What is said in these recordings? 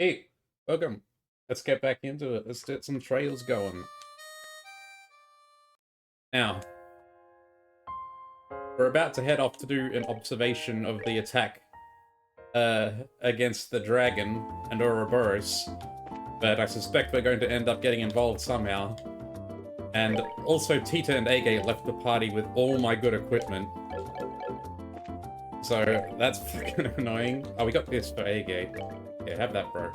Hey, welcome. Let's get back into it. Let's get some trails going. Now, we're about to head off to do an observation of the attack against the dragon and Ouroboros, but I suspect we're going to end up getting involved somehow. And also, Tita and Age left the party with all my good equipment. So, that's fucking annoying. Oh, we got this for Age. Yeah, have that, bro.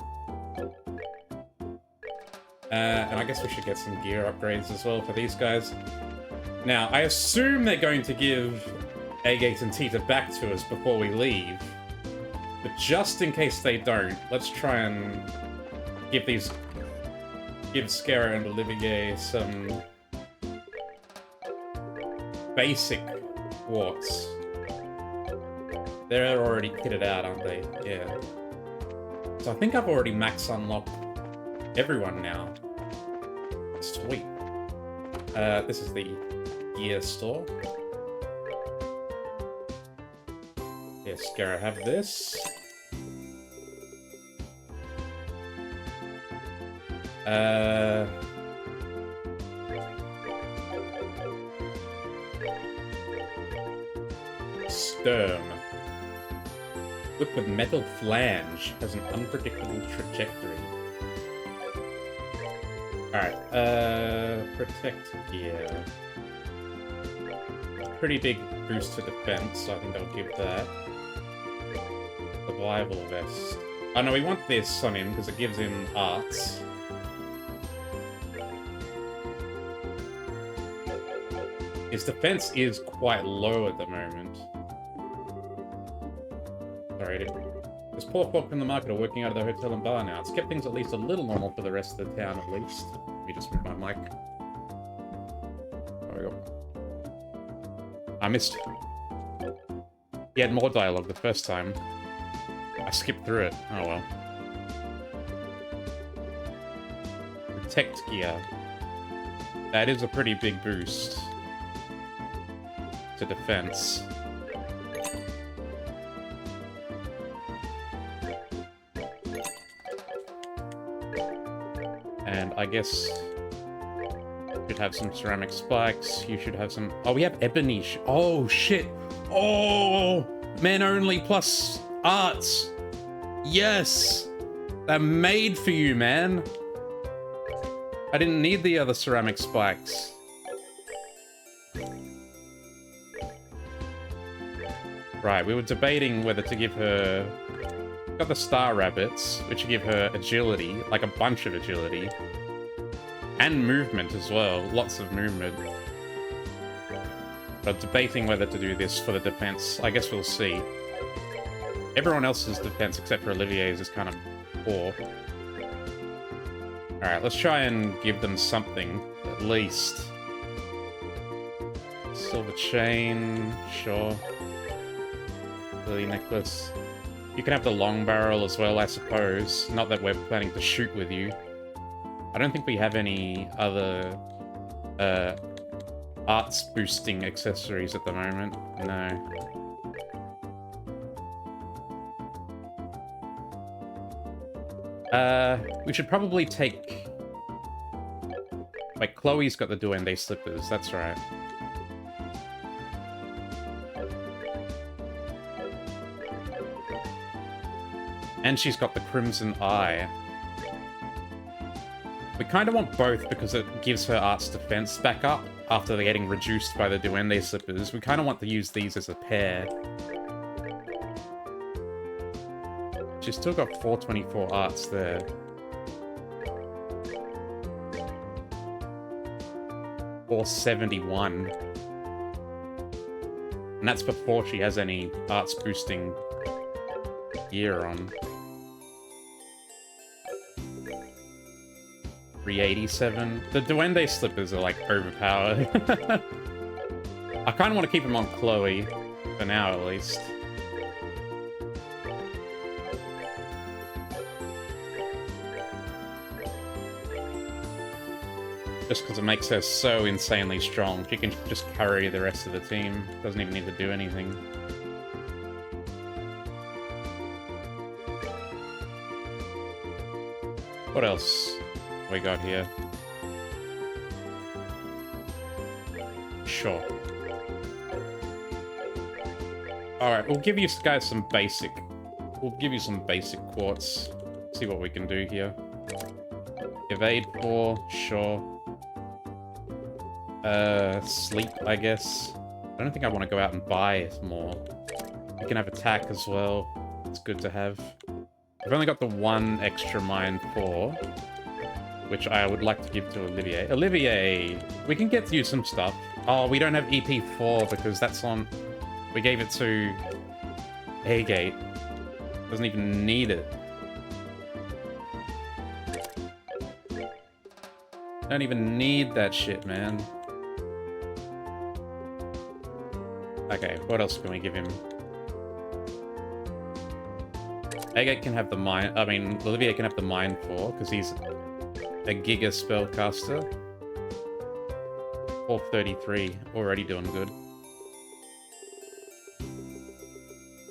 And I guess we should get some gear upgrades as well for these guys. Now, I assume they're going to give Agate and Tita back to us before we leave. But just in case they don't, let's try and give Skara and Olivier some basic quartz. They're already kitted out, aren't they? Yeah. So I think I've already max unlocked everyone now. Sweet. This is the gear store. Yes, Skara, have this. Stern. Whip with metal flange has an unpredictable trajectory. Alright, protect gear. Pretty big boost to defense, so I think I'll give that. Survival vest. Oh no, we want this on him because it gives him arts. His defense is quite low at the moment. Sorry, this poor folk in the market are working out of the hotel and bar now. It's kept things at least a little normal for the rest of the town, at least. Let me just move my mic. There we go. I missed. He had more dialogue the first time. I skipped through it. Oh well. Protect gear. That is a pretty big boost to defense. And I guess you should have some ceramic spikes. You should have some... Oh, we have ebony. Oh, shit. Oh, men only plus arts. Yes. They're made for you, man. I didn't need the other ceramic spikes. Right, we were debating whether to give her... Got the star rabbits, which give her agility, like a bunch of agility. And movement as well, lots of movement. But debating whether to do this for the defense. I guess we'll see. Everyone else's defense, except for Olivier's, is kind of poor. Alright, let's try and give them something, at least. Silver chain, sure. Lily necklace. You can have the long barrel as well, I suppose. Not that we're planning to shoot with you. I don't think we have any other arts boosting accessories at the moment. No. We should probably take... Wait, Chloe's got the Duende slippers, that's right. And she's got the Crimson Eye. We kind of want both because it gives her arts defense back up after they're getting reduced by the Duende slippers. We kind of want to use these as a pair. She's still got 424 arts there. 471. And that's before she has any arts boosting gear on. 387. The Duende slippers are like overpowered. I kind of want to keep them on Chloe, for now at least. Just because it makes her so insanely strong. She can just carry the rest of the team. Doesn't even need to do anything. What else we got here? Sure. Alright, we'll give you guys some basic... We'll give you some basic quartz. See what we can do here. Evade 4, sure. Sleep, I guess. I don't think I want to go out and buy more. We can have attack as well. It's good to have. I've only got the one extra mine 4, which I would like to give to Olivier. Olivier, we can get you some stuff. Oh, we don't have EP4 because that's on... We gave it to A-Gate. Doesn't even need it. Don't even need that shit, man. Okay, what else can we give him? A-Gate can have the mine... I mean, Olivier can have the mine 4, because he's a Giga spellcaster. 433, already doing good.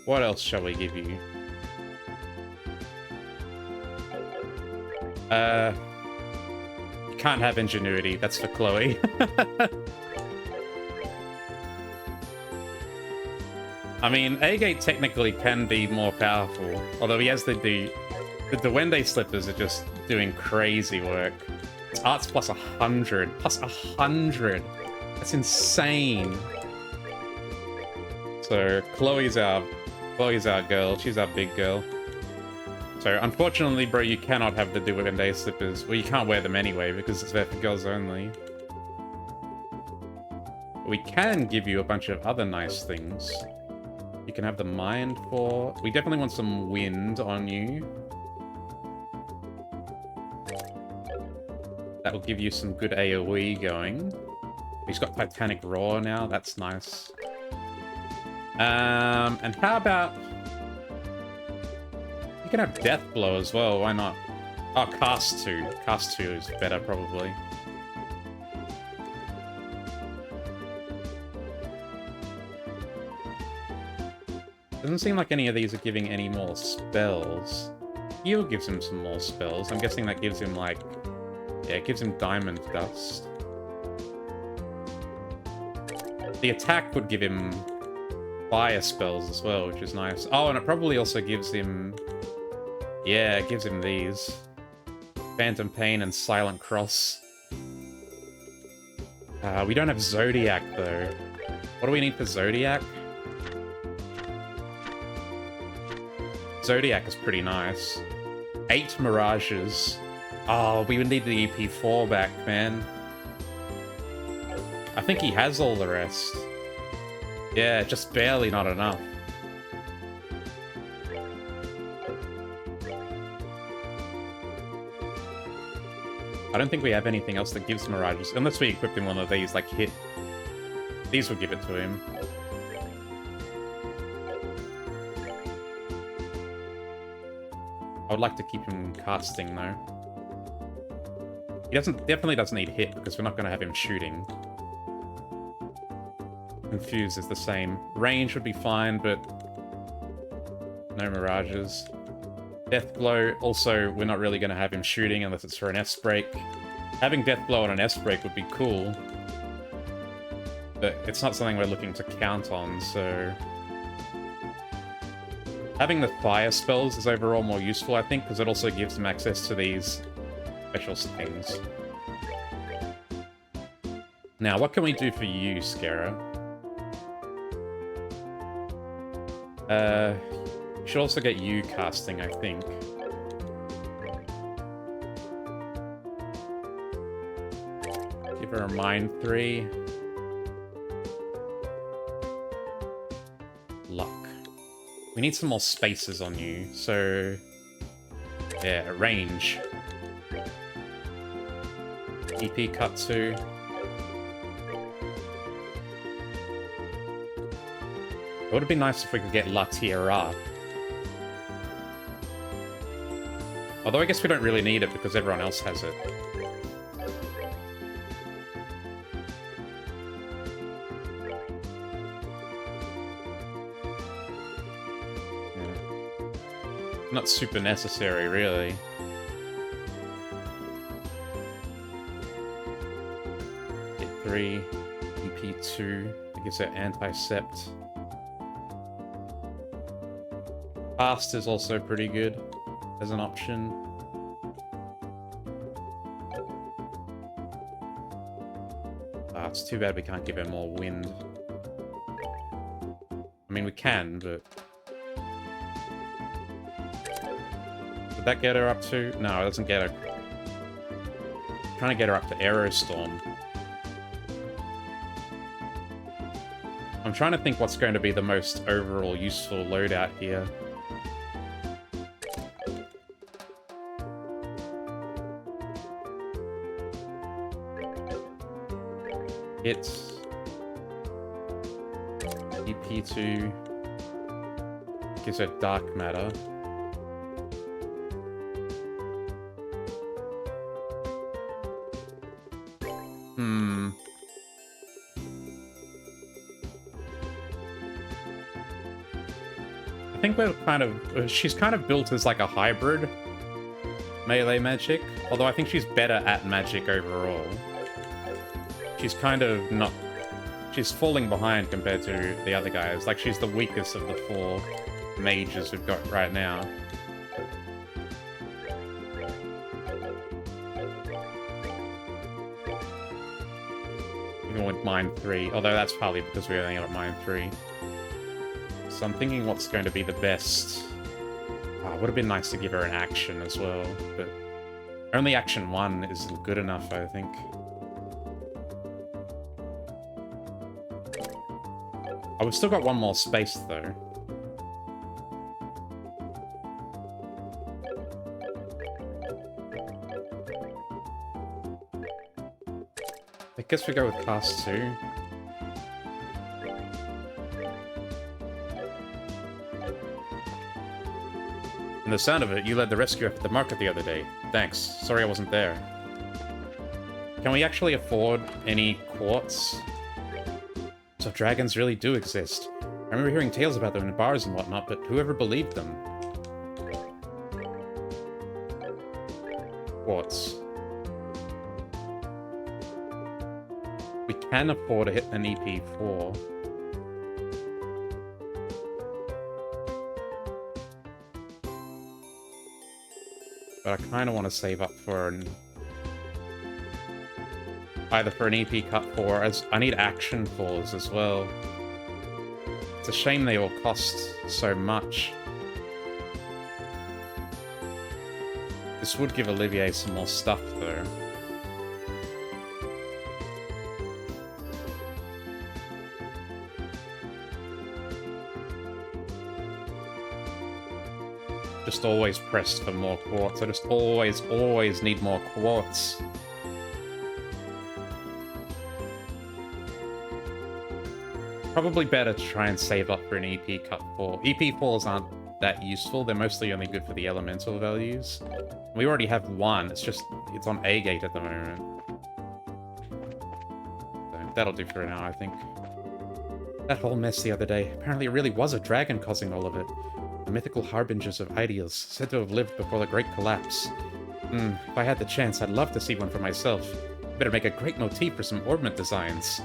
What else shall we give you? You can't have ingenuity, that's for Chloe. I mean, A-Gate technically can be more powerful, although he has the Duende Slippers are just doing crazy work. It's arts plus 100. Plus 100! That's insane! So, Chloe's our girl. She's our big girl. So, unfortunately, bro, you cannot have the Duende Slippers. Well, you can't wear them anyway, because it's there for girls only. We can give you a bunch of other nice things. You can have the Mind 4. We definitely want some wind on you. That will give you some good AoE going. He's got Titanic Roar now. That's nice. And how about... You can have Death Blow as well. Why not? Oh, Cast 2. Cast 2 is better, probably. Doesn't seem like any of these are giving any more spells. Heal gives him some more spells. I'm guessing that gives him, like... Yeah, it gives him Diamond Dust. The attack would give him fire spells as well, which is nice. Oh, and it probably also gives him... Yeah, it gives him these. Phantom Pain and Silent Cross. We don't have Zodiac, though. What do we need for Zodiac? Zodiac is pretty nice. 8 Mirages. Oh, we would need the EP4 back, man. I think he has all the rest. Yeah, just barely not enough. I don't think we have anything else that gives Mirages. Unless we equipped him one of these, like Hit. These would give it to him. I would like to keep him casting, though. He definitely doesn't need Hit, because we're not going to have him shooting. Confuse is the same. Range would be fine, but... no Mirages. Death Blow, also, we're not really going to have him shooting unless it's for an S-Break. Having Death Blow on an S-Break would be cool. But it's not something we're looking to count on, so... Having the fire spells is overall more useful, I think, because it also gives them access to these special things. Now, what can we do for you, Scara? We should also get you casting, I think. Give her a Mind 3. Luck. We need some more spaces on you, so... Yeah, range. EP cut 2. It would have been nice if we could get La Tierra. Although I guess we don't really need it because everyone else has it. Yeah. Not super necessary, really. Pt.3, Ep2. That gives it anti-sept. Fast is also pretty good as an option. It's too bad we can't give her more wind. I mean, we can, but... Did that get her up to? No, it doesn't get her... I'm trying to get her up to Aerostorm. I'm trying to think what's going to be the most overall useful loadout here. It's EP2 gives her dark matter. I think we're kind of... She's kind of built as like a hybrid melee magic, although I think she's better at magic overall. She's kind of not... She's falling behind compared to the other guys. Like, she's the weakest of the 4 mages we've got right now. Even with Mine 3. Although that's probably because we only got Mine 3. So I'm thinking what's going to be the best. Oh, it would have been nice to give her an action as well, but only action 1 is good enough, I think. Oh, we've still got one more space, though. I guess we go with cast 2. From the sound of it, you led the rescue effort at the market the other day. Thanks. Sorry I wasn't there. Can we actually afford any quartz? So dragons really do exist. I remember hearing tales about them in bars and whatnot, but whoever believed them? Quartz. We can afford to hit an EP4. But I kind of want to save up for an... either for an EP cut 4, as I need action 4s as well. It's a shame they all cost so much. This would give Olivier some more stuff, though. Just always pressed for more quartz. I just always need more quartz. Probably better to try and save up for an EP cut 4. EP4s aren't that useful. They're mostly only good for the elemental values. We already have one. It's just, it's on A gate at the moment. So that'll do for now, I think. That whole mess the other day. Apparently it really was a dragon causing all of it. The mythical harbingers of ideals, said to have lived before the Great Collapse. If I had the chance, I'd love to see one for myself. Better make a great motif for some ornament designs.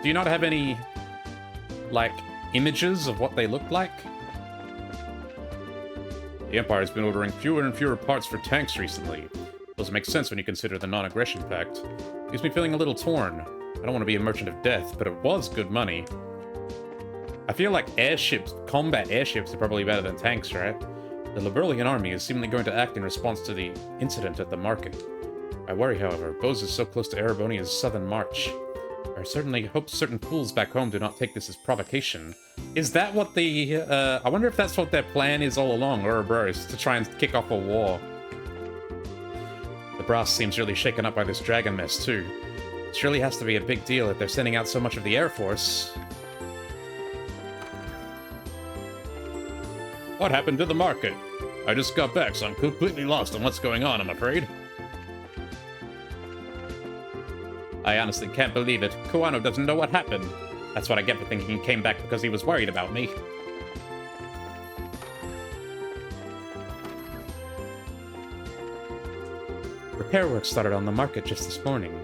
Do you not have any, like, images of what they look like? The Empire's been ordering fewer and fewer parts for tanks recently. Doesn't make sense when you consider the non-aggression pact. Leaves me feeling a little torn. I don't want to be a merchant of death, but it was good money. I feel like airships, combat airships, are probably better than tanks, right? The Liberalian army is seemingly going to act in response to the incident at the market. I worry, however, Bose is so close to Erebonia's southern march. I certainly hope certain fools back home do not take this as provocation. Is that what the, I wonder if that's what their plan is all along, Ouroboros, to try and kick off a war. The brass seems really shaken up by this dragon mess, too. It surely has to be a big deal if they're sending out so much of the Air Force. What happened to the market? I just got back, so I'm completely lost on what's going on, I'm afraid. I honestly can't believe it. Kuano doesn't know what happened. That's what I get for thinking he came back because he was worried about me. Repair work started on the market just this morning.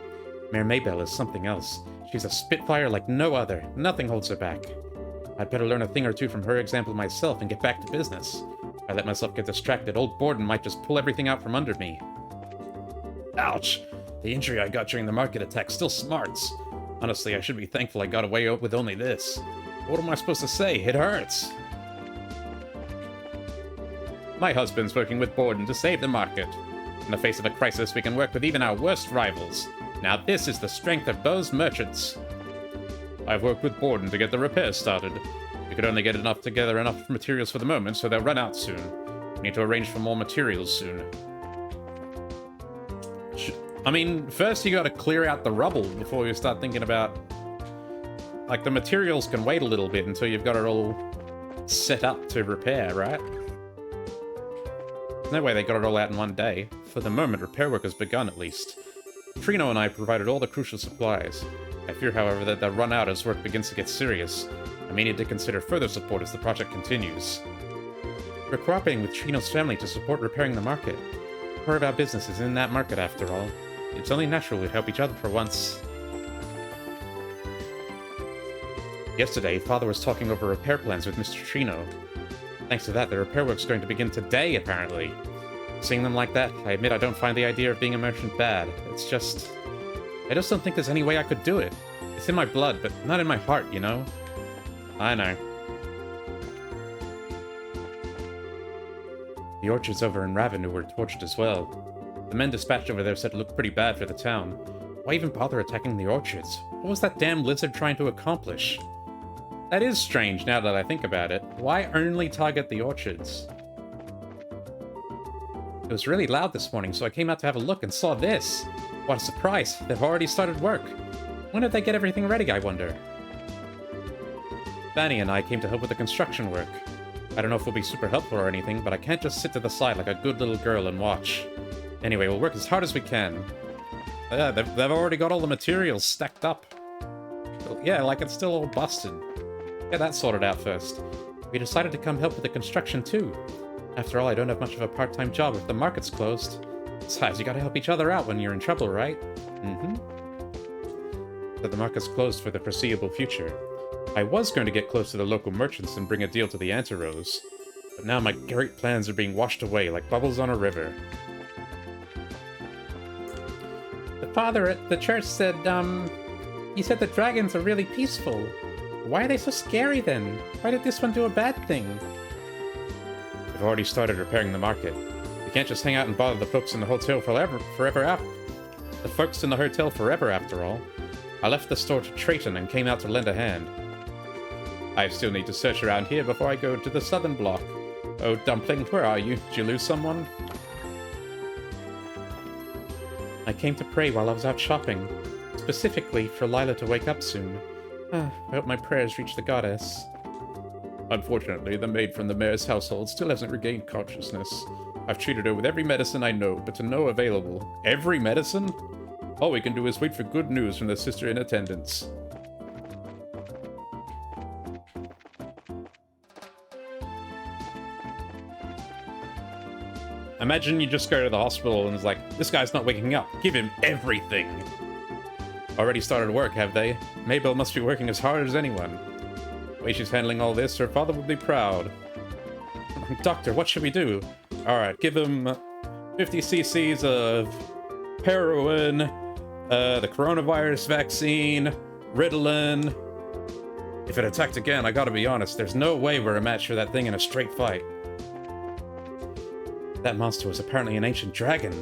Mayor Maybell is something else. She's a spitfire like no other. Nothing holds her back. I'd better learn a thing or two from her example myself and get back to business. If I let myself get distracted, old Borden might just pull everything out from under me. Ouch! The injury I got during the market attack still smarts. Honestly, I should be thankful I got away with only this. What am I supposed to say? It hurts! My husband's working with Borden to save the market. In the face of a crisis, we can work with even our worst rivals. Now this is the strength of those merchants. I've worked with Borden to get the repairs started. We could only get together enough materials for the moment, so they'll run out soon. We need to arrange for more materials soon. I mean, first you gotta clear out the rubble before you start thinking about... Like, the materials can wait a little bit until you've got it all set up to repair, right? There's no way they got it all out in one day. For the moment, repair work has begun, at least. Trino and I provided all the crucial supplies. I fear, however, that they'll run out as work begins to get serious. I may need to consider further support as the project continues. We're cooperating with Trino's family to support repairing the market. Part of our business is in that market, after all. It's only natural we'd help each other for once. Yesterday, Father was talking over repair plans with Mr. Trino. Thanks to that, the repair work's going to begin today, apparently. Seeing them like that, I admit I don't find the idea of being a merchant bad. It's just... I just don't think there's any way I could do it. It's in my blood, but not in my heart, you know? I know. The orchards over in Ravenu were torched as well. The men dispatched over there said it looked pretty bad for the town. Why even bother attacking the orchards? What was that damn lizard trying to accomplish? That is strange now that I think about it. Why only target the orchards? It was really loud this morning, so I came out to have a look and saw this. What a surprise! They've already started work. When did they get everything ready, I wonder? Fanny and I came to help with the construction work. I don't know if we'll be super helpful or anything, but I can't just sit to the side like a good little girl and watch. Anyway, we'll work as hard as we can. Yeah, they've already got all the materials stacked up. Yeah, like it's still all busted. Get that sorted out first. We decided to come help with the construction too. After all, I don't have much of a part-time job if the market's closed. Besides, you gotta help each other out when you're in trouble, right? Mm-hmm. But the market's closed for the foreseeable future. I was going to get close to the local merchants and bring a deal to the Anti-Rose, but now my great plans are being washed away like bubbles on a river. The father at the church said, he said the dragons are really peaceful. Why are they so scary then? Why did this one do a bad thing? We've already started repairing the market. We can't just hang out and bother the folks in the hotel forever after all. I left the store to Trayton and came out to lend a hand. I still need to search around here before I go to the southern block. Oh, Dumpling, where are you? Did you lose someone? I came to pray while I was out shopping, specifically for Lila to wake up soon. I hope my prayers reach the goddess. Unfortunately, the maid from the mayor's household still hasn't regained consciousness. I've treated her with every medicine I know, but to no available. Every medicine? All we can do is wait for good news from the sister in attendance. Imagine you just go to the hospital and it's like, this guy's not waking up. Give him everything. Already started work, have they? Mabel must be working as hard as anyone. The way she's handling all this, her father would be proud. Doctor, what should we do? Alright, give him 50 cc's of heroin, the coronavirus vaccine, Ritalin. If it attacked again, I gotta be honest, there's no way we're a match for that thing in a straight fight. That monster was apparently an ancient dragon.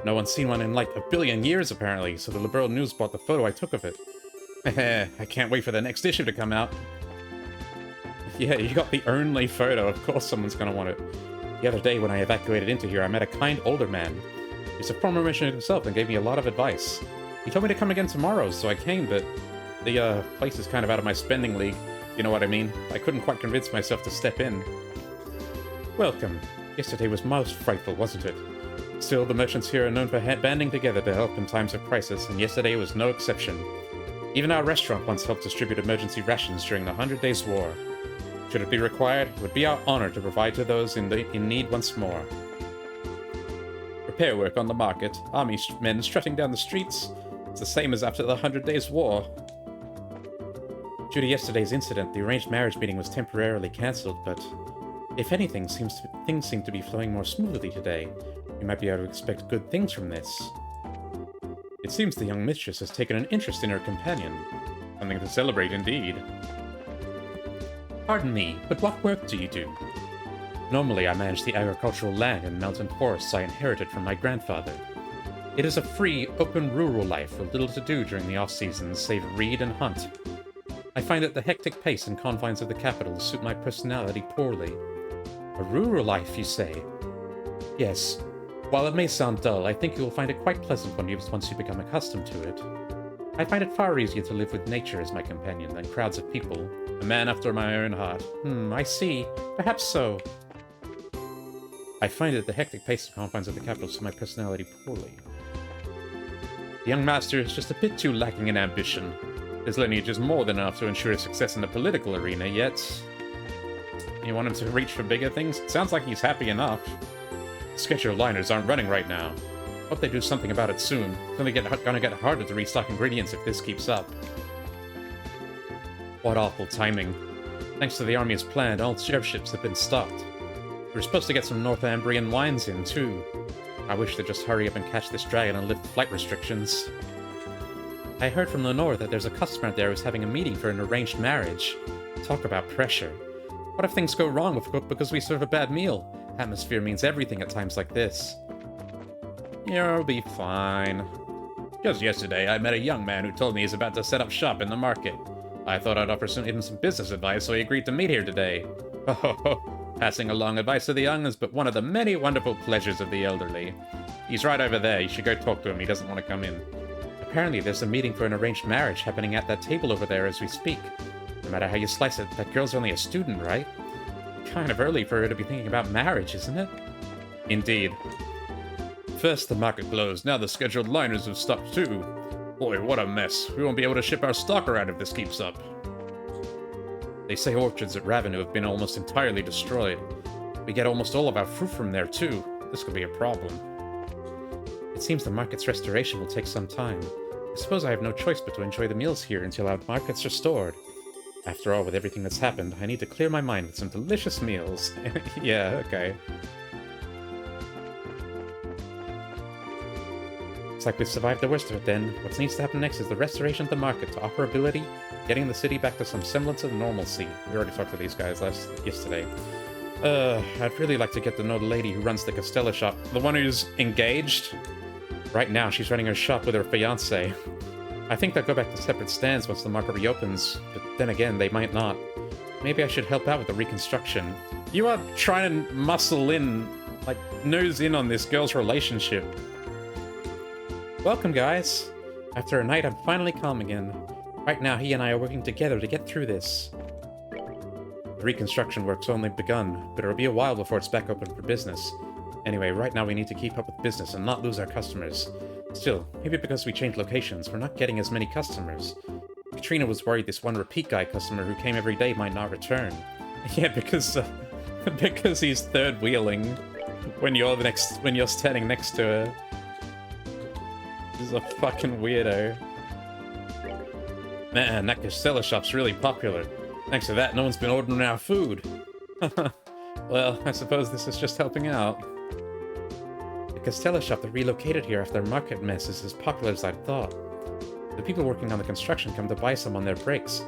No one's seen one in like a billion years, apparently, so the Liberal News bought the photo I took of it. I can't wait for the next issue to come out. Yeah, you got the only photo, of course someone's gonna want it. The other day when I evacuated into here, I met a kind older man. He's a former merchant himself and gave me a lot of advice. He told me to come again tomorrow, so I came, but the place is kind of out of my spending league, you know what I mean? I couldn't quite convince myself to step in. Welcome. Yesterday was most frightful, wasn't it? Still, the merchants here are known for banding together to help in times of crisis, and yesterday was no exception. Even our restaurant once helped distribute emergency rations during the 100 Days' War. Should it be required, it would be our honor to provide to those in need once more. Repair work on the market, army men strutting down the streets. It's the same as after the 100 Days' War. Due to yesterday's incident, the arranged marriage meeting was temporarily cancelled, but if anything, things seem to be flowing more smoothly today. We might be able to expect good things from this. It seems the young mistress has taken an interest in her companion. Something to celebrate indeed. Pardon me, but what work do you do? Normally, I manage the agricultural land and mountain forests I inherited from my grandfather. It is a free, open rural life with little to do during the off-seasons save read and hunt. I find that the hectic pace and confines of the capital suit my personality poorly. A rural life, you say? Yes. While it may sound dull, I think you will find it quite pleasant once you become accustomed to it. I find it far easier to live with nature as my companion than crowds of people. A man after my own heart. I see. Perhaps so. I find that the hectic pace and confines of the capital suit my personality poorly. The young master is just a bit too lacking in ambition. His lineage is more than enough to ensure his success in the political arena, yet... You want him to reach for bigger things? It sounds like he's happy enough. Scheduled liners aren't running right now. Hope they do something about it soon. It's gonna get harder to restock ingredients if this keeps up. What awful timing. Thanks to the army's plan, all sheriff ships have been stopped. We're supposed to get some Northumbrian wines in, too. I wish they'd just hurry up and catch this dragon and lift flight restrictions. I heard from Lenore that there's a customer there who's having a meeting for an arranged marriage. Talk about pressure. What if things go wrong because we serve a bad meal? Atmosphere means everything at times like this. You'll be fine. Just yesterday, I met a young man who told me he's about to set up shop in the market. I thought I'd offer him some business advice, so he agreed to meet here today. Passing along advice to the young is but one of the many wonderful pleasures of the elderly. He's right over there. You should go talk to him. He doesn't want to come in. Apparently, there's a meeting for an arranged marriage happening at that table over there as we speak. No matter how you slice it, that girl's only a student, right? Kind of early for her to be thinking about marriage, isn't it? Indeed. First the market closed, now the scheduled liners have stopped too. Boy, what a mess. We won't be able to ship our stock around if this keeps up. They say orchards at Ravenou have been almost entirely destroyed. We get almost all of our fruit from there too. This could be a problem. It seems the market's restoration will take some time. I suppose I have no choice but to enjoy the meals here until our market's restored. After all, with everything that's happened, I need to clear my mind with some delicious meals. Yeah, okay. Looks like we've survived the worst of it then. What needs to happen next is the restoration of the market to operability, getting the city back to some semblance of normalcy. We already talked to these guys yesterday. I'd really like to get to know the lady who runs the Castella shop. The one who's engaged? Right now, she's running her shop with her fiancé. I think they'll go back to separate stands once the market reopens, but then again, they might not. Maybe I should help out with the reconstruction. You are trying to muscle in, like, nose in on this girl's relationship. Welcome, guys. After a night, I'm finally calm again. Right now, he and I are working together to get through this. The reconstruction work's only begun, but it'll be a while before it's back open for business. Anyway, right now we need to keep up with business and not lose our customers. Still, maybe because we changed locations, we're not getting as many customers. Katrina was worried this one repeat guy customer who came every day might not return. Yeah, because he's third wheeling when you're standing next to her. He's a fucking weirdo. Man, that Castella shop's really popular. Thanks to that, no one's been ordering our food. Well, I suppose this is just helping out. The Castella shop that relocated here after their market mess is as popular as I'd thought. The people working on the construction come to buy some on their breaks.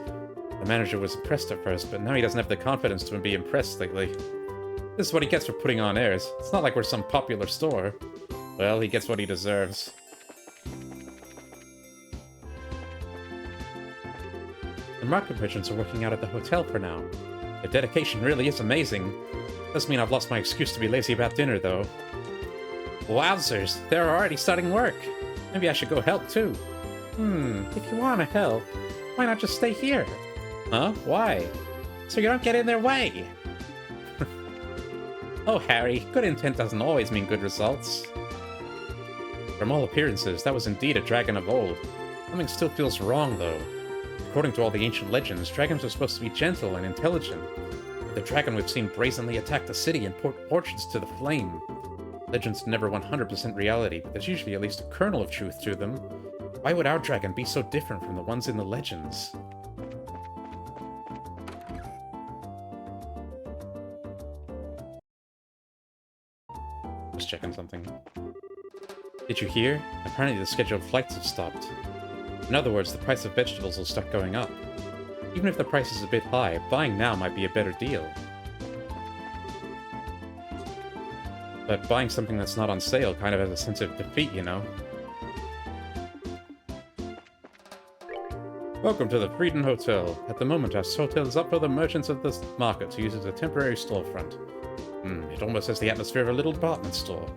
The manager was impressed at first, but now he doesn't have the confidence to be impressed lately. This is what he gets for putting on airs. It's not like we're some popular store. Well, he gets what he deserves. The market merchants are working out at the hotel for now. Their dedication really is amazing. Doesn't mean I've lost my excuse to be lazy about dinner, though. Wowzers, they're already starting work. Maybe I should go help, too. If you want to help, why not just stay here? Huh? Why? So you don't get in their way. Oh, Harry, good intent doesn't always mean good results. From all appearances, that was indeed a dragon of old. Something still feels wrong, though. According to all the ancient legends, dragons are supposed to be gentle and intelligent. But the dragon we've seen brazenly attack the city and put orchards to the flame. Legends are never 100% reality, but there's usually at least a kernel of truth to them. Why would our dragon be so different from the ones in the legends? checking something. Did you hear? Apparently the scheduled flights have stopped. In other words, the price of vegetables will start going up. Even if the price is a bit high, buying now might be a better deal. But buying something that's not on sale kind of has a sense of defeat, you know? Welcome to the Frieden Hotel. At the moment, our hotel is up for the merchants of the market to use as a temporary storefront. It almost has the atmosphere of a little department store.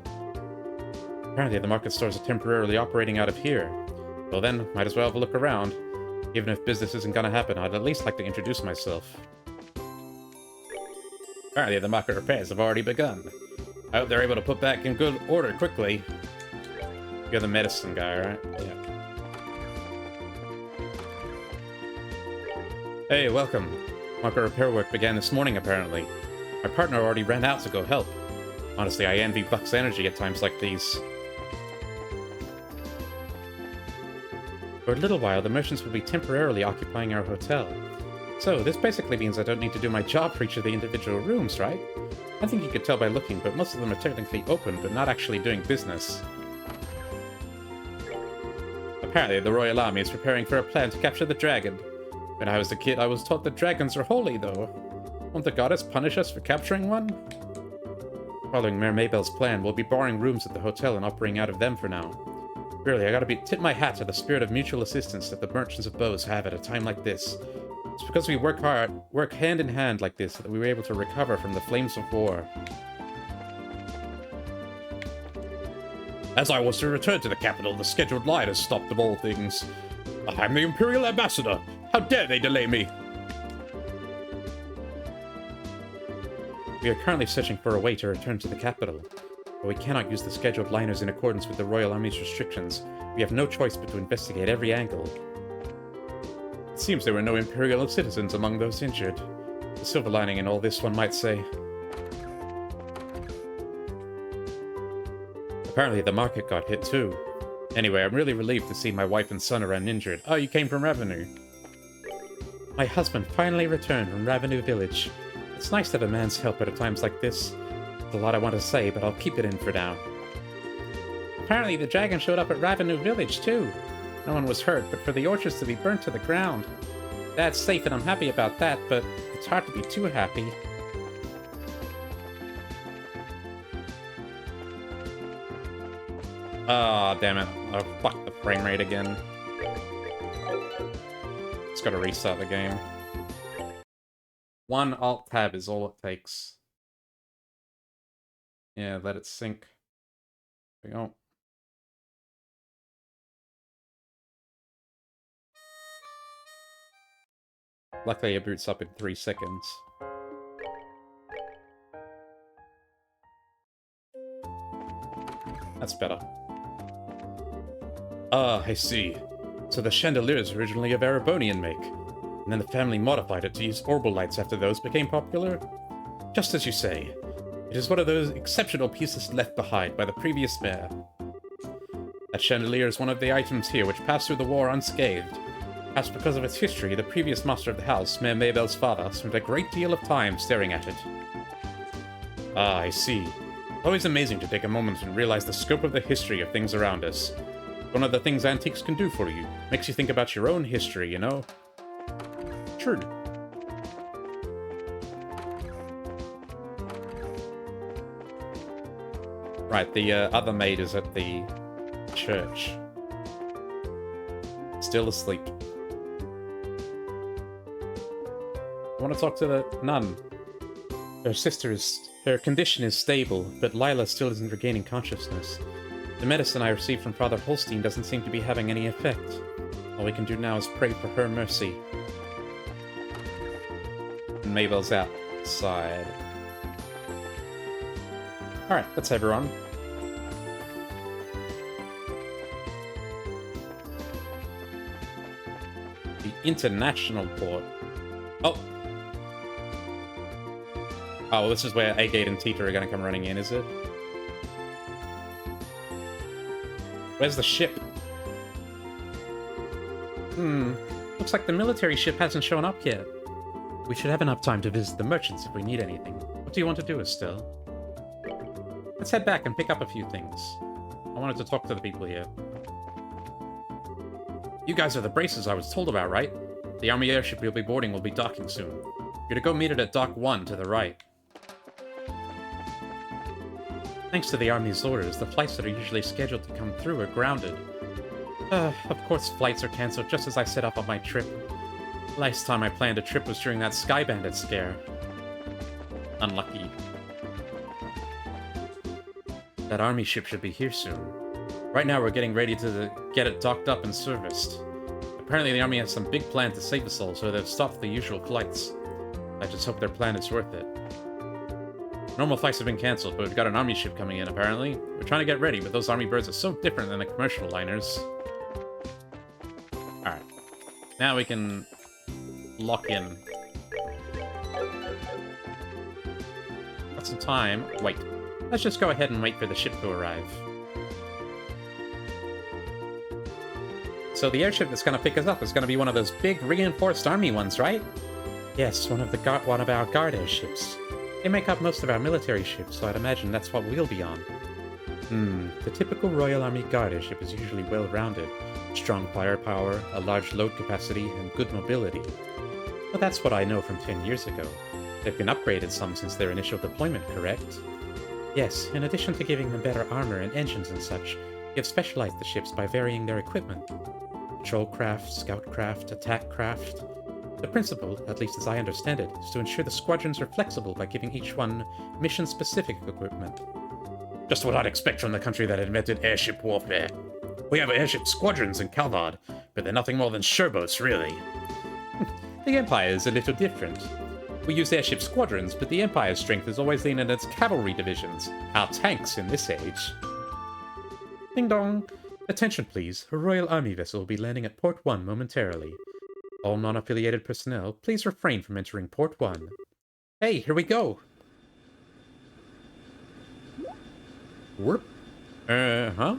Apparently, the market stores are temporarily operating out of here. Well then, might as well have a look around. Even if business isn't gonna happen, I'd at least like to introduce myself. Apparently, the market repairs have already begun. I hope they're able to put back in good order quickly. You're the medicine guy, right? Yeah. Hey, welcome. Market repair work began this morning, apparently. My partner already ran out to go help. Honestly, I envy Buck's energy at times like these. For a little while, the merchants will be temporarily occupying our hotel. So, this basically means I don't need to do my job for each of the individual rooms, right? I think you could tell by looking, but most of them are technically open, but not actually doing business. Apparently, the Royal Army is preparing for a plan to capture the dragon. When I was a kid, I was taught that dragons are holy, though. Won't the goddess punish us for capturing one? Following Mayor Maybelle's plan, we'll be borrowing rooms at the hotel and operating out of them for now. Really, I gotta tip my hat to the spirit of mutual assistance that the merchants of Bose have at a time like this. It's because we work hand in hand like this, that we were able to recover from the flames of war. As I was to return to the capital, the scheduled line has stopped of all things. I'm the Imperial Ambassador! How dare they delay me! We are currently searching for a way to return to the capital. But we cannot use the scheduled liners in accordance with the Royal Army's restrictions. We have no choice but to investigate every angle. It seems there were no Imperial citizens among those injured. The silver lining in all this, one might say. Apparently the market got hit too. Anyway, I'm really relieved to see my wife and son are uninjured. Oh, you came from Ravenou. My husband finally returned from Ravenou Village. It's nice to have a man's help at times like this. There's a lot I want to say, but I'll keep it in for now. Apparently the dragon showed up at Ravenou Village too. No one was hurt, but for the orchards to be burnt to the ground. That's safe and I'm happy about that, but it's hard to be too happy. Ah, damn it. Oh, fuck the frame rate again. Just gotta restart the game. One Alt-Tab is all it takes. Yeah, let it sync. There we go. Luckily it boots up in 3 seconds. That's better. Ah, I see. So the chandelier is originally of Erebonian make, and then the family modified it to use orbital lights after those became popular? Just as you say. It is one of those exceptional pieces left behind by the previous mayor. That chandelier is one of the items here which passed through the war unscathed. Perhaps because of its history, the previous master of the house, Mayor Maybelle's father, spent a great deal of time staring at it. Ah, I see. It's always amazing to take a moment and realize the scope of the history of things around us. One of the things antiques can do for you. Makes you think about your own history, you know? True. Right, the other maid is at the church. Still asleep. I want to talk to the nun. Her condition is stable, but Lila still isn't regaining consciousness. The medicine I received from Father Holstein doesn't seem to be having any effect. All we can do now is pray for her mercy. And Mabel's outside. Alright, that's everyone. The international port. Oh! Oh, well, this is where Agate and Tita are going to come running in, is it? Where's the ship? Looks like the military ship hasn't shown up yet. We should have enough time to visit the merchants if we need anything. What do you want to do, Estelle? Let's head back and pick up a few things. I wanted to talk to the people here. You guys are the braces I was told about, right? The Army airship you'll be boarding will be docking soon. You're to go meet it at Dock 1 to the right. Thanks to the Army's orders, the flights that are usually scheduled to come through are grounded. Of course flights are cancelled just as I set up on my trip. Last time I planned a trip was during that Sky Bandit scare. Unlucky. That Army ship should be here soon. Right now we're getting ready to get it docked up and serviced. Apparently the Army has some big plan to save us all, so they've stopped the usual flights. I just hope their plan is worth it. Normal flights have been cancelled, but we've got an Army ship coming in, apparently. We're trying to get ready, but those Army birds are so different than the commercial liners. Alright. Now we can lock in. Got some time. Wait. Let's just go ahead and wait for the ship to arrive. So the airship that's going to pick us up is going to be one of those big reinforced Army ones, right? Yes, one of our guard airships. They make up most of our military ships, so I'd imagine that's what we'll be on. The typical Royal Army Guard airship is usually well-rounded. Strong firepower, a large load capacity, and good mobility. Well, that's what I know from 10 years ago. They've been upgraded some since their initial deployment, correct? Yes, in addition to giving them better armor and engines and such, you have specialized the ships by varying their equipment. Patrol craft, scout craft, attack craft. The principle, at least as I understand it, is to ensure the squadrons are flexible by giving each one mission-specific equipment. Just what I'd expect from the country that invented airship warfare. We have airship squadrons in Calvard, but they're nothing more than showboats, really. The Empire is a little different. We use airship squadrons, but the Empire's strength is always lean in its cavalry divisions, our tanks in this age. Ding dong! Attention please, a Royal Army vessel will be landing at Port 1 momentarily. All non-affiliated personnel, please refrain from entering Port 1. Hey, here we go! Whoop. Huh?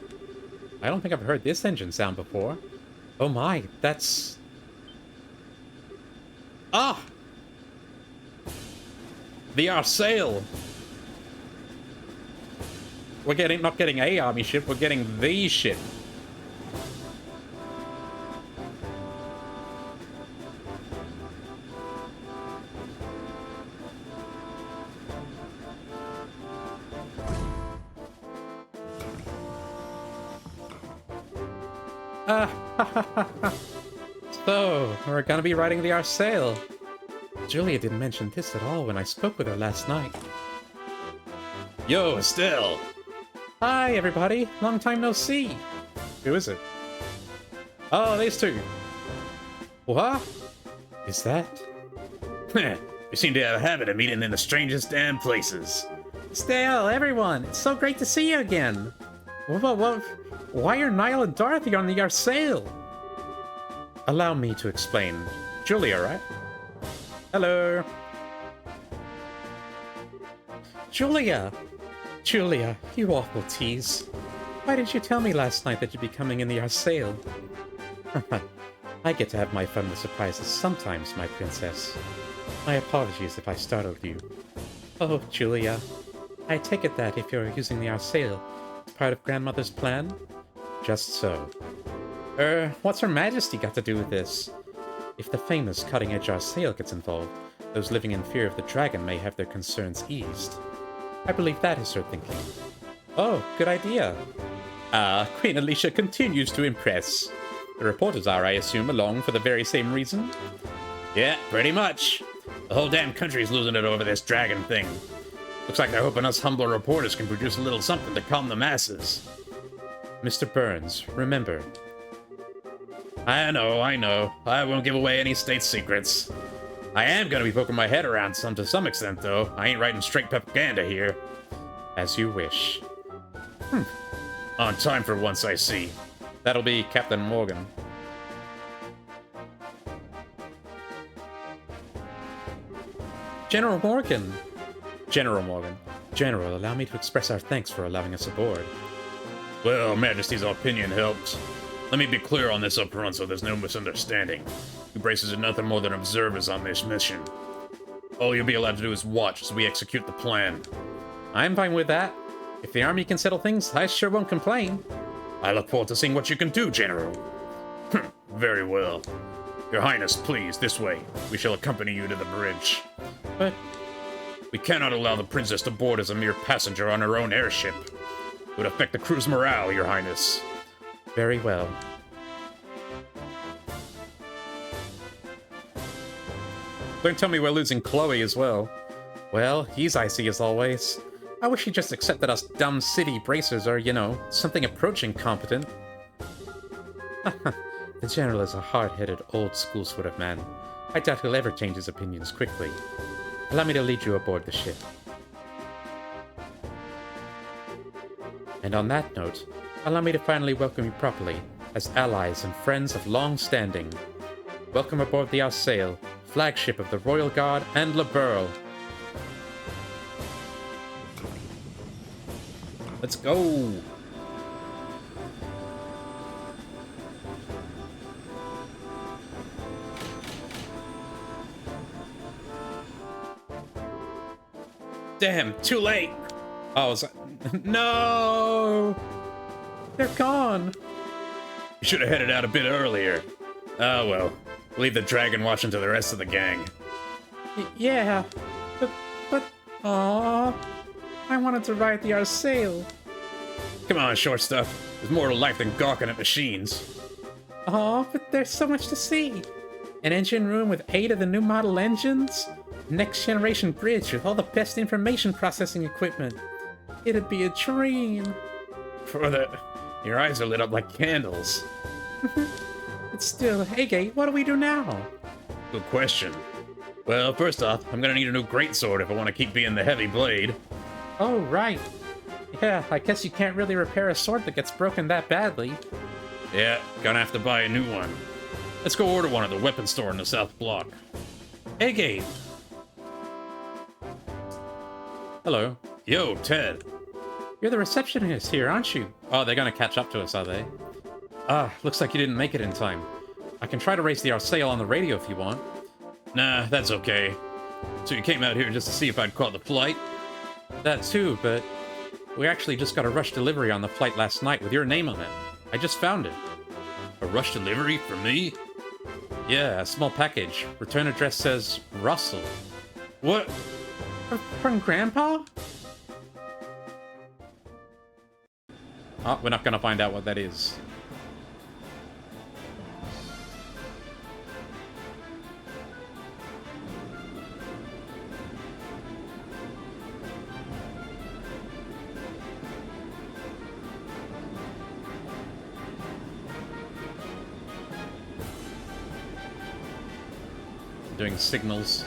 I don't think I've heard this engine sound before. Oh my, that's... Ah! The Arsail! We're not getting a army ship, we're getting the ship. So, we're gonna be riding the Arsail. Julia didn't mention this at all when I spoke with her last night. Yo, Estelle! Hi, everybody. Long time no see. Who is it? Oh, these two. What? Is that? We seem to have a habit of meeting in the strangest damn places. Estelle, everyone! It's so great to see you again! Why are Niall and Dorothy on the Arsail? Allow me to explain. Julia, right? Hello! Julia! Julia, you awful tease. Why didn't you tell me last night that you'd be coming in the Arsail? I get to have my fun with surprises sometimes, my princess. My apologies if I startled you. Oh, Julia. I take it that if you're using the Arsail, it's part of Grandmother's plan? Just so. What's Her Majesty got to do with this? If the famous cutting-edge Arsail gets involved, those living in fear of the dragon may have their concerns eased. I believe that is her thinking. Oh, good idea. Queen Alicia continues to impress. The reporters are, I assume, along for the very same reason? Yeah, pretty much. The whole damn country's losing it over this dragon thing. Looks like they're hoping us humble reporters can produce a little something to calm the masses. Mr. Burns, remember. I know. I won't give away any state secrets. I am gonna be poking my head around to some extent, though. I ain't writing straight propaganda here. As you wish. On time for once, I see. That'll be Captain Morgan. General Morgan! General Morgan. General, allow me to express our thanks for allowing us aboard. Well, Majesty's opinion helps. Let me be clear on this up front so there's no misunderstanding. You braces are nothing more than observers on this mission. All you'll be allowed to do is watch as we execute the plan. I'm fine with that. If the army can settle things, I sure won't complain. I look forward to seeing what you can do, General. Very well. Your Highness, please, this way. We shall accompany you to the bridge. But We cannot allow the princess to board as a mere passenger on her own airship. It would affect the crew's morale, Your Highness. very well. Don't tell me we're losing Chloe as well. Well, he's icy as always. I wish he'd just accepted us dumb city bracers or, you know, something approaching competent. The General is a hard-headed, old-school sort of man. I doubt he'll ever change his opinions quickly. Allow me to lead you aboard the ship. And on that note, allow me to finally welcome you properly, as allies and friends of long standing. Welcome aboard the Arsail, flagship of the Royal Guard and Liberl. Let's go! Damn, too late! Oh, was no! They're gone! You should have headed out a bit earlier. Oh well. Leave the dragon watching to the rest of the gang. Yeah, but, aww, I wanted to ride the Arsail. Come on, short stuff. There's more to life than gawking at machines. Aw, but there's so much to see. An engine room with 8 of the new model engines? Next generation bridge with all the best information processing equipment. It'd be a dream. For the... Your eyes are lit up like candles. But still, hey Gate, what do we do now? Good question. Well, first off, I'm gonna need a new greatsword if I want to keep being the heavy blade. Oh, right. Yeah, I guess you can't really repair a sword that gets broken that badly. Yeah, gonna have to buy a new one. Let's go order one at the weapon store in the South Block. Hey Gate. Hello. Yo, Ted. You're the receptionist here, aren't you? Oh, they're gonna catch up to us, are they? Ah, looks like you didn't make it in time. I can try to raise the Arsail on the radio if you want. Nah, that's okay. So you came out here just to see if I'd caught the flight? That too, but we actually just got a rush delivery on the flight last night with your name on it. I just found it. A rush delivery for me? Yeah, a small package. Return address says Russell. What? From Grandpa? Oh, we're not gonna find out what that is. Doing signals.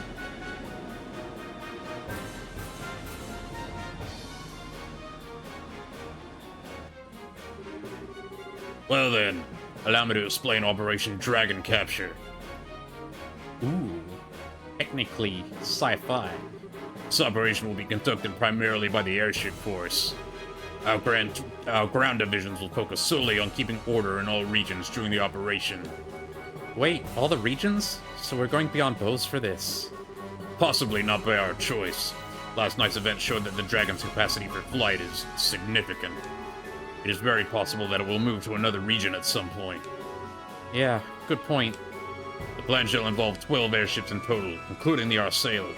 Well then, allow me to explain Operation Dragon Capture. Ooh, technically sci-fi. This operation will be conducted primarily by the airship force. Our ground divisions will focus solely on keeping order in all regions during the operation. Wait, all the regions? So we're going beyond those for this? Possibly not by our choice. Last night's event showed that the Dragon's capacity for flight is significant. It is very possible that it will move to another region at some point. Yeah, good point. The plan shall involve 12 airships in total, including the Arsail,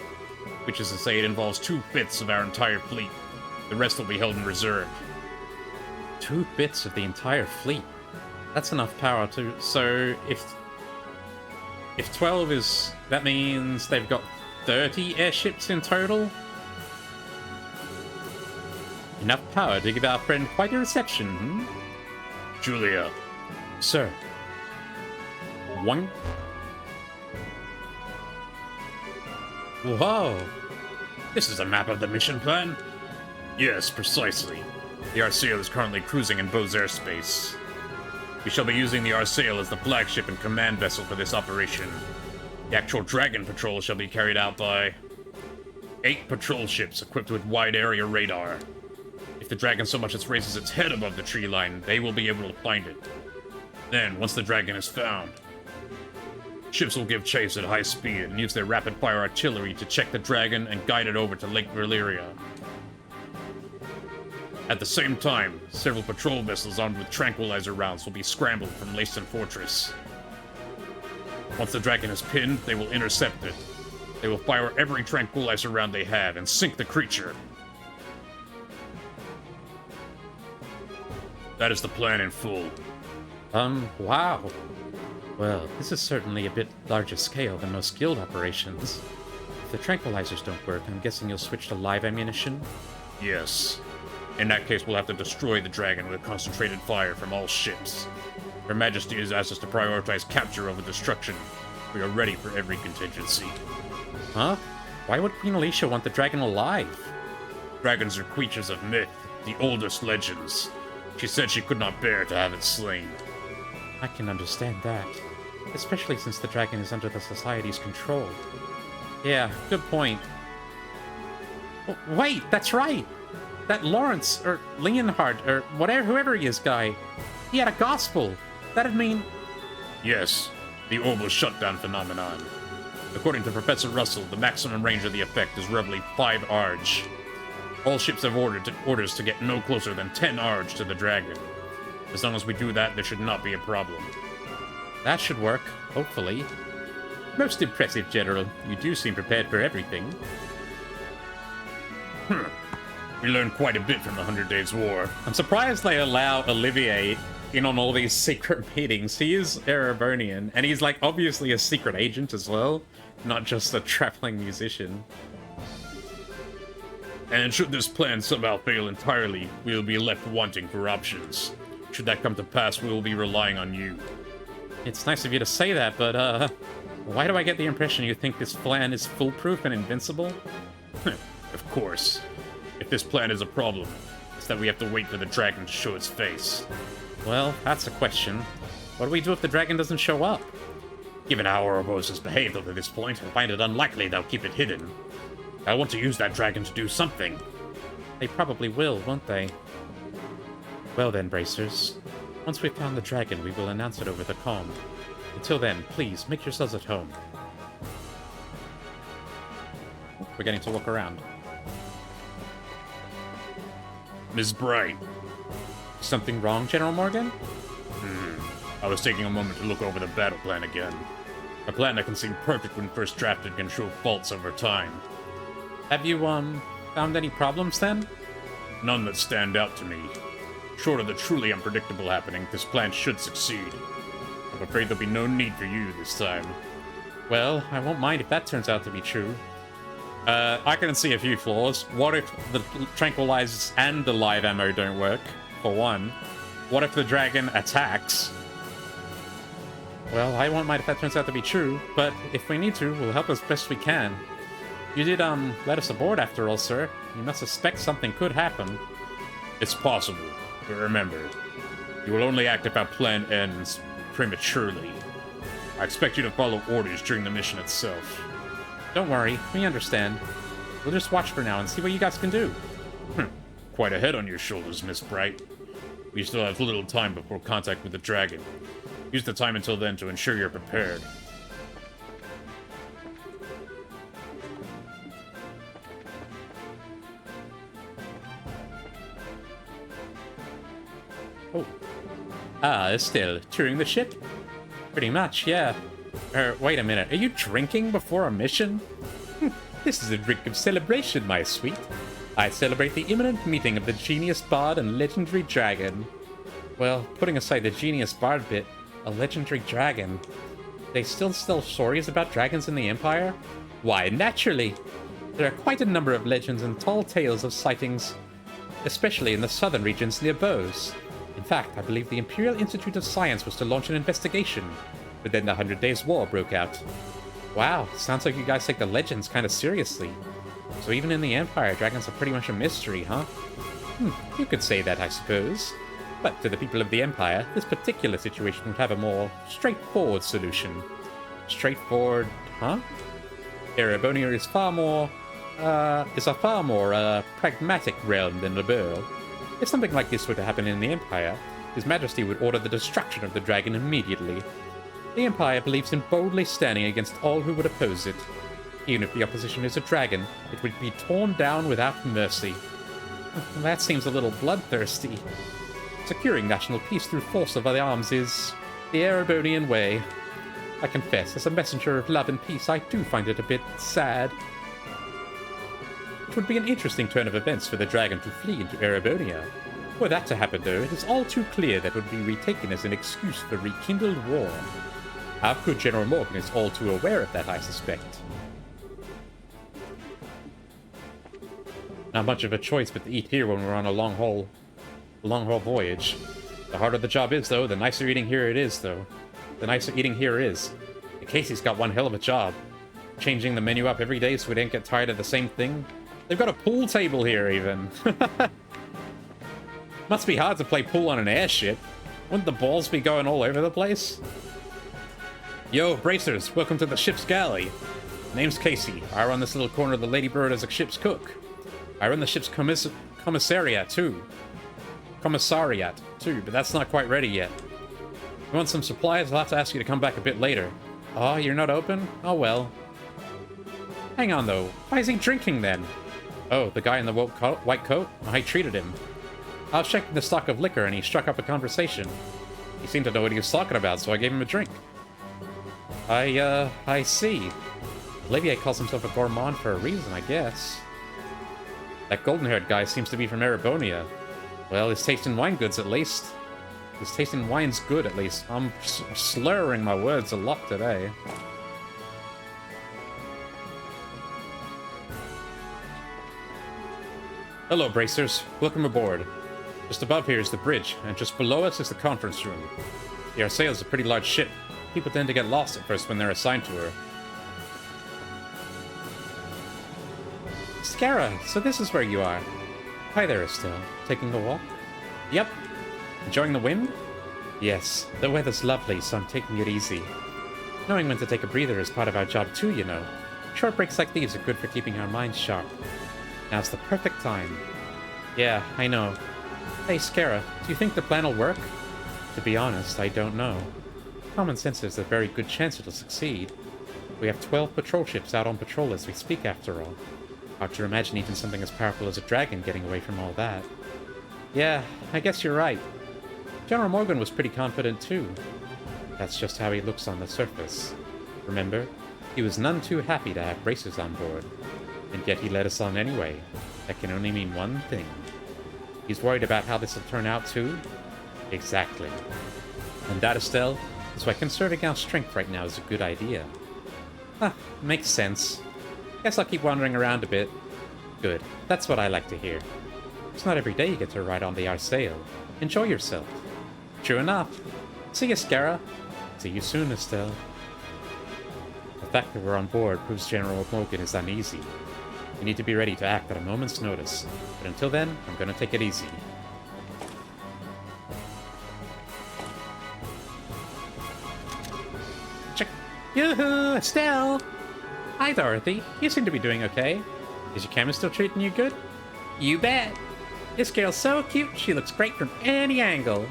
which is to say it involves 2/5 of our entire fleet. The rest will be held in reserve. 2/5 of the entire fleet. That's enough power to... So, if 12 is... That means they've got 30 airships in total? Enough power to give our friend quite a reception, hmm? Julia. Sir. One. Whoa! This is a map of the mission plan? Yes, precisely. The Arsail is currently cruising in Beau's airspace. We shall be using the Arsail as the flagship and command vessel for this operation. The actual Dragon patrol shall be carried out by 8 patrol ships equipped with wide area radar. If the Dragon so much as raises its head above the tree line, they will be able to find it. Then, once the Dragon is found, ships will give chase at high speed and use their rapid-fire artillery to check the Dragon and guide it over to Lake Valyria. At the same time, several patrol vessels armed with tranquilizer rounds will be scrambled from Lacen Fortress. Once the dragon is pinned, they will intercept it. They will fire every tranquilizer round they have and sink the creature. That is the plan in full. Wow. Well, this is certainly a bit larger scale than most guild operations. If the tranquilizers don't work, I'm guessing you'll switch to live ammunition? Yes. In that case, we'll have to destroy the dragon with concentrated fire from all ships. Her Majesty has asked us to prioritize capture over destruction. We are ready for every contingency. Huh? Why would Queen Alicia want the dragon alive? Dragons are creatures of myth, the oldest legends. She said she could not bear to have it slain. I can understand that. Especially since the dragon is under the Society's control. Yeah, good point. Wait, that's right! That Lawrence, or Leonhard, or whatever, whoever he is guy, he had a gospel. That'd mean... Yes, the orbital shutdown phenomenon. According to Professor Russell, the maximum range of the effect is roughly 5 Arj. All ships have orders to get no closer than 10 Arj to the dragon. As long as we do that, there should not be a problem. That should work, hopefully. Most impressive, General. You do seem prepared for everything. We learned quite a bit from the 100 Days War. I'm surprised they allow Olivier in on all these secret meetings. He is Erebonian, and he's like obviously a secret agent as well, not just a traveling musician. And should this plan somehow fail entirely, we will be left wanting for options. Should that come to pass, we will be relying on you. It's nice of you to say that, but why do I get the impression you think this plan is foolproof and invincible? Of course. If this plan is a problem, it's that we have to wait for the dragon to show its face. Well, that's a question. What do we do if the dragon doesn't show up? Given how Ouroboros has behaved up to this point, I find it unlikely they'll keep it hidden. I want to use that dragon to do something. They probably will, won't they? Well then, Bracers. Once we've found the dragon, we will announce it over the comm. Until then, please, make yourselves at home. We're getting to look around. Ms. Bright. Something wrong, General Morgan? I was taking a moment to look over the battle plan again. A plan that can seem perfect when first drafted can show faults over time. Have you, found any problems then? None that stand out to me. Short of the truly unpredictable happening, this plan should succeed. I'm afraid there'll be no need for you this time. Well, I won't mind if that turns out to be true. I can see a few flaws. What if the tranquilizers and the live ammo don't work, for one? What if the dragon attacks? Well, I won't mind if that turns out to be true, but if we need to, we'll help as best we can. You did, let us aboard after all, sir. You must suspect something could happen. It's possible, but remember, you will only act if our plan ends prematurely. I expect you to follow orders during the mission itself. Don't worry, we understand. We'll just watch for now and see what you guys can do. Quite a head on your shoulders, Miss Bright. We still have little time before contact with the dragon. Use the time until then to ensure you're prepared. Oh. Still, touring the ship? Pretty much, yeah. Wait a minute, are you drinking before a mission? This is a drink of celebration, my sweet. I celebrate the imminent meeting of the genius bard and legendary dragon. Well, putting aside the genius bard bit, a legendary dragon. They still tell stories about dragons in the Empire? Why, naturally! There are quite a number of legends and tall tales of sightings, especially in the southern regions near Bose. In fact, I believe the Imperial Institute of Science was to launch an investigation, but then the 100 Days War broke out. Wow, sounds like you guys take the legends kind of seriously. So even in the Empire, dragons are pretty much a mystery, huh? You could say that, I suppose. But to the people of the Empire, this particular situation would have a more straightforward solution. Straightforward, huh? Erebonia is a far more pragmatic realm than Lebel. If something like this were to happen in the Empire, His Majesty would order the destruction of the dragon immediately. The Empire believes in boldly standing against all who would oppose it. Even if the opposition is a dragon, it would be torn down without mercy. That seems a little bloodthirsty. Securing national peace through force of the arms is the Erebonian way. I confess, as a messenger of love and peace, I do find it a bit sad. It would be an interesting turn of events for the dragon to flee into Erebonia. Were that to happen, though, it is all too clear that it would be retaken as an excuse for rekindled war. Our good General Morgan is all too aware of that, I suspect. Not much of a choice but to eat here when we're on a long haul voyage. The harder the job is, though, the nicer eating here it is, though. The nicer eating here is. And Casey's got one hell of a job. Changing the menu up every day so we don't get tired of the same thing. They've got a pool table here, even. Must be hard to play pool on an airship. Wouldn't the balls be going all over the place? Yo, bracers, welcome to the ship's galley. Name's Casey. I run this little corner of the Ladybird as a ship's cook. I run the ship's commissariat, too. But that's not quite ready yet. You want some supplies? I'll have to ask you to come back a bit later. Oh, you're not open? Oh, well. Hang on, though. Why is he drinking, then? Oh, the guy in the white coat? I treated him. I was checking the stock of liquor, and he struck up a conversation. He seemed to know what he was talking about, so I gave him a drink. I see. Olivier calls himself a gourmand for a reason, I guess. That golden-haired guy seems to be from Erebonia. Well, his taste in wine goods, at least. His taste in wine's good, at least. I'm slurring my words a lot today. Hello, bracers. Welcome aboard. Just above here is the bridge, and just below us is the conference room. The Arsail is a pretty large ship. People tend to get lost at first when they're assigned to her. Scara, so this is where you are. Hi there, Estelle. Taking a walk? Yep. Enjoying the wind? Yes. The weather's lovely, so I'm taking it easy. Knowing when to take a breather is part of our job too, you know. Short breaks like these are good for keeping our minds sharp. Now's the perfect time. Yeah, I know. Hey, Scara, do you think the plan will work? To be honest, I don't know. Common sense is a very good chance it'll succeed. We have 12 patrol ships out on patrol as we speak, after all. Hard to imagine even something as powerful as a dragon getting away from all that. Yeah, I guess you're right. General Morgan was pretty confident too. That's just how he looks on the surface. Remember, he was none too happy to have bracers on board. And yet he led us on anyway. That can only mean one thing. He's worried about how this will turn out too? Exactly. And that, Estelle, is why conserving our strength right now is a good idea. Ah, makes sense. Guess I'll keep wandering around a bit. Good. That's what I like to hear. It's not every day you get to ride on the Arsail. Enjoy yourself. True enough. See you, Scara. See you soon, Estelle. The fact that we're on board proves General Morgan is uneasy. We need to be ready to act at a moment's notice. But until then, I'm gonna take it easy. Check. Yoo-hoo, Estelle! Hi, Dorothy. You seem to be doing okay. Is your camera still treating you good? You bet! This girl's so cute, she looks great from any angle.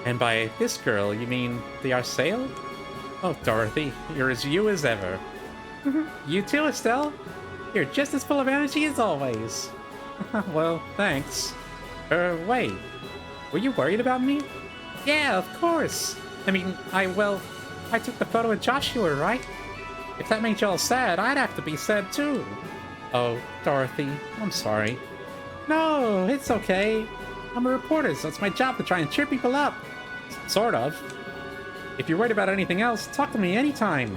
And by this girl, you mean the Arsail? Oh, Dorothy, you're as you as ever. You too, Estelle. You're just as full of energy as always. Well, thanks. Wait. Were you worried about me? Yeah, of course. I mean, I took the photo with Joshua, right? If that made y'all sad, I'd have to be sad too. Oh, Dorothy, I'm sorry. No, it's okay. I'm a reporter, so it's my job to try and cheer people up. Sort of. If you're worried about anything else, talk to me anytime.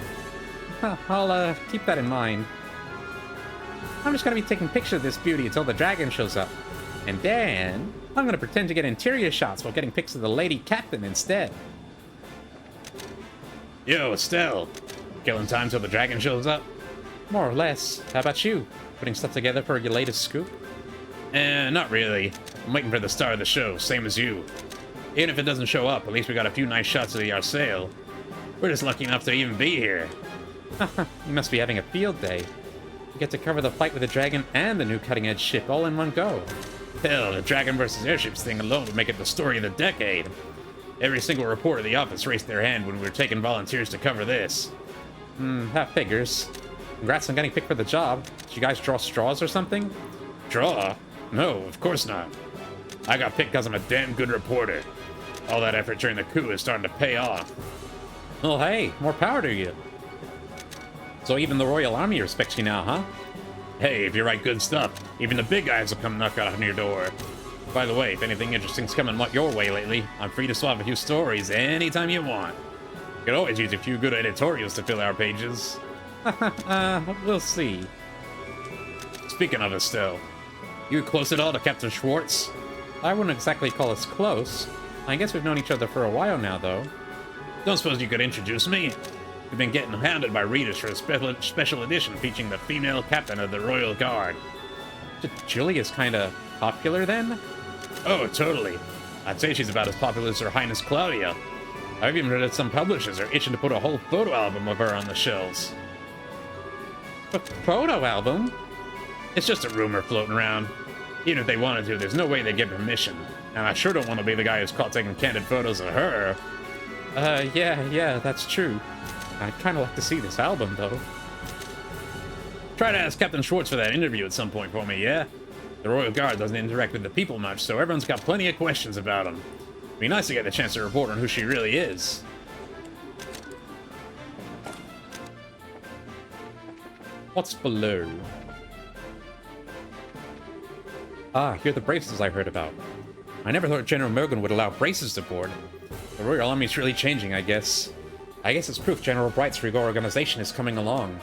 I'll keep that in mind. I'm just gonna be taking pictures of this beauty until the dragon shows up. And then, I'm gonna pretend to get interior shots while getting pics of the lady captain instead. Yo, Estelle. Killing time till the dragon shows up? More or less. How about you? Putting stuff together for your latest scoop? Not really. I'm waiting for the star of the show, same as you. Even if it doesn't show up, at least we got a few nice shots of the Arsail. We're just lucky enough to even be here. You must be having a field day. You get to cover the fight with the dragon and the new cutting-edge ship all in one go. Hell, the dragon versus airships thing alone would make it the story of the decade. Every single reporter at the office raised their hand when we were taking volunteers to cover this. That figures. Congrats on getting picked for the job. Did you guys draw straws or something? Draw? No, of course not. I got picked because I'm a damn good reporter. All that effort during the coup is starting to pay off. Well, hey, more power to you. So even the Royal Army respects you now, huh? Hey, if you write good stuff, even the big guys will come knock on your door. By the way, if anything interesting's coming your way lately, I'm free to swap a few stories anytime you want. You could always use a few good editorials to fill our pages. We'll see. Speaking of Estelle, you close at all to Captain Schwartz? I wouldn't exactly call us close. I guess we've known each other for a while now, though. Don't suppose you could introduce me? We've been getting hounded by readers for a special edition featuring the female captain of the Royal Guard. Julia's kinda popular, then? Oh, totally. I'd say she's about as popular as Her Highness Claudia. I've even heard that some publishers are itching to put a whole photo album of her on the shelves. A photo album? It's just a rumor floating around. Even if they wanted to, there's no way they'd get permission. And I sure don't want to be the guy who's caught taking candid photos of her. Yeah, that's true. I'd kinda like to see this album, though. Try to ask Captain Schwartz for that interview at some point for me, yeah? The Royal Guard doesn't interact with the people much, so everyone's got plenty of questions about him. It'd be nice to get the chance to report on who she really is. What's below? Ah, here are the braces I heard about. I never thought General Morgan would allow braces to board. The Royal Army's really changing, I guess. I guess it's proof General Bright's reorganization is coming along.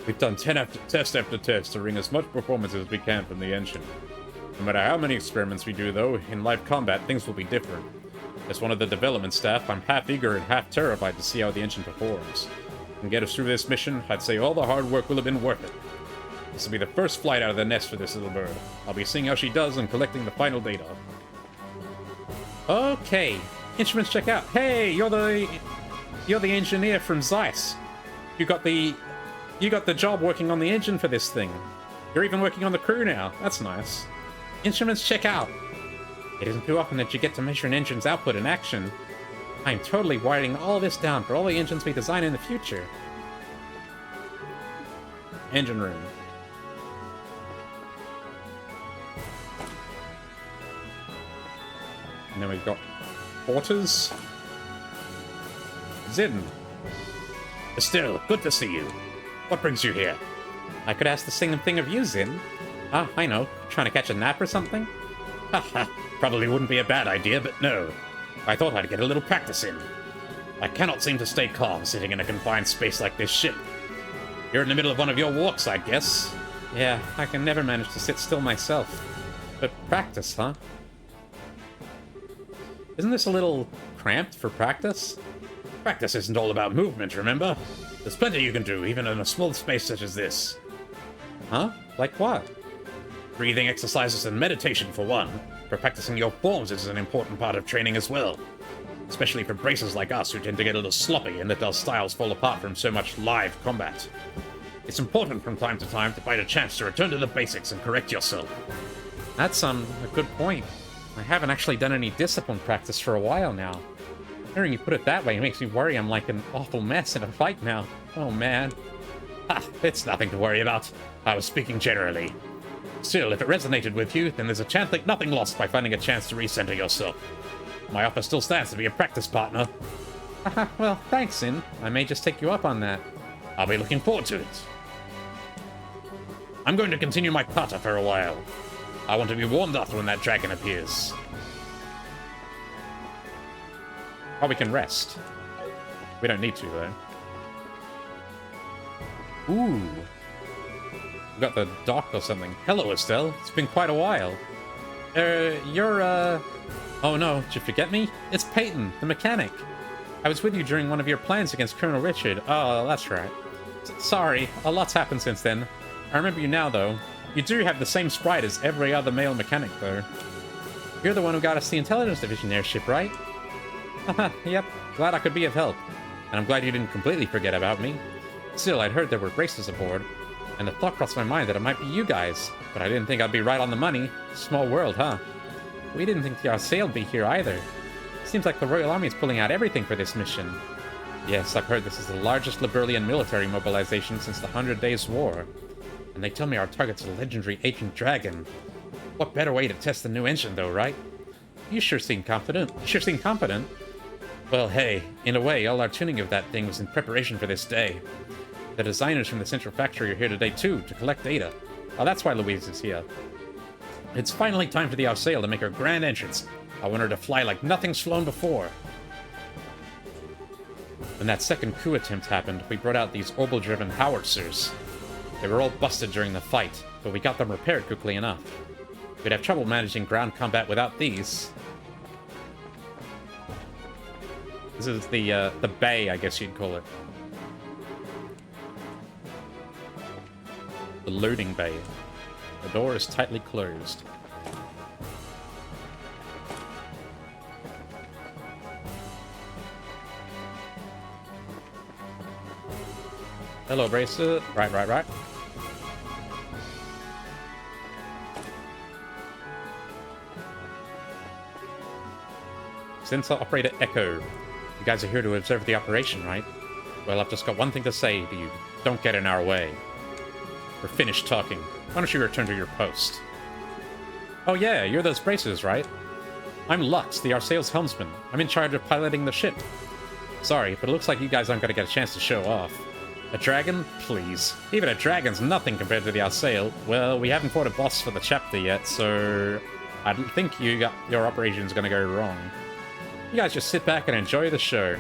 We've done test after test to wring as much performance as we can from the engine. No matter how many experiments we do, though, in live combat, things will be different. As one of the development staff, I'm half eager and half terrified to see how the engine performs. And get us through this mission, I'd say all the hard work will have been worth it. This will be the first flight out of the nest for this little bird. I'll be seeing how she does and collecting the final data. Okay, instruments check out. Hey, you're the engineer from Zeiss. You got the job working on the engine for this thing. You're even working on the crew now. That's nice. Instruments check out. It isn't too often that you get to measure an engine's output in action. I'm totally wiring all this down for all the engines we design in the future. Engine room. And then we've got quarters. Zin. Estelle, good to see you. What brings you here? I could ask the same thing of you, Zin. Ah, I know. Trying to catch a nap or something? Haha, probably wouldn't be a bad idea, but no. I thought I'd get a little practice in. I cannot seem to stay calm sitting in a confined space like this ship. You're in the middle of one of your walks, I guess. Yeah, I can never manage to sit still myself. But practice, huh? Isn't this a little cramped for practice? Practice isn't all about movement, remember? There's plenty you can do, even in a small space such as this. Huh? Like what? Breathing exercises and meditation, for one. For practicing your forms is an important part of training as well. Especially for bracers like us who tend to get a little sloppy and let our styles fall apart from so much live combat. It's important from time to time to find a chance to return to the basics and correct yourself. That's a good point. I haven't actually done any discipline practice for a while now. Hearing you put it that way makes me worry I'm like an awful mess in a fight now. Oh man. Ha! It's nothing to worry about. I was speaking generally. Still, if it resonated with you, then there's a chance that nothing lost by finding a chance to recenter yourself. My offer still stands to be a practice partner. Well, thanks, Sin. I may just take you up on that. I'll be looking forward to it. I'm going to continue my kata for a while. I want to be warmed up when that dragon appears. Or we can rest. We don't need to, though. Ooh. We got the dock or something. Hello, Estelle. It's been quite a while. Oh no, did you forget me? It's Peyton, the mechanic. I was with you during one of your plans against Colonel Richard. Oh, that's right. Sorry, a lot's happened since then. I remember you now, though. You do have the same sprite as every other male mechanic, though. You're the one who got us the Intelligence Division airship, right? Haha, yep. Glad I could be of help. And I'm glad you didn't completely forget about me. Still, I'd heard there were braces aboard, and the thought crossed my mind that it might be you guys, but I didn't think I'd be right on the money. Small world, huh? We didn't think the Arsail would be here either. Seems like the Royal Army is pulling out everything for this mission. Yes, I've heard this is the largest Liberalian military mobilization since the 100 Days War. And they tell me our target's a legendary ancient dragon. What better way to test the new engine, though, right? You sure seem confident. Well, hey, in a way, all our tuning of that thing was in preparation for this day. The designers from the Central Factory are here today, too, to collect data. Oh, that's why Louise is here. It's finally time for the Arsail to make her grand entrance. I want her to fly like nothing's flown before. When that second coup attempt happened, we brought out these orbital-driven howitzers. They were all busted during the fight, but we got them repaired quickly enough. We'd have trouble managing ground combat without these. This is the bay, I guess you'd call it. The loading bay. The door is tightly closed. Hello, bracelet. Right. Sensor Operator Echo. You guys are here to observe the operation, right? Well, I've just got one thing to say to you. Don't get in our way. We're finished talking. Why don't you return to your post? Oh yeah, you're those braces, right? I'm Lux, the Arsail's helmsman. I'm in charge of piloting the ship. Sorry, but it looks like you guys aren't going to get a chance to show off. A dragon? Please. Even a dragon's nothing compared to the Arsail. Well, we haven't fought a boss for the chapter yet, so I think your operation's going to go wrong. You guys just sit back and enjoy the show.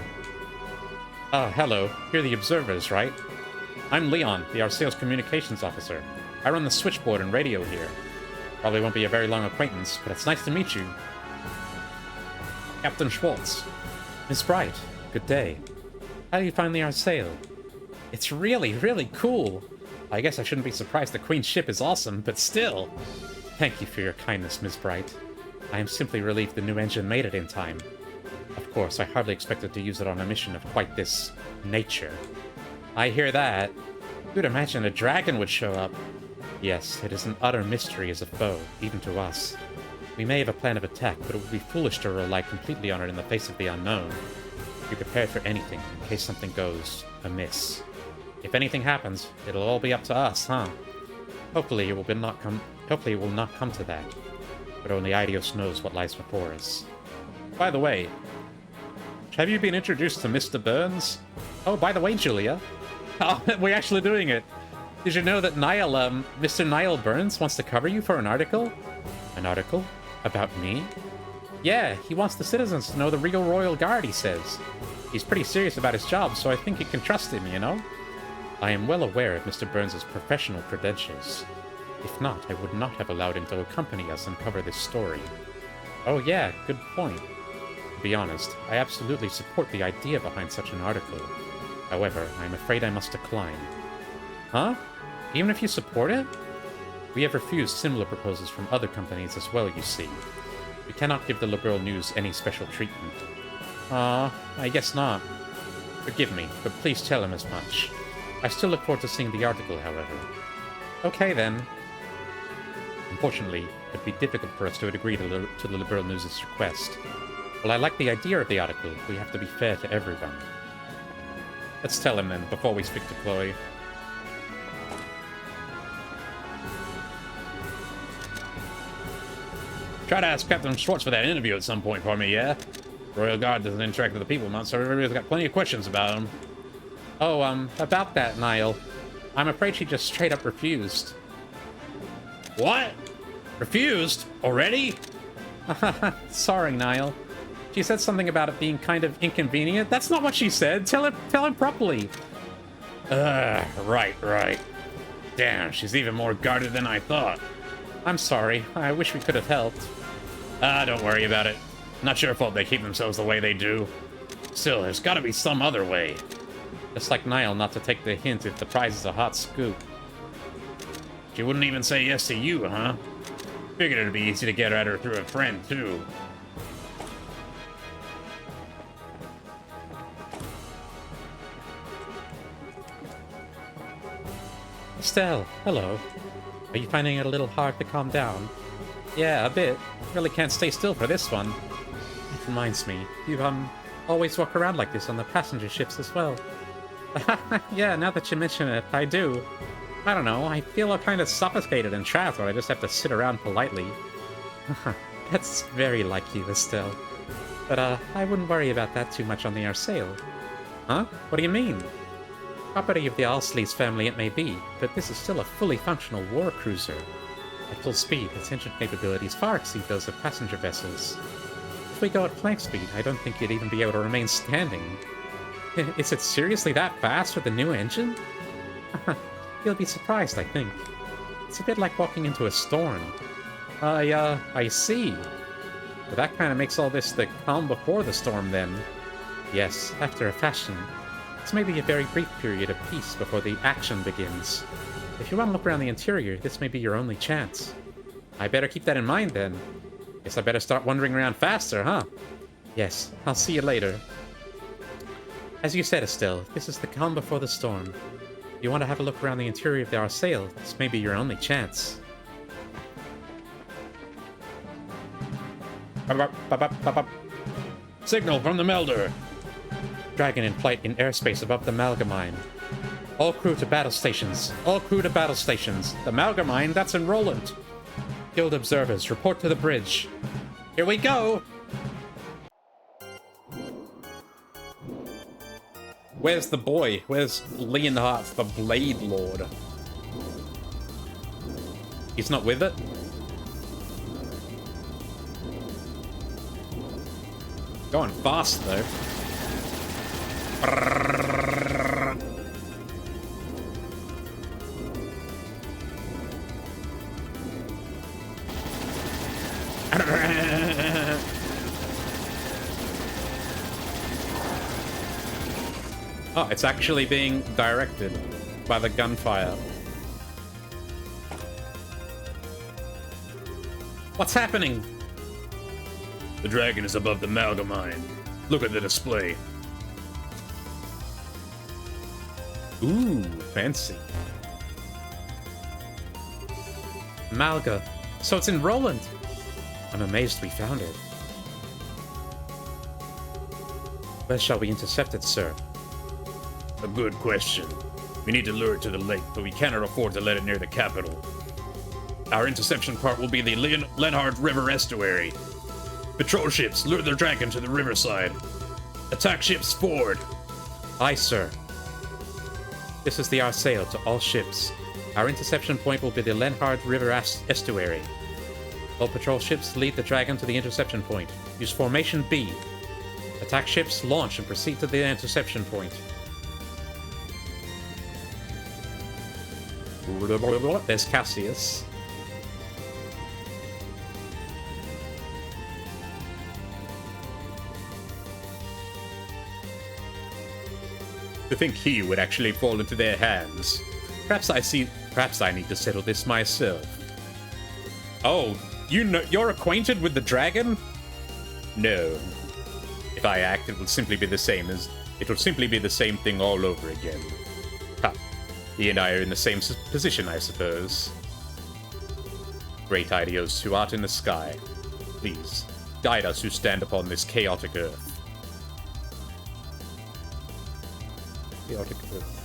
Oh, hello. You're the observers, right? I'm Leon, the Arsail's communications officer. I run the switchboard and radio here. Probably won't be a very long acquaintance, but it's nice to meet you. Captain Schwartz. Miss Bright, good day. How do you find the Arsail? It's really, really cool. I guess I shouldn't be surprised the Queen's ship is awesome, but still. Thank you for your kindness, Miss Bright. I am simply relieved the new engine made it in time. Of course, I hardly expected to use it on a mission of quite this nature. I hear that. Who'd imagine a dragon would show up? Yes, it is an utter mystery as a foe, even to us. We may have a plan of attack, but it would be foolish to rely completely on it in the face of the unknown. Be prepared for anything, in case something goes amiss. If anything happens, it'll all be up to us, huh? Hopefully it will not come to that. But only Idios knows what lies before us. By the way, have you been introduced to Mr. Burns? Oh, by the way, Julia. Oh, we're actually doing it. Did you know that Mr. Niall Burns wants to cover you for an article? An article? About me? Yeah, he wants the citizens to know the Regal Royal Guard, he says. He's pretty serious about his job, so I think you can trust him, you know? I am well aware of Mr. Burns' professional credentials. If not, I would not have allowed him to accompany us and cover this story. Oh yeah, good point. To be honest, I absolutely support the idea behind such an article. However, I'm afraid I must decline. Huh? Even if you support it? We have refused similar proposals from other companies as well, you see. We cannot give the liberal news any special treatment. I guess not. Forgive me, but please tell him as much. I still look forward to seeing the article, however. Okay, then. Unfortunately, it'd be difficult for us to agree to the liberal news' request. While I like the idea of the article, we have to be fair to everyone. Let's tell him then, before we speak to Chloe. Try to ask Captain Schwartz for that interview at some point for me, yeah? Royal Guard doesn't interact with the people much, so everybody's got plenty of questions about him. Oh, about that, Niall. I'm afraid she just straight up refused. What? Refused? Already? Sorry, Niall. She said something about it being kind of inconvenient. That's not what she said. Tell him properly. Right. Damn, she's even more guarded than I thought. I'm sorry. I wish we could have helped. Don't worry about it. Not your fault they keep themselves the way they do. Still, there's gotta be some other way. Just like Niall not to take the hint if the prize is a hot scoop. She wouldn't even say yes to you, huh? Figured it'd be easy to get at her through a friend, too. Estelle, hello. Are you finding it a little hard to calm down? Yeah, a bit. Really can't stay still for this one. It reminds me, you've always walk around like this on the passenger ships as well. Yeah, now that you mention it, I do. I don't know, I feel kind of suffocated and trapped when I just have to sit around politely. That's very like you, Estelle. But, I wouldn't worry about that too much on the Arsail. Huh? What do you mean? Property of the Alsleys family it may be, but this is still a fully functional war cruiser. At full speed, its engine capabilities far exceed those of passenger vessels. If we go at flank speed, I don't think you'd even be able to remain standing. Is it seriously that fast with the new engine? You'll be surprised, I think. It's a bit like walking into a storm. I see. But that kind of makes all this the calm before the storm, then. Yes, after a fashion. It's maybe a very brief period of peace before the action begins. If you want to look around the interior, this may be your only chance. I better keep that in mind, then. Guess I better start wandering around faster, huh? Yes, I'll see you later. As you said, Estelle, this is the calm before the storm. You want to have a look around the interior of the Arsail, this may be your only chance. Signal from the melder. Dragon in flight in airspace above the Malgamine. All crew to battle stations. All crew to battle stations. The Malgamine, that's in Roland. Guild observers, report to the bridge. Here we go! Where's the boy? Where's Leonhard, the Blade Lord? He's not with it? Going fast, though. Oh, it's actually being directed by the gunfire. What's happening? The dragon is above the Malgamine. Look at the display. Ooh, fancy. Malga. So it's in Roland. I'm amazed we found it. Where shall we intercept it, sir? A good question. We need to lure it to the lake, but we cannot afford to let it near the capital. Our interception part will be the Lenhard River estuary. Patrol ships, lure the dragon to the riverside. Attack ships forward. Aye, sir. This is the Arsail to all ships. Our interception point will be the Lenhard River estuary. All patrol ships lead the dragon to the interception point. Use formation B. Attack ships, launch, and proceed to the interception point. There's Cassius. To think he would actually fall into their hands. Perhaps I need to settle this myself. Oh, you're acquainted with the dragon? No. If I act, it will simply be the same thing all over again. Ha. He and I are in the same position, I suppose. Great Idios who art in the sky, please, guide us who stand upon this chaotic earth. Chaotic earth.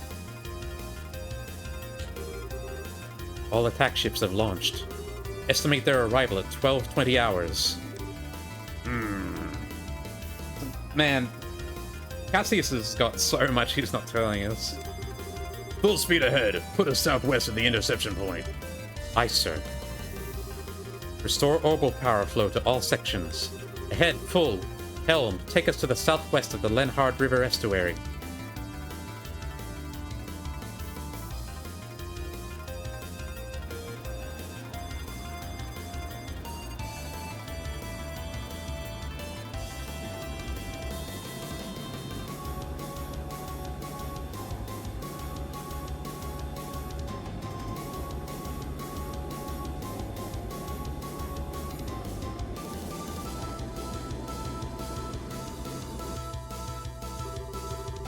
All attack ships have launched. Estimate their arrival at 12:20 hours. Man, Cassius has got so much he's not telling us. Full speed ahead. Put us southwest of the interception point. Aye, sir. Restore orbital power flow to all sections. Ahead, full. Helm, take us to the southwest of the Lenhard River estuary.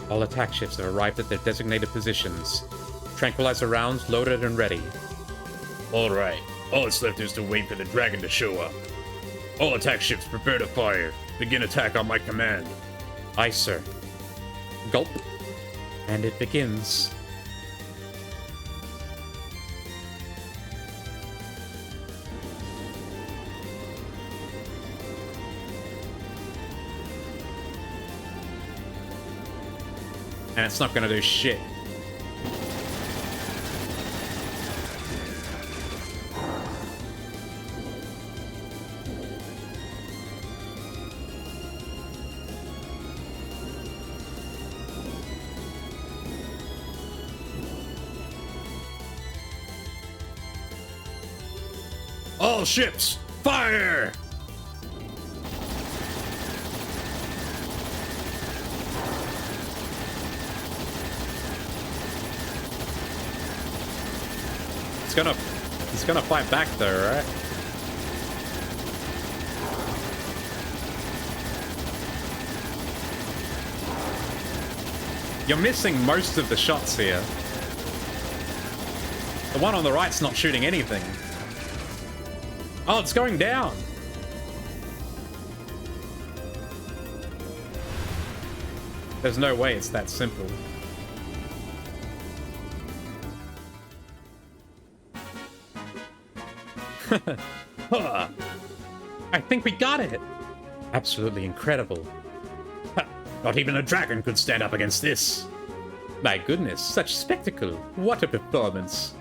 All attack ships have arrived at their designated positions. Tranquilizer rounds loaded and ready. Alright. All that's left is to wait for the dragon to show up. All attack ships prepare to fire. Begin attack on my command. Aye, sir. Gulp. And it begins. And it's not gonna do shit. All ships, fire! He's gonna fight back though, right? You're missing most of the shots here. The one on the right's not shooting anything. Oh, it's going down. There's no way it's that simple. Huh. I think we got it. Absolutely incredible. Not even a dragon could stand up against this. My goodness, such spectacle. What a performance.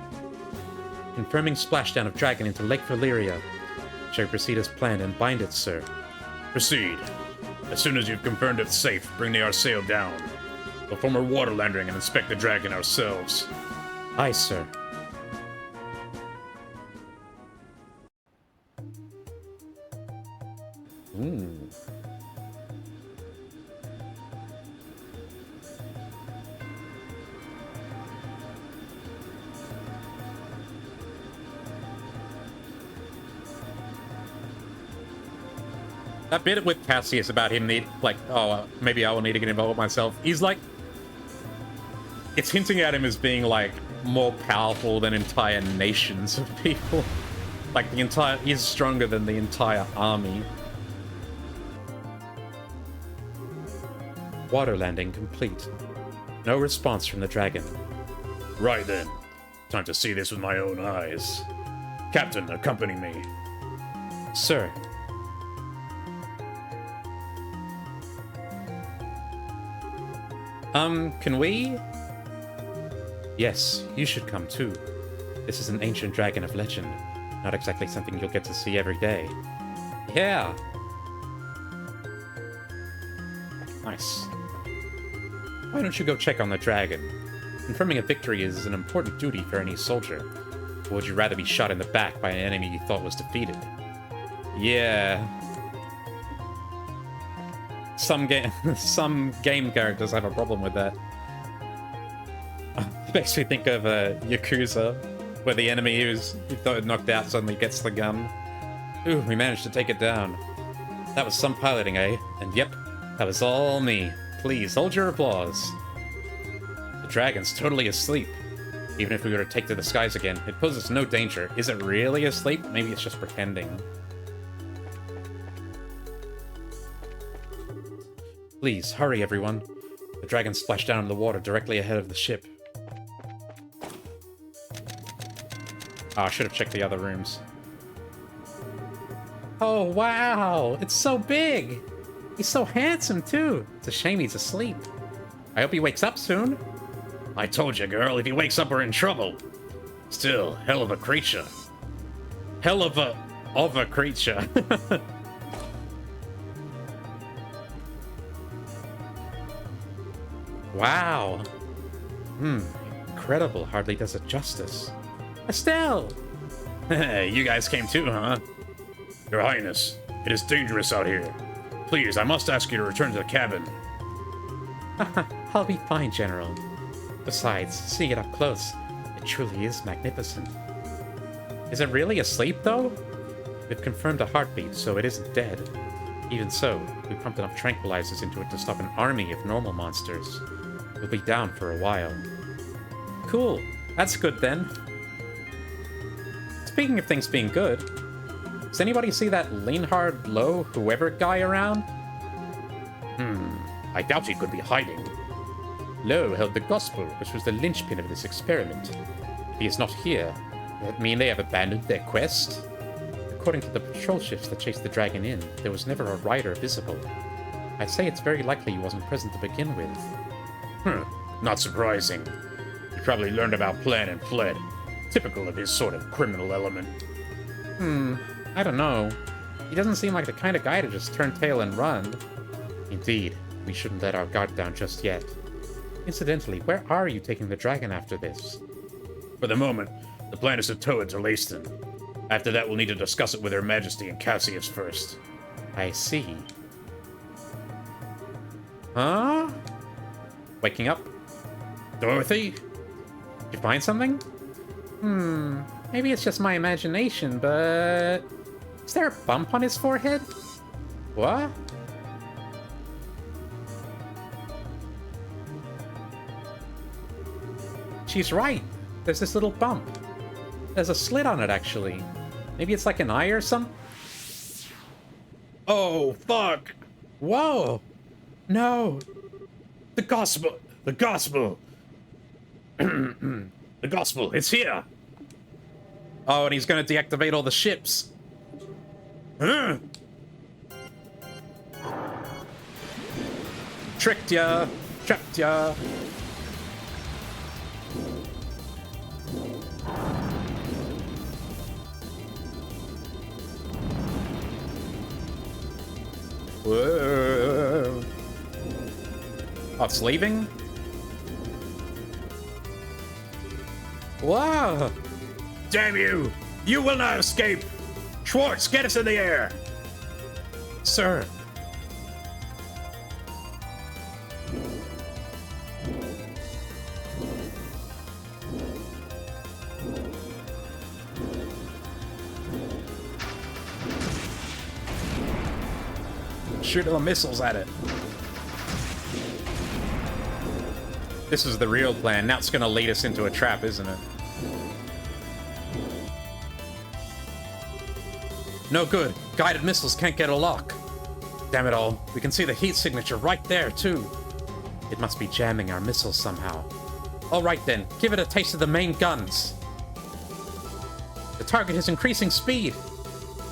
Confirming splashdown of dragon into Lake Valyria. Shall we proceed as planned and bind it, sir? Proceed. As soon as you've confirmed it's safe, bring the Arsail down. We'll form a water landing and inspect the dragon ourselves. Aye, sir. That bit with Cassius about him maybe I will need to get involved myself. He's like, it's hinting at him as being like more powerful than entire nations of people. Like he's stronger than the entire army. Water landing complete. No response from the dragon. Right then. Time to see this with my own eyes. Captain, accompany me. Sir. Can we? Yes, you should come too. This is an ancient dragon of legend. Not exactly something you'll get to see every day. Yeah! Nice. Why don't you go check on the dragon? Confirming a victory is an important duty for any soldier. Or would you rather be shot in the back by an enemy you thought was defeated? Yeah. Some game characters have a problem with that. It makes me think of Yakuza, where the enemy you thought had knocked out suddenly gets the gun. Ooh, we managed to take it down. That was some piloting, eh? And yep, that was all me. Please, hold your applause. The dragon's totally asleep. Even if we were to take to the skies again, it poses no danger. Is it really asleep? Maybe it's just pretending. Please, hurry everyone. The dragon splashed down in the water directly ahead of the ship. Oh, I should have checked the other rooms. Oh, wow! It's so big! He's so handsome, too! It's a shame he's asleep. I hope he wakes up soon. I told you, girl, if he wakes up, we're in trouble. Still, hell of a creature. Hell of a creature. Wow. Incredible. Hardly does it justice. Estelle! You guys came too, huh? Your Highness, it is dangerous out here. Please, I must ask you to return to the cabin. I'll be fine, General. Besides, seeing it up close, it truly is magnificent. Is it really asleep, though? We've confirmed a heartbeat, so it isn't dead. Even so, we pumped enough tranquilizers into it to stop an army of normal monsters. We'll be down for a while. Cool. That's good, then. Speaking of things being good, does anybody see that Leanhard Low whoever guy around? I doubt he could be hiding. Lo held the gospel, which was the linchpin of this experiment. If he is not here, does that mean they have abandoned their quest? According to the patrol ships that chased the dragon in, there was never a rider visible. I'd say it's very likely he wasn't present to begin with. Not surprising. He probably learned about plan and fled. Typical of his sort of criminal element. I don't know. He doesn't seem like the kind of guy to just turn tail and run. Indeed, we shouldn't let our guard down just yet. Incidentally, where are you taking the dragon after this? For the moment, the plan is to tow it to Leiston. After that, we'll need to discuss it with Her Majesty and Cassius first. I see. Huh? Waking up? Dorothy? Did you find something? Maybe it's just my imagination, but... Is there a bump on his forehead? What? She's right. There's this little bump. There's a slit on it, actually. Maybe it's like an eye or something? Oh, fuck! Whoa! No! The gospel! The gospel! The gospel, it's here! Oh, and he's gonna deactivate all the ships. Huh? Tricked ya! Trapped ya! Whoa! Oh, it's leaving? Wow! Damn you! You will not escape! Schwartz, get us in the air! Sir! Shoot the missiles at it. This is the real plan. Now it's gonna lead us into a trap, isn't it? No good. Guided missiles can't get a lock. Damn it all. We can see the heat signature right there, too. It must be jamming our missiles somehow. Alright then, give it a taste of the main guns. The target is increasing speed.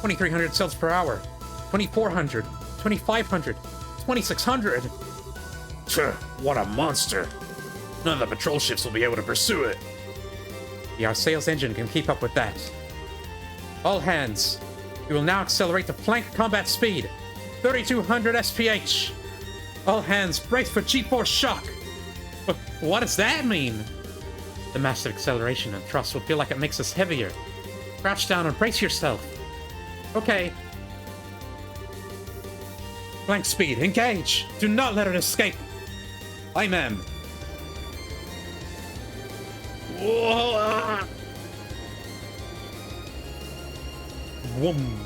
2,300 cells per hour. 2,400. 2,500. 2,600. What a monster! None of the patrol ships will be able to pursue it. The Arsail's engine can keep up with that. All hands. We will now accelerate to flank combat speed. 3,200 SPH. All hands, brace for G-force shock. What does that mean? The massive acceleration and thrust will feel like it makes us heavier. Crouch down and brace yourself. Okay. Flank speed, engage. Do not let it escape. I, ma'am. Whoom.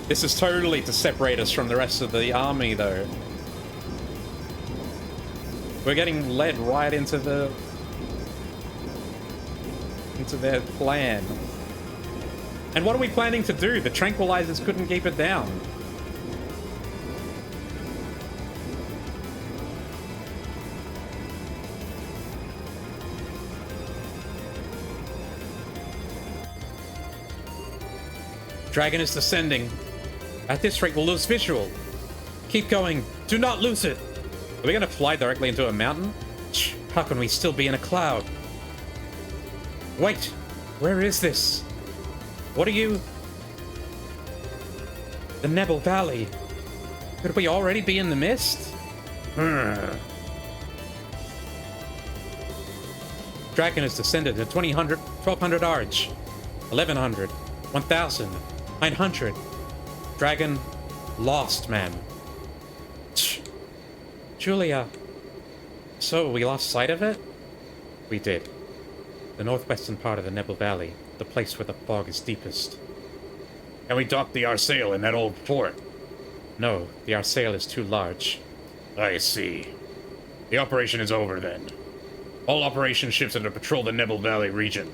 This is totally to separate us from the rest of the army, though. We're getting led right into their plan. And what are we planning to do? The tranquilizers couldn't keep it down. Dragon is descending. At this rate, we'll lose visual. Keep going. Do not lose it. Are we going to fly directly into a mountain? How can we still be in a cloud? Wait. Where is this? What are you? The Nebel Valley. Could we already be in the mist? Dragon has descended to 2,100, 1,200 arch. 1,100. 1,000. 900. Dragon lost, ma'am. Julia. So, we lost sight of it? We did. The northwestern part of the Nebel Valley, the place where the fog is deepest. Can we dock the Arsail in that old fort? No, the Arsail is too large. I see. The operation is over then. All operation ships are to patrol the Nebel Valley region.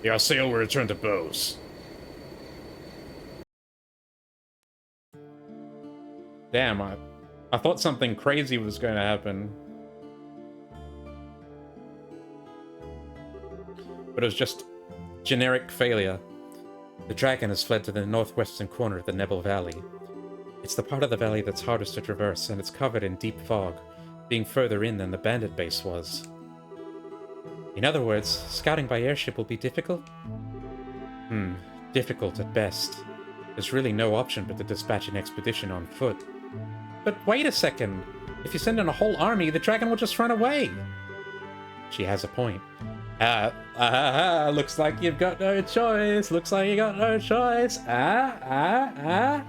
The Arsail will return to Bose. Damn, I thought something crazy was going to happen. But it was just generic failure. The dragon has fled to the northwestern corner of the Nebel Valley. It's the part of the valley that's hardest to traverse, and it's covered in deep fog, being further in than the bandit base was. In other words, scouting by airship will be difficult? Difficult at best. There's really no option but to dispatch an expedition on foot. But wait a second! If you send in a whole army, the dragon will just run away! She has a point. Looks like you've got no choice. Looks like you got no choice. I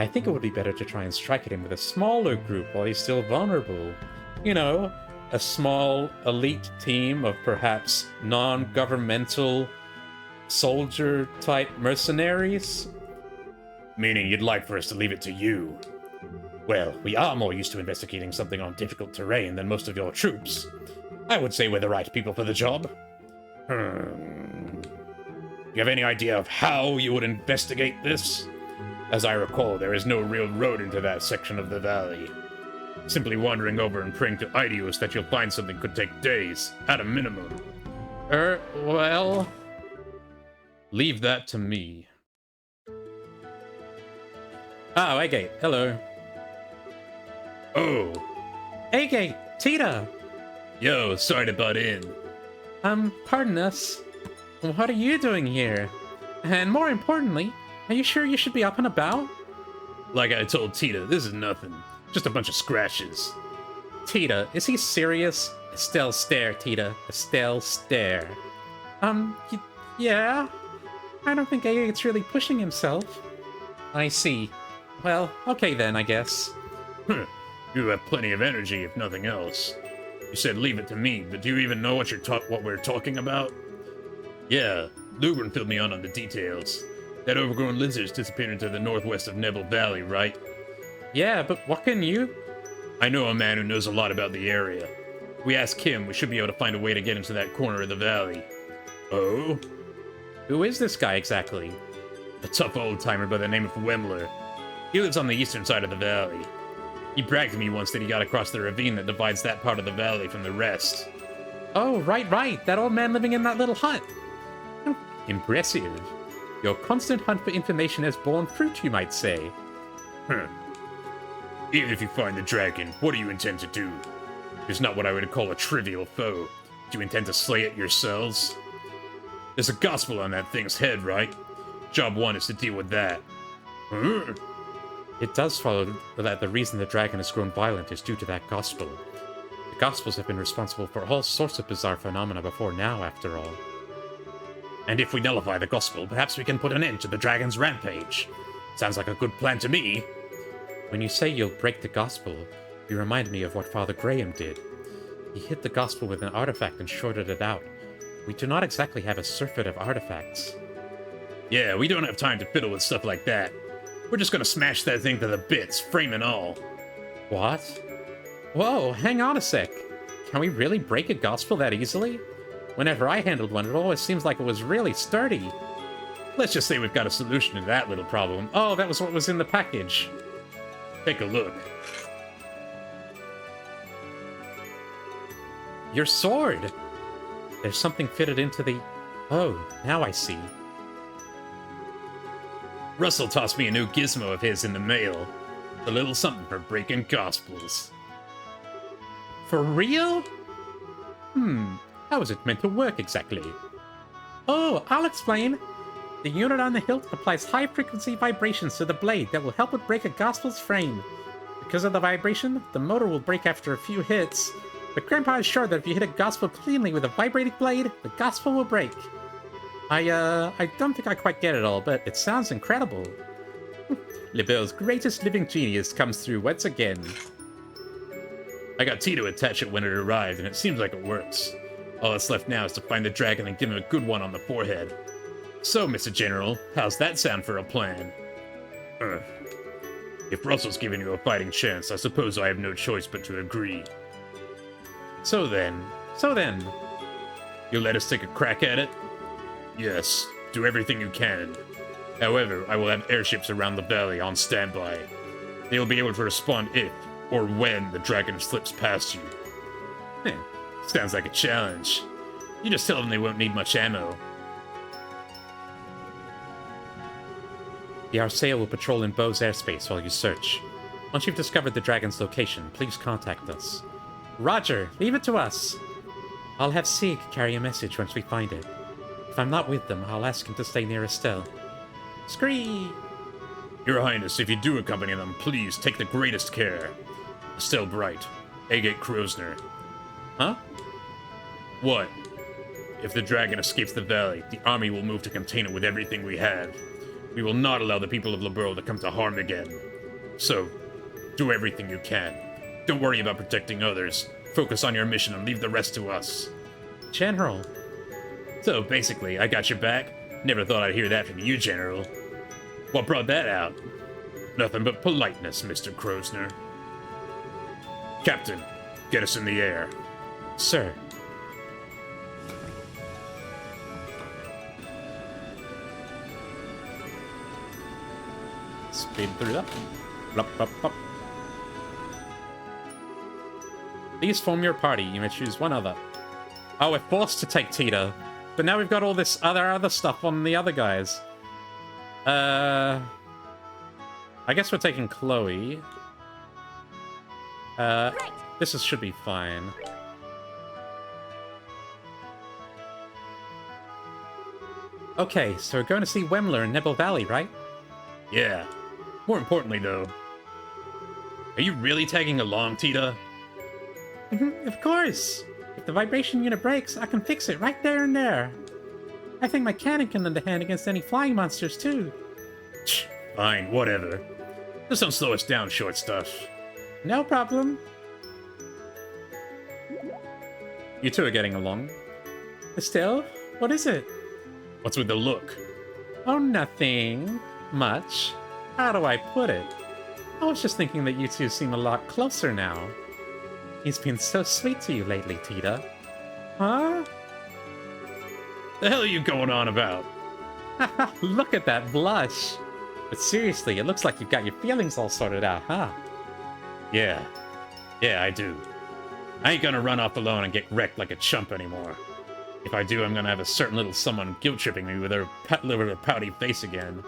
think it would be better to try and strike at him with a smaller group while he's still vulnerable. You know, a small elite team of perhaps non-governmental soldier-type mercenaries. Meaning you'd like for us to leave it to you? Well, we are more used to investigating something on difficult terrain than most of your troops. I would say we're the right people for the job. Do you have any idea of how you would investigate this? As I recall, there is no real road into that section of the valley. Simply wandering over and praying to Ideus that you'll find something could take days, at a minimum. Well... Leave that to me. Oh, Agate, hello. Oh. Agate, Tita! Yo, sorry to butt in. Pardon us. What are you doing here? And more importantly, are you sure you should be up and about? Like I told Tita, this is nothing. Just a bunch of scratches. Tita, is he serious? Estelle stare, Tita. Estelle stare. Yeah? I don't think Agate's really pushing himself. I see. Well, okay then, I guess. You have plenty of energy, if nothing else. You said leave it to me, but do you even know what we're talking about? Yeah, Lubrin filled me in on the details. That overgrown lizard's disappeared into the northwest of Nebel Valley, right? Yeah, but what can you... I know a man who knows a lot about the area. If we ask him, we should be able to find a way to get into that corner of the valley. Oh? Who is this guy exactly? A tough old-timer by the name of Wemler. He lives on the eastern side of the valley. He bragged to me once that he got across the ravine that divides that part of the valley from the rest. Oh, right. That old man living in that little hut. Impressive. Your constant hunt for information has borne fruit, you might say. Even if you find the dragon, what do you intend to do? It's not what I would call a trivial foe. Do you intend to slay it yourselves? There's a gospel on that thing's head, right? Job 1 is to deal with that. It does follow that the reason the dragon has grown violent is due to that gospel. The gospels have been responsible for all sorts of bizarre phenomena before now, after all. And if we nullify the gospel, perhaps we can put an end to the dragon's rampage. Sounds like a good plan to me. When you say you'll break the gospel, you remind me of what Father Graham did. He hit the gospel with an artifact and shorted it out. We do not exactly have a surfeit of artifacts. Yeah, we don't have time to fiddle with stuff like that. We're just gonna smash that thing to the bits, frame and all. What? Whoa, hang on a sec. Can we really break a gospel that easily? Whenever I handled one, it always seems like it was really sturdy. Let's just say we've got a solution to that little problem. Oh, that was what was in the package. Take a look. Your sword! There's something fitted into the... Oh, now I see. Russell tossed me a new gizmo of his in the mail. A little something for breaking gospels. For real? How is it meant to work exactly? Oh, I'll explain. The unit on the hilt applies high-frequency vibrations to the blade that will help it break a gospel's frame. Because of the vibration, the motor will break after a few hits, but Grandpa is sure that if you hit a gospel cleanly with a vibrating blade, the gospel will break. I don't think I quite get it all, but it sounds incredible. Lebel's greatest living genius comes through once again. I got T to attach it when it arrived, and it seems like it works. All that's left now is to find the dragon and give him a good one on the forehead. So, Mr. General, how's that sound for a plan? If Russell's giving you a fighting chance, I suppose I have no choice but to agree. So then... You'll let us take a crack at it? Yes, do everything you can. However, I will have airships around the valley on standby. They will be able to respond if, or when, the dragon slips past you. Sounds like a challenge. You just tell them they won't need much ammo. The Arsail will patrol in Beau's airspace while you search. Once you've discovered the dragon's location, please contact us. Roger, leave it to us. I'll have Sieg carry a message once we find it. If I'm not with them, I'll ask him to stay near Estelle. Scree! Your Highness, if you do accompany them, please take the greatest care. Estelle Bright, Agate Krosner. Huh? What? If the dragon escapes the valley, the army will move to contain it with everything we have. We will not allow the people of Liberl to come to harm again. So, do everything you can. Don't worry about protecting others. Focus on your mission and leave the rest to us. General. So, basically, I got your back? Never thought I'd hear that from you, General. What brought that out? Nothing but politeness, Mr. Krosner. Captain, get us in the air. Sir. Speed through that. Blup, blup, blup. Please form your party. You may choose one other. Oh, we're forced to take Tita. But now we've got all this other stuff on the other guys. I guess we're taking Chloe. This should be fine. Okay, so we're going to see Wemler in Nebel Valley, right? Yeah. More importantly, though, are you really tagging along, Tita? Of course! If the vibration unit breaks, I can fix it right there and there. I think my cannon can lend a hand against any flying monsters, too. Fine, whatever. Just don't slow us down, short stuff. No problem. You two are getting along. Estelle, what is it? What's with the look? Oh, nothing. Much. How do I put it? I was just thinking that you two seem a lot closer now. He's been so sweet to you lately, Tita. Huh? The hell are you going on about? Look at that blush. But seriously, it looks like you've got your feelings all sorted out, huh? Yeah. Yeah, I do. I ain't gonna run off alone and get wrecked like a chump anymore. If I do, I'm gonna have a certain little someone guilt-tripping me with her pouty face again.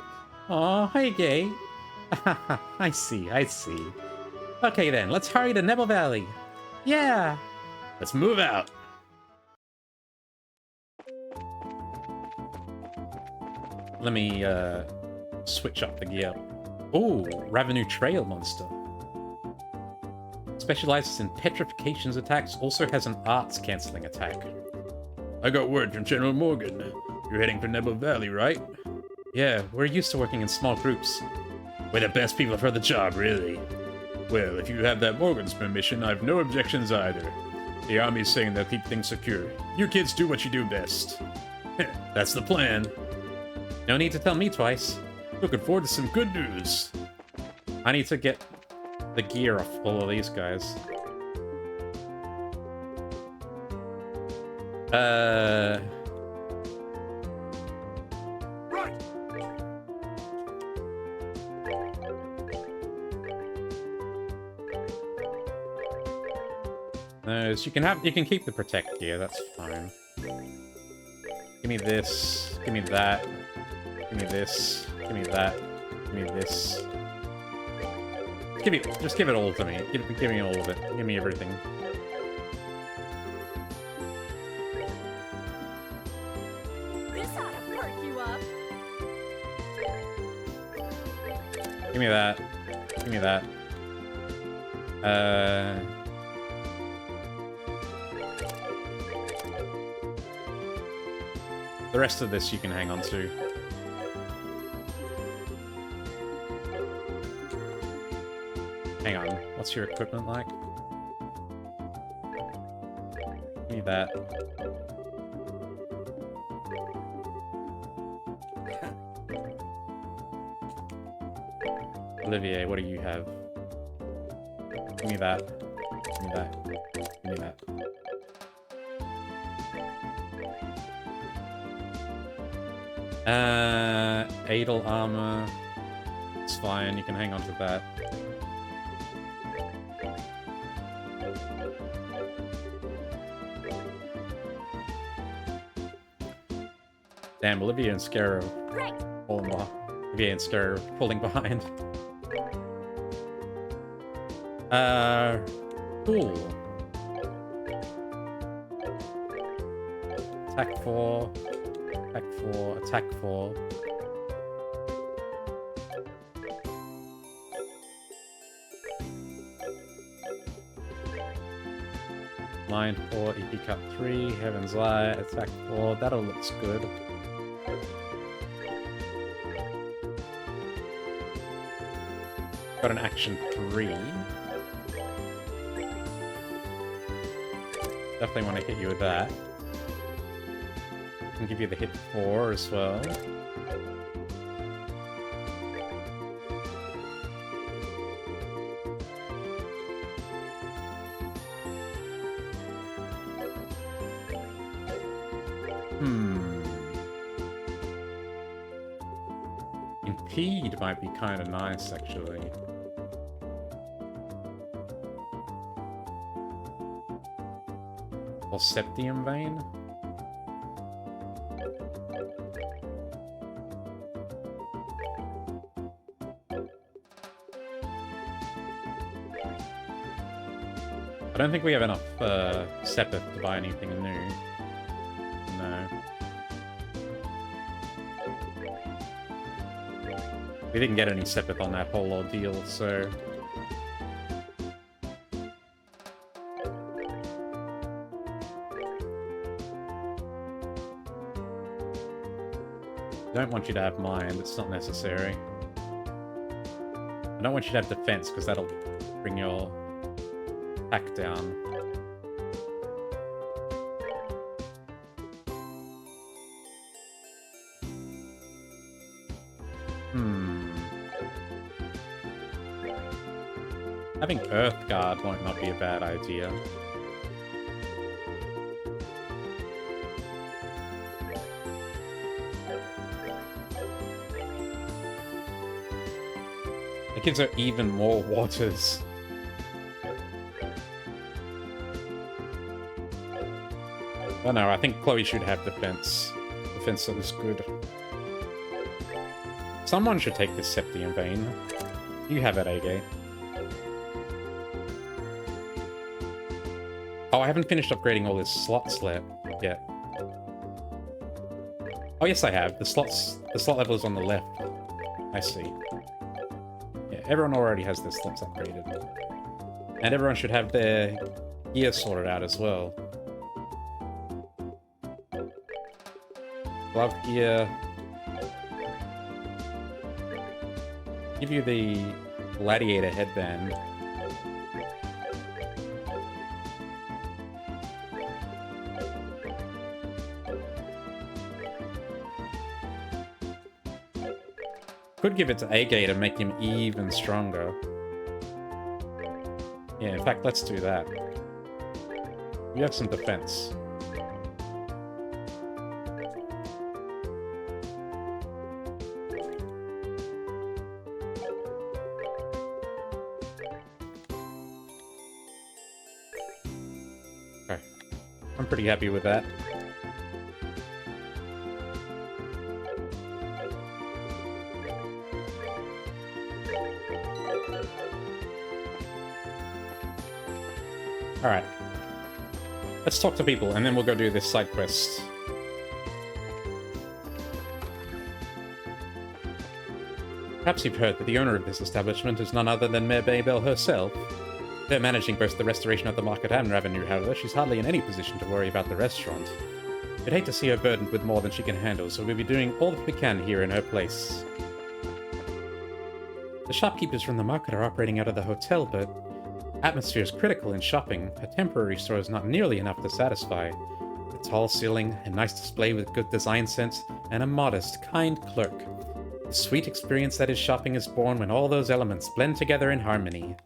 Aw, hey, gay. I see, I see. Okay then, let's hurry to Nebel Valley. Yeah! Let's move out! Let me, switch up the gear. Ooh, Revenue Trail Monster. Specializes in petrifications attacks, also has an arts cancelling attack. I got word from General Morgan. You're heading for Nebel Valley, right? Yeah, we're used to working in small groups. We're the best people for the job, really. Well, if you have that Morgan's permission, I've no objections either. The army's saying they'll keep things secure. You kids do what you do best. That's the plan. No need to tell me twice. Looking forward to some good news. I need to get the gear off all of these guys. Right. So you can keep the protect gear, that's fine. Give me this, give me that, give me this, give me that, give me this. Just give it all to me. Give me all of it. Give me everything. This ought to perk you up. Give me that. Give me that. The rest of this you can hang on to. Hang on, what's your equipment like? Give me that. Olivier, what do you have? Give me that. Give me that. Give me that. Adel armor. It's fine, you can hang on to that. Damn, Olivia and Scarrow Right. pulling behind. Olivia and Scarrow pulling behind. Cool. Attack 4. Attack 4. Attack 4. Line 4, EP cut 3, Heaven's Light, attack 4, that all looks good. Got an action 3. Definitely want to hit you with that. Can give you the hit 4 as well. Impede might be kind of nice, actually. Or Septium Vein? I don't think we have enough Sepith to buy anything new. No. We didn't get any Sepith on that whole ordeal, so... I don't want you to have mind, it's not necessary. I don't want you to have defense, because that'll bring your attack down. Having Earth Guard might not be a bad idea. It gives her even more waters. Oh no, I think Chloe should have defense. Defense that was good. Someone should take this Septium Vein. You have it, Agate. Oh, I haven't finished upgrading all this slot yet. Oh, yes, I have. The slot level is on the left. I see. Yeah, everyone already has their slots upgraded. And everyone should have their gear sorted out as well. Glove gear. Give you the gladiator headband. Could give it to Agate and make him even stronger. Yeah, in fact, let's do that. You have some defense. Okay. I'm pretty happy with that. Alright. Let's talk to people, and then we'll go do this side quest. Perhaps you've heard that the owner of this establishment is none other than Mayor Baybell herself. They're managing both the restoration of the market and revenue, however. She's hardly in any position to worry about the restaurant. We'd hate to see her burdened with more than she can handle, so we'll be doing all that we can here in her place. The shopkeepers from the market are operating out of the hotel, but atmosphere is critical in shopping. A temporary store is not nearly enough to satisfy. A tall ceiling, a nice display with good design sense, and a modest, kind clerk. The sweet experience that is shopping is born when all those elements blend together in harmony.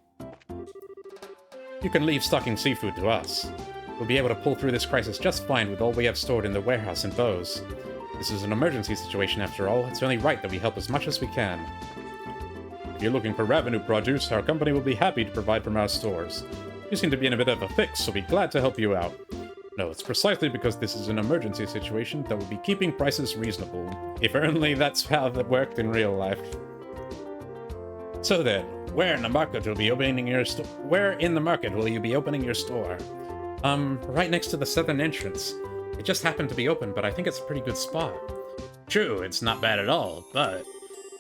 You can leave stocking seafood to us. We'll be able to pull through this crisis just fine with all we have stored in the warehouse in Bose. This is an emergency situation after all. It's only right that we help as much as we can. If you're looking for revenue produce, our company will be happy to provide from our stores. You seem to be in a bit of a fix, so we'll be glad to help you out. No, it's precisely because this is an emergency situation that we'll be keeping prices reasonable. If only that's how that worked in real life. So then, where in the market will you be opening your store? Right next to the southern entrance. It just happened to be open, but I think it's a pretty good spot. True, it's not bad at all, but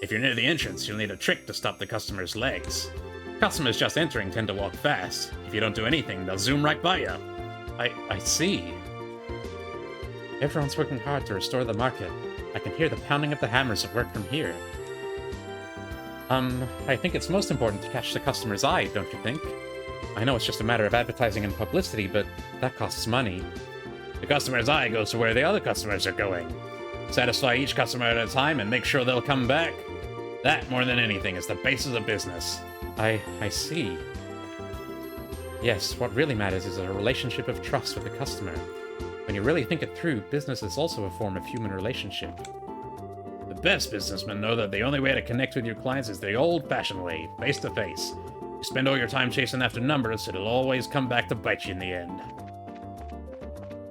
if you're near the entrance, you'll need a trick to stop the customer's legs. Customers just entering tend to walk fast. If you don't do anything, they'll zoom right by you. I see. Everyone's working hard to restore the market. I can hear the pounding of the hammers at work from here. I think it's most important to catch the customer's eye, don't you think? I know it's just a matter of advertising and publicity, but that costs money. The customer's eye goes to where the other customers are going. Satisfy each customer at a time and make sure they'll come back. That, more than anything, is the basis of business. I see. Yes, what really matters is a relationship of trust with the customer. When you really think it through, business is also a form of human relationship. The best businessmen know that the only way to connect with your clients is the old-fashioned way, face-to-face. You spend all your time chasing after numbers, it'll always come back to bite you in the end.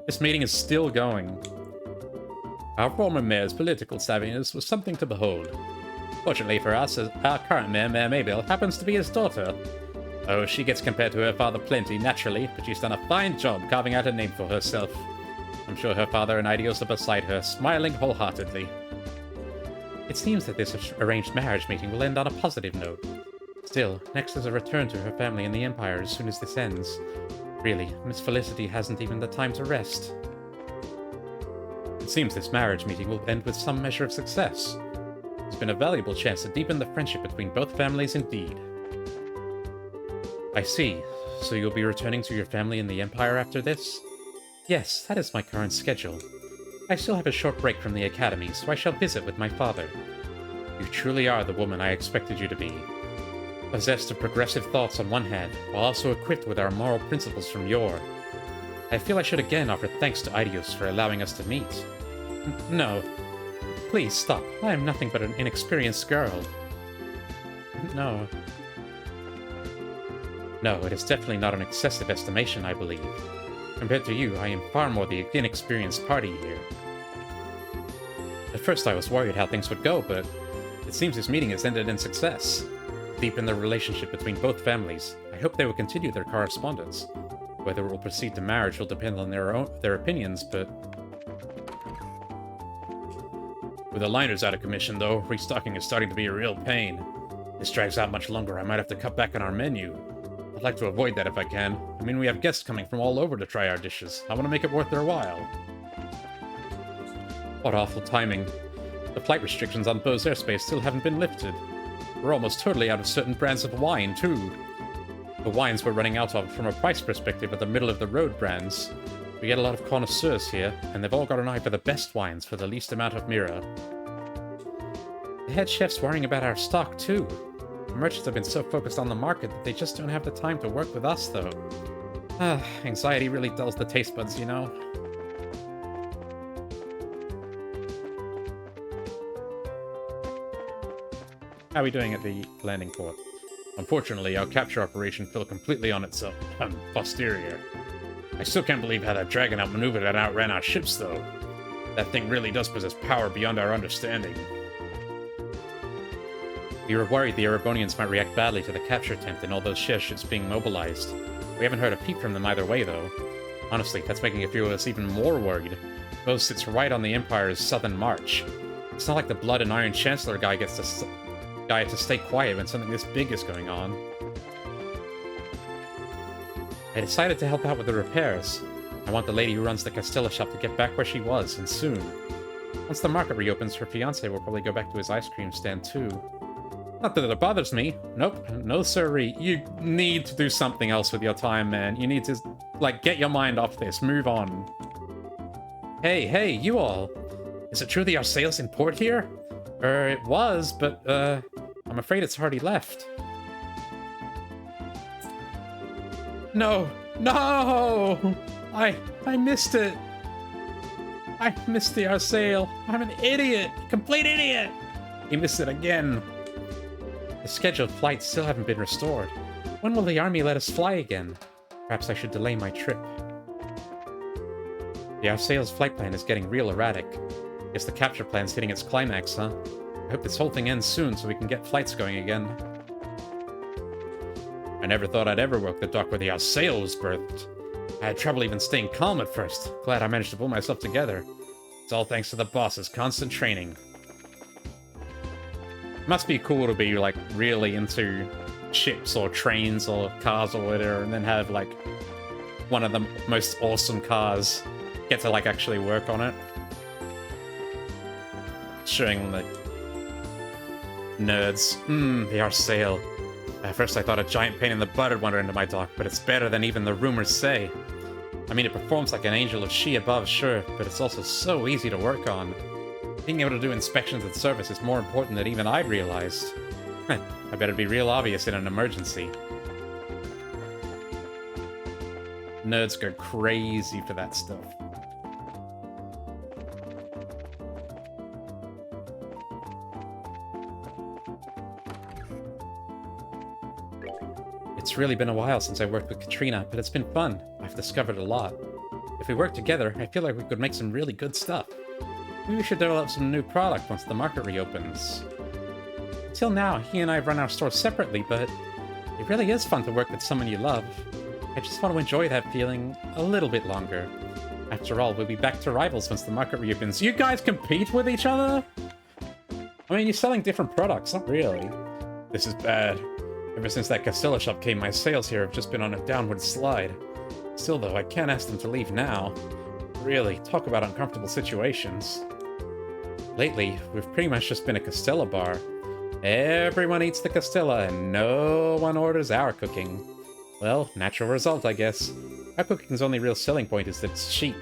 This meeting is still going. Our former mayor's political savviness was something to behold. Fortunately for us, our current mayor, Mayor Mabel, happens to be his daughter. Oh, she gets compared to her father plenty, naturally, but she's done a fine job carving out a name for herself. I'm sure her father and ideals are beside her, smiling wholeheartedly. It seems that this arranged marriage meeting will end on a positive note. Still, next is a return to her family in the Empire as soon as this ends. Really, Miss Felicity hasn't even the time to rest. It seems this marriage meeting will end with some measure of success. It's been a valuable chance to deepen the friendship between both families indeed. I see. So you'll be returning to your family in the Empire after this? Yes, that is my current schedule. I still have a short break from the academy, so I shall visit with my father. You truly are the woman I expected you to be. Possessed of progressive thoughts on one hand, while also equipped with our moral principles from yore. I feel I should again offer thanks to Idios for allowing us to meet. No. Please stop. I am nothing but an inexperienced girl. No. No, it is definitely not an excessive estimation, I believe. Compared to you, I am far more the inexperienced party here. At first I was worried how things would go, but it seems this meeting has ended in success. Deepen the relationship between both families. I hope they will continue their correspondence. Whether it will proceed to marriage will depend on their opinions, but... With the liners out of commission, though, restocking is starting to be a real pain. This drags out much longer, I might have to cut back on our menu. I'd like to avoid that if I can. I mean, we have guests coming from all over to try our dishes. I want to make it worth their while. What awful timing. The flight restrictions on Beau's airspace still haven't been lifted. We're almost totally out of certain brands of wine, too. The wines we're running out of from a price perspective are the middle-of-the-road brands. We get a lot of connoisseurs here, and they've all got an eye for the best wines for the least amount of mirror. The head chef's worrying about our stock, too. The merchants have been so focused on the market that they just don't have the time to work with us, though. Anxiety really dulls the taste buds, you know? How are we doing at the landing port? Unfortunately, our capture operation fell completely on its posterior. I still can't believe how that dragon outmaneuvered and outran our ships, though. That thing really does possess power beyond our understanding. We were worried the Erebonians might react badly to the capture attempt and all those share ships being mobilized. We haven't heard a peep from them either way, though. Honestly, that's making a few of us even more worried. Bo sits right on the Empire's southern march. It's not like the Blood and Iron Chancellor guy gets to stay quiet when something this big is going on. I decided to help out with the repairs. I want the lady who runs the Castella shop to get back where she was, and soon. Once the market reopens, her fiancé will probably go back to his ice cream stand, too. Not that it bothers me. Nope. No siree. You need to do something else with your time, man. You need to, like, get your mind off this. Move on. Hey, you all. Is it true that our sales in port here? It was, but, I'm afraid it's already left. No! I missed it! I missed the Arsail. I'm an idiot. Complete idiot. You missed it again. The scheduled flights still haven't been restored. When will the army let us fly again? Perhaps I should delay my trip. The Arsail's flight plan is getting real erratic. Guess the capture plan's hitting its climax, huh? I hope this whole thing ends soon so we can get flights going again. I never thought I'd ever work the dock where the Arsail was berthed. I had trouble even staying calm at first. Glad I managed to pull myself together. It's all thanks to the boss's constant training. Must be cool to be, like, really into ships or trains or cars or whatever, and then have, like, one of the most awesome cars get to, like, actually work on it. Showing, like, nerds. The Arsail. At first I thought a giant pain in the butt had wandered into my dock, but it's better than even the rumors say. I mean, it performs like an angel of She above, sure, but it's also so easy to work on. Being able to do inspections and service is more important than even I'd realized. I bet it'd be real obvious in an emergency. Nerds go crazy for that stuff. It's really been a while since I worked with Katrina, but it's been fun. I've discovered a lot. If we work together, I feel like we could make some really good stuff. Maybe we should develop some new product once the market reopens. Until now, he and I run our store separately, but it really is fun to work with someone you love. I just want to enjoy that feeling a little bit longer. After all, we'll be back to rivals once the market reopens. You guys compete with each other? I mean, you're selling different products, not really. This is bad. Ever since that Castella shop came, my sales here have just been on a downward slide. Still though, I can't ask them to leave now. Really, talk about uncomfortable situations. Lately, we've pretty much just been a Castella bar. Everyone eats the Castella and no one orders our cooking. Well, natural result, I guess. Our cooking's only real selling point is that it's cheap.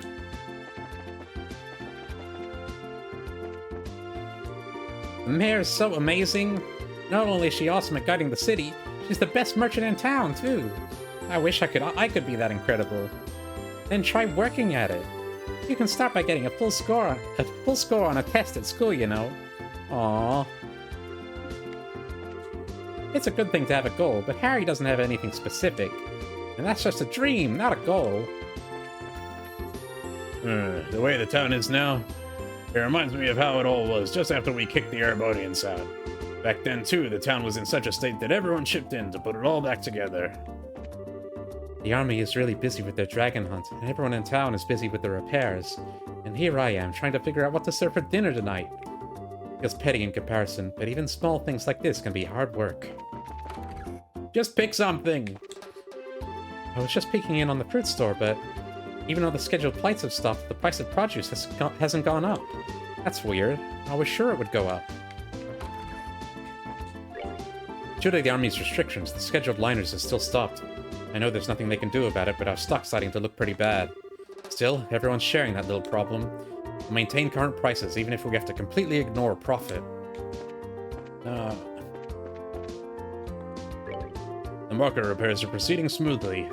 The mayor is so amazing. Not only is she awesome at guiding the city, she's the best merchant in town, too. I wish I could be that incredible. Then try working at it. You can start by getting a full score on a test at school, you know. Aww. It's a good thing to have a goal, but Harry doesn't have anything specific. And that's just a dream, not a goal. The way the town is now, it reminds me of how it all was just after we kicked the Erebonians out. Back then, too, the town was in such a state that everyone chipped in to put it all back together. The army is really busy with their dragon hunt, and everyone in town is busy with the repairs. And here I am, trying to figure out what to serve for dinner tonight. Feels petty in comparison, but even small things like this can be hard work. Just pick something! I was just peeking in on the fruit store, but even though the scheduled flights have stopped, the price of produce hasn't gone up. That's weird. I was sure it would go up. Due to the army's restrictions, the scheduled liners have still stopped. I know there's nothing they can do about it, but our stock's starting to look pretty bad. Still, everyone's sharing that little problem. We'll maintain current prices, even if we have to completely ignore profit. The market repairs are proceeding smoothly.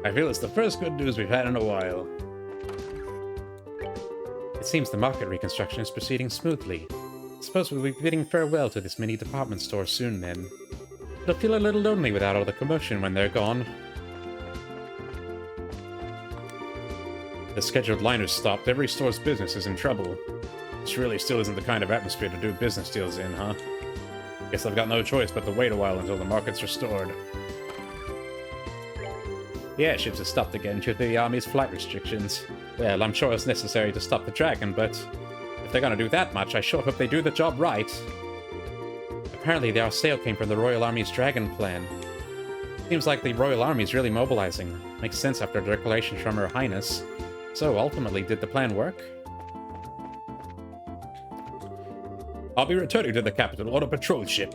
I feel it's the first good news we've had in a while. It seems the market reconstruction is proceeding smoothly. Suppose we'll be bidding farewell to this mini department store soon then. It'll feel a little lonely without all the commotion when they're gone. The scheduled liners stopped. Every store's business is in trouble. This really still isn't the kind of atmosphere to do business deals in, huh? Guess I've got no choice but to wait a while until the market's restored. The airships have stopped again due to the army's flight restrictions. Well, I'm sure it's necessary to stop the dragon, but if they're gonna do that much, I sure hope they do the job right. Apparently the Arsail came from the Royal Army's dragon plan. Seems like the Royal Army's really mobilizing. Makes sense after the declaration from Her Highness. So, ultimately, did the plan work? I'll be returning to the capital on a patrol ship.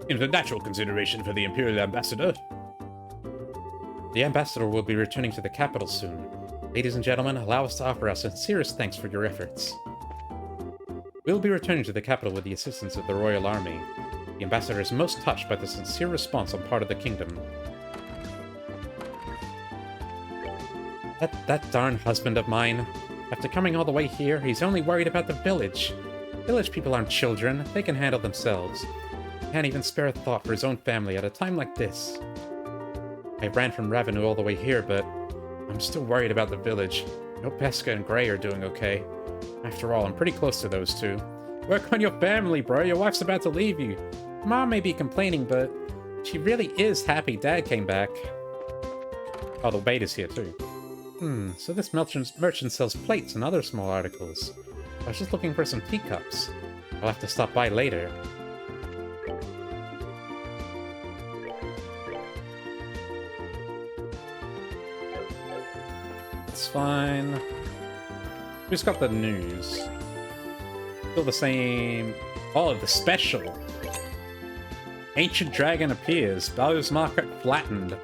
In a natural consideration for the Imperial Ambassador. The Ambassador will be returning to the capital soon. Ladies and gentlemen, allow us to offer our sincerest thanks for your efforts. We'll be returning to the capital with the assistance of the Royal Army. The Ambassador is most touched by the sincere response on part of the kingdom. That darn husband of mine. After coming all the way here, he's only worried about the village. Village people aren't children. They can handle themselves. He can't even spare a thought for his own family at a time like this. I ran from Ravenu all the way here, but I'm still worried about the village. No Pesca and Gray are doing okay. After all, I'm pretty close to those two. Work on your family, bro. Your wife's about to leave you. Mom may be complaining, but she really is happy Dad came back. Oh, the bait is here too. So this merchant sells plates and other small articles. I was just looking for some teacups. I'll have to stop by later. It's fine. Who's got the news? Still the same... Oh, the special! Ancient dragon appears. Bow's market flattened.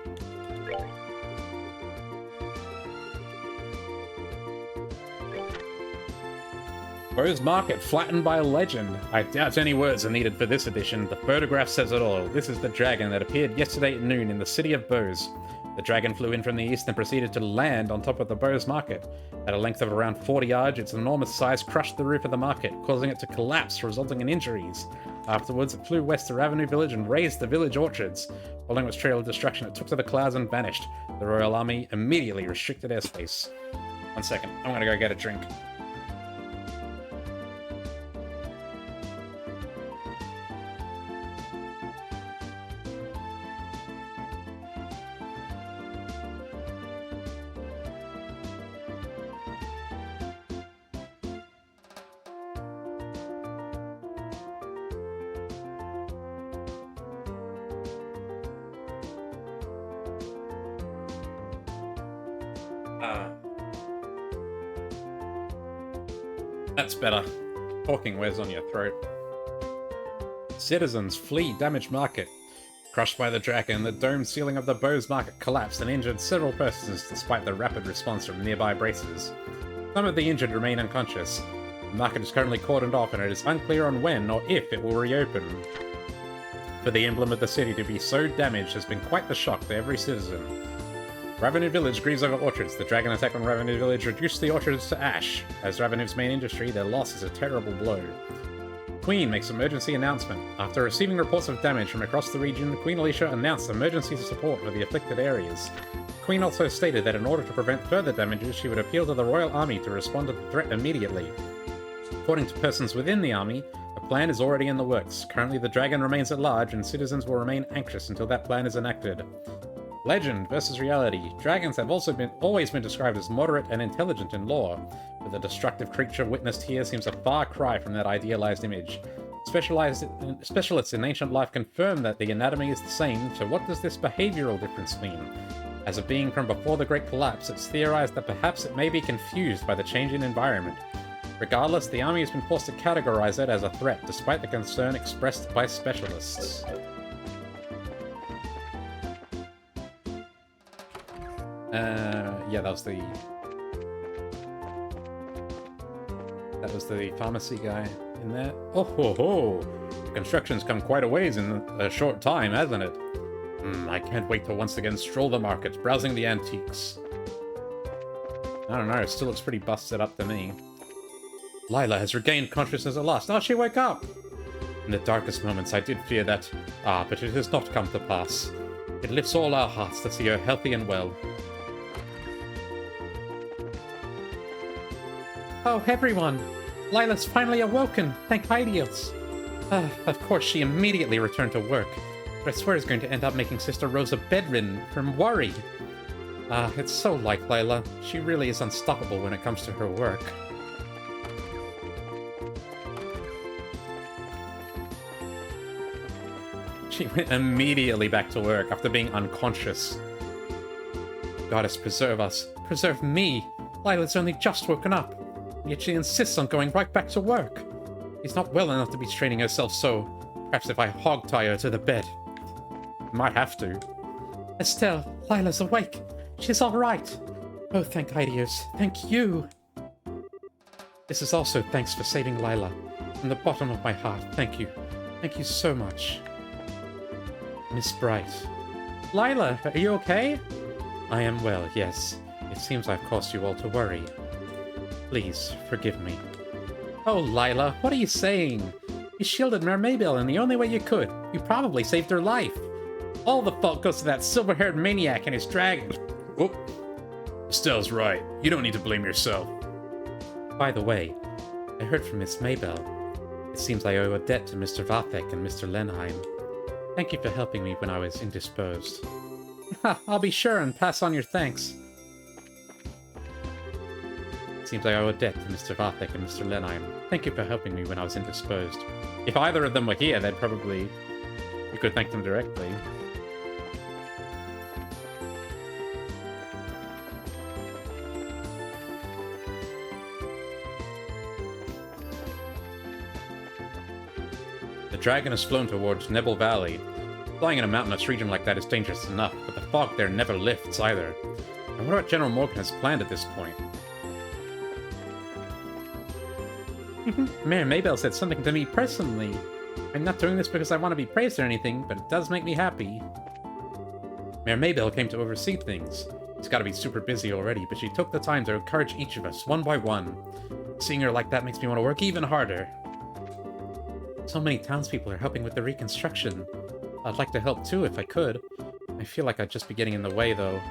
Bow's market flattened by a legend. I doubt any words are needed for this edition. The photograph says it all. This is the dragon that appeared yesterday at noon in the city of Bow's. The dragon flew in from the east and proceeded to land on top of the Bow's market. At a length of around 40 yards, its enormous size crushed the roof of the market, causing it to collapse, resulting in injuries. Afterwards, it flew west to Ravenu village and razed the village orchards. Following its trail of destruction, it took to the clouds and vanished. The royal army immediately restricted airspace. 1 second, I'm gonna go get a drink. That's better. Talking wears on your throat. Citizens flee damaged market. Crushed by the dragon, the domed ceiling of the Bow's market collapsed and injured several persons despite the rapid response from nearby bracers. Some of the injured remain unconscious. The market is currently cordoned off and it is unclear on when or if it will reopen. For the emblem of the city to be so damaged has been quite the shock to every citizen. Ravenu Village grieves over orchards. The dragon attack on Ravenu Village reduced the orchards to ash. As Ravenu's main industry, their loss is a terrible blow. Queen makes emergency announcement. After receiving reports of damage from across the region, Queen Alicia announced emergency support for the afflicted areas. Queen also stated that in order to prevent further damages, she would appeal to the royal army to respond to the threat immediately. According to persons within the army, a plan is already in the works. Currently, the dragon remains at large, and citizens will remain anxious until that plan is enacted. Legend versus reality. Dragons have always been described as moderate and intelligent in lore, but the destructive creature witnessed here seems a far cry from that idealized image. Specialists in ancient life confirm that the anatomy is the same, so what does this behavioral difference mean? As a being from before the Great Collapse, it's theorized that perhaps it may be confused by the change in environment. Regardless, the army has been forced to categorize it as a threat, despite the concern expressed by specialists. Yeah, that was the pharmacy guy in there. Oh ho ho! The construction's come quite a ways in a short time, hasn't it? I can't wait to once again stroll the market, browsing the antiques. I don't know, it still looks pretty busted up to me. Lila has regained consciousness at last. Oh, she woke up! In the darkest moments, I did fear that. But it has not come to pass. It lifts all our hearts to see her healthy and well. Oh, everyone! Lila's finally awoken! Thank Hydios! Of course, she immediately returned to work. But I swear it's going to end up making Sister Rosa bedridden from worry. It's so like Lila. She really is unstoppable when it comes to her work. She went immediately back to work after being unconscious. Goddess, preserve us. Preserve me! Lila's only just woken up. Yet she insists on going right back to work. She's not well enough to be straining herself so. Perhaps if I hog-tie her to the bed. Might have to. Estelle, Lila's awake. She's all right. Oh, thank Hydios. Thank you. This is also thanks for saving Lila. From the bottom of my heart, thank you. Thank you so much. Miss Bright. Lila, are you okay? I am well, yes. It seems I've caused you all to worry. Please, forgive me. Oh, Lila, what are you saying? You shielded Mer Maybell in the only way you could. You probably saved her life. All the fault goes to that silver-haired maniac and his dragon. Whoop. Estelle's right. You don't need to blame yourself. By the way, I heard from Miss Maybell. It seems I owe a debt to Mr. Vathek and Mr. Lenheim. Thank you for helping me when I was indisposed. I'll be sure and pass on your thanks. Seems I owe a debt to Mr. Vathek and Mr. Lenheim. Thank you for helping me when I was indisposed. If either of them were here, then probably you could thank them directly. The dragon has flown towards Nebel Valley. Flying in a mountainous region like that is dangerous enough, but the fog there never lifts either. I wonder what General Morgan has planned at this point. Mayor Maybell said something to me personally. I'm not doing this because I want to be praised or anything, but it does make me happy. Mayor Maybell came to oversee things. She's got to be super busy already, but she took the time to encourage each of us, one by one. Seeing her like that makes me want to work even harder. So many townspeople are helping with the reconstruction. I'd like to help too if I could. I feel like I'd just be getting in the way, though.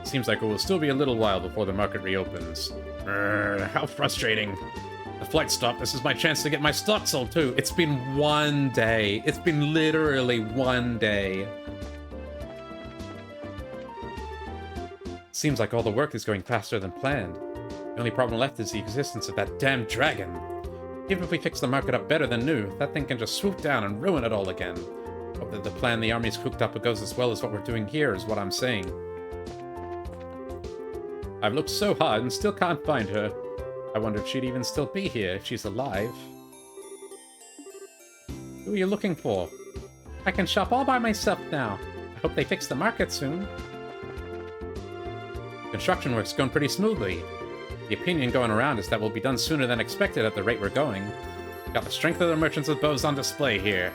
Seems like it will still be a little while before the market reopens. How frustrating. The flight stopped. This is my chance to get my stock sold too. It's been 1 day. It's been literally 1 day. Seems like all the work is going faster than planned. The only problem left is the existence of that damn dragon. Even if we fix the market up better than new, that thing can just swoop down and ruin it all again. Hope that the plan the army's cooked up goes as well as what we're doing here is what I'm saying. I've looked so hard and still can't find her. I wonder if she'd even still be here, if she's alive. Who are you looking for? I can shop all by myself now. I hope they fix the market soon. Construction work's going pretty smoothly. The opinion going around is that we'll be done sooner than expected at the rate we're going. Got the strength of the merchants with bows on display here.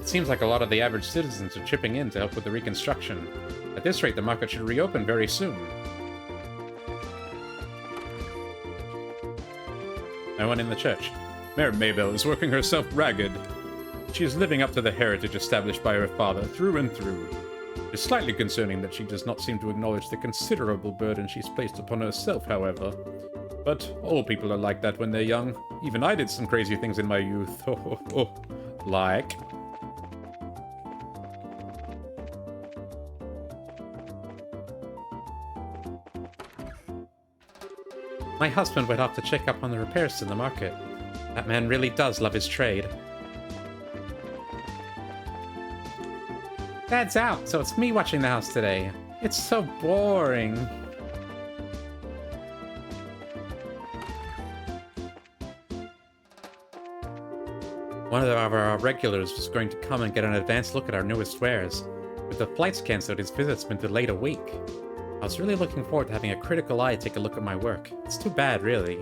It seems like a lot of the average citizens are chipping in to help with the reconstruction. At this rate, the market should reopen very soon. No one in the church. Mayor Maybell is working herself ragged. She is living up to the heritage established by her father through and through. It's slightly concerning that she does not seem to acknowledge the considerable burden she's placed upon herself, however. But all people are like that when they're young. Even I did some crazy things in my youth. Like... My husband went off to check up on the repairs to the market. That man really does love his trade. Dad's out, so it's me watching the house today. It's so boring. One of our regulars was going to come and get an advanced look at our newest wares. With the flights cancelled, his visit's been delayed a week. I was really looking forward to having a critical eye take a look at my work. It's too bad, really.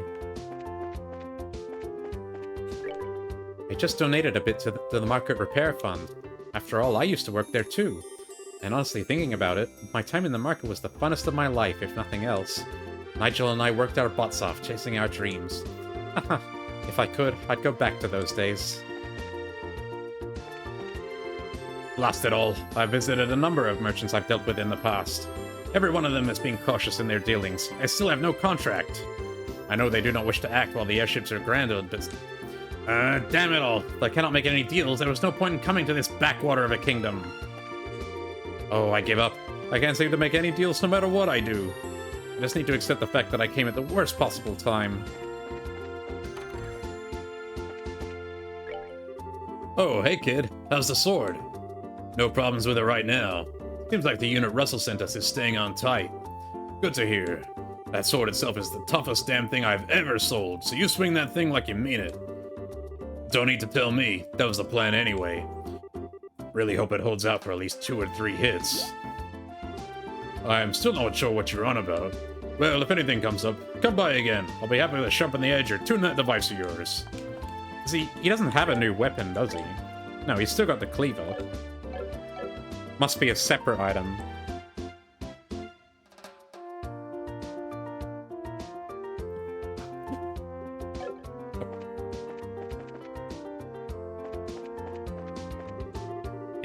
I just donated a bit to the market repair fund. After all, I used to work there too. And honestly, thinking about it, my time in the market was the funnest of my life, if nothing else. Nigel and I worked our butts off, chasing our dreams. If I could, I'd go back to those days. Blast it all. I've visited a number of merchants I've dealt with in the past. Every one of them is being cautious in their dealings. I still have no contract. I know they do not wish to act while the airships are grounded, but... damn it all. If I cannot make any deals, there was no point in coming to this backwater of a kingdom. Oh, I give up. I can't seem to make any deals no matter what I do. I just need to accept the fact that I came at the worst possible time. Oh, hey kid. How's the sword? No problems with it right now. Seems like the unit Russell sent us is staying on tight. Good to hear. That sword itself is the toughest damn thing I've ever sold, so you swing that thing like you mean it. Don't need to tell me. That was the plan anyway. Really hope it holds out for at least 2 or 3 hits. I'm still not sure what you're on about. Well, if anything comes up, come by again. I'll be happy to sharpen the edge or tune that device of yours. See, he doesn't have a new weapon, does he? No, he's still got the cleaver. Must be a separate item.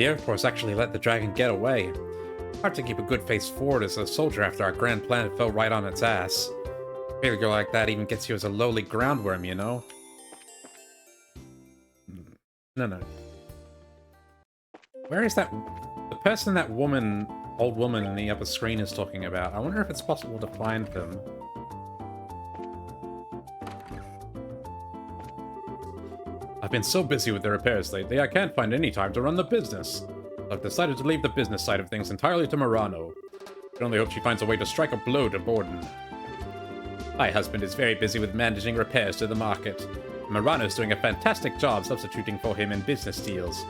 The Air Force actually let the dragon get away. Hard to keep a good face forward as a soldier after our grand plan fell right on its ass. Failure like that even gets you as a lowly groundworm, you know? No. Where is that... The person that woman... old woman in the upper screen is talking about. I wonder if it's possible to find them. I've been so busy with the repairs lately, I can't find any time to run the business. I've decided to leave the business side of things entirely to Murano. I only hope she finds a way to strike a blow to Borden. My husband is very busy with managing repairs to the market. Murano's doing a fantastic job substituting for him in business deals.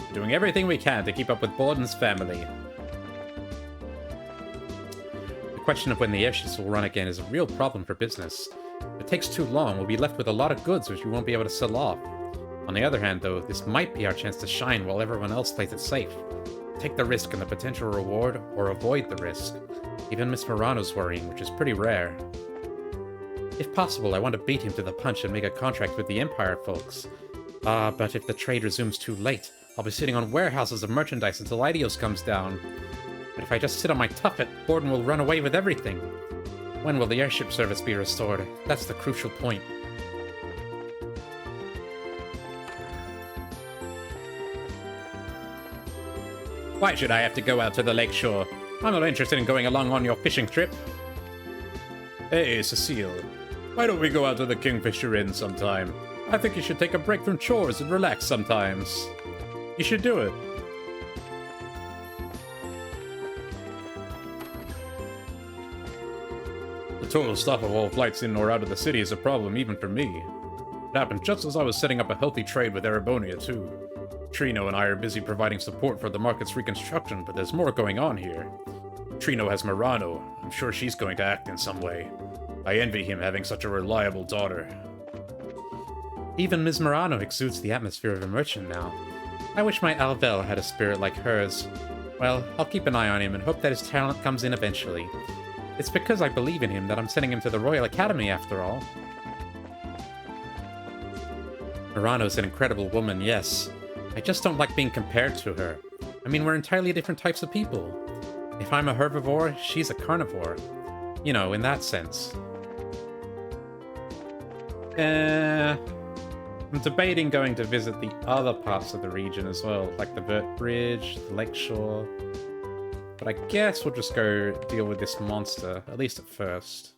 We're doing everything we can to keep up with Borden's family. The question of when the airships will run again is a real problem for business. If it takes too long, we'll be left with a lot of goods which we won't be able to sell off. On the other hand, though, this might be our chance to shine while everyone else plays it safe. Take the risk and the potential reward, or avoid the risk. Even Miss Murano's worrying, which is pretty rare. If possible, I want to beat him to the punch and make a contract with the Empire folks. But if the trade resumes too late, I'll be sitting on warehouses of merchandise until Idios comes down. But if I just sit on my tuffet, Borden will run away with everything. When will the airship service be restored? That's the crucial point. Why should I have to go out to the lakeshore? I'm not interested in going along on your fishing trip. Hey, Cecile. Why don't we go out to the Kingfisher Inn sometime? I think you should take a break from chores and relax sometimes. You should do it. The total stop of all flights in or out of the city is a problem even for me. It happened just as I was setting up a healthy trade with Erebonia, too. Trino and I are busy providing support for the market's reconstruction, but there's more going on here. Trino has Murano. I'm sure she's going to act in some way. I envy him having such a reliable daughter. Even Ms. Murano exudes the atmosphere of a merchant now. I wish my Alvel had a spirit like hers. Well, I'll keep an eye on him and hope that his talent comes in eventually. It's because I believe in him that I'm sending him to the Royal Academy, after all. Murano's an incredible woman, yes. I just don't like being compared to her. I mean, we're entirely different types of people. If I'm a herbivore, she's a carnivore. You know, in that sense. I'm debating going to visit the other parts of the region as well, like the Vert Bridge, the Lakeshore. But I guess we'll just go deal with this monster, at least at first.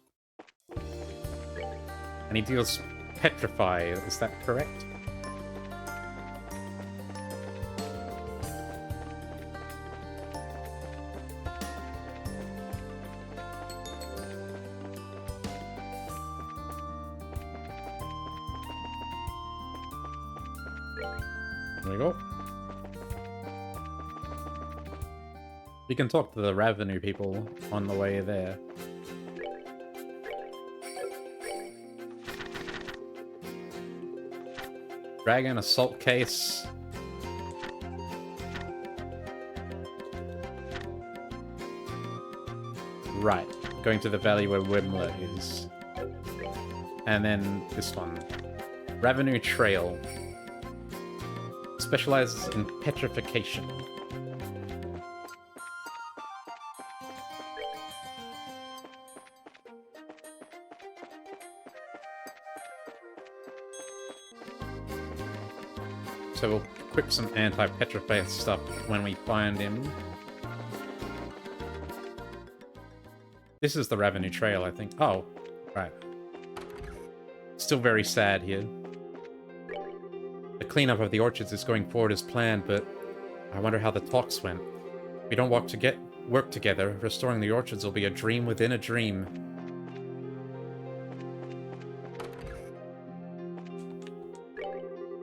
And he deals Petrify, is that correct? There we go. We can talk to the revenue people on the way there. Dragon assault case. Right. Going to the valley where Wimler is. And then this one. Revenue Trail. Specializes in petrification. So we'll equip some anti-petrify stuff when we find him. This is the Revenue Trail, I think. Oh, right. Still very sad here. The cleanup of the orchards is going forward as planned, but I wonder how the talks went. If we don't work together, restoring the orchards will be a dream within a dream.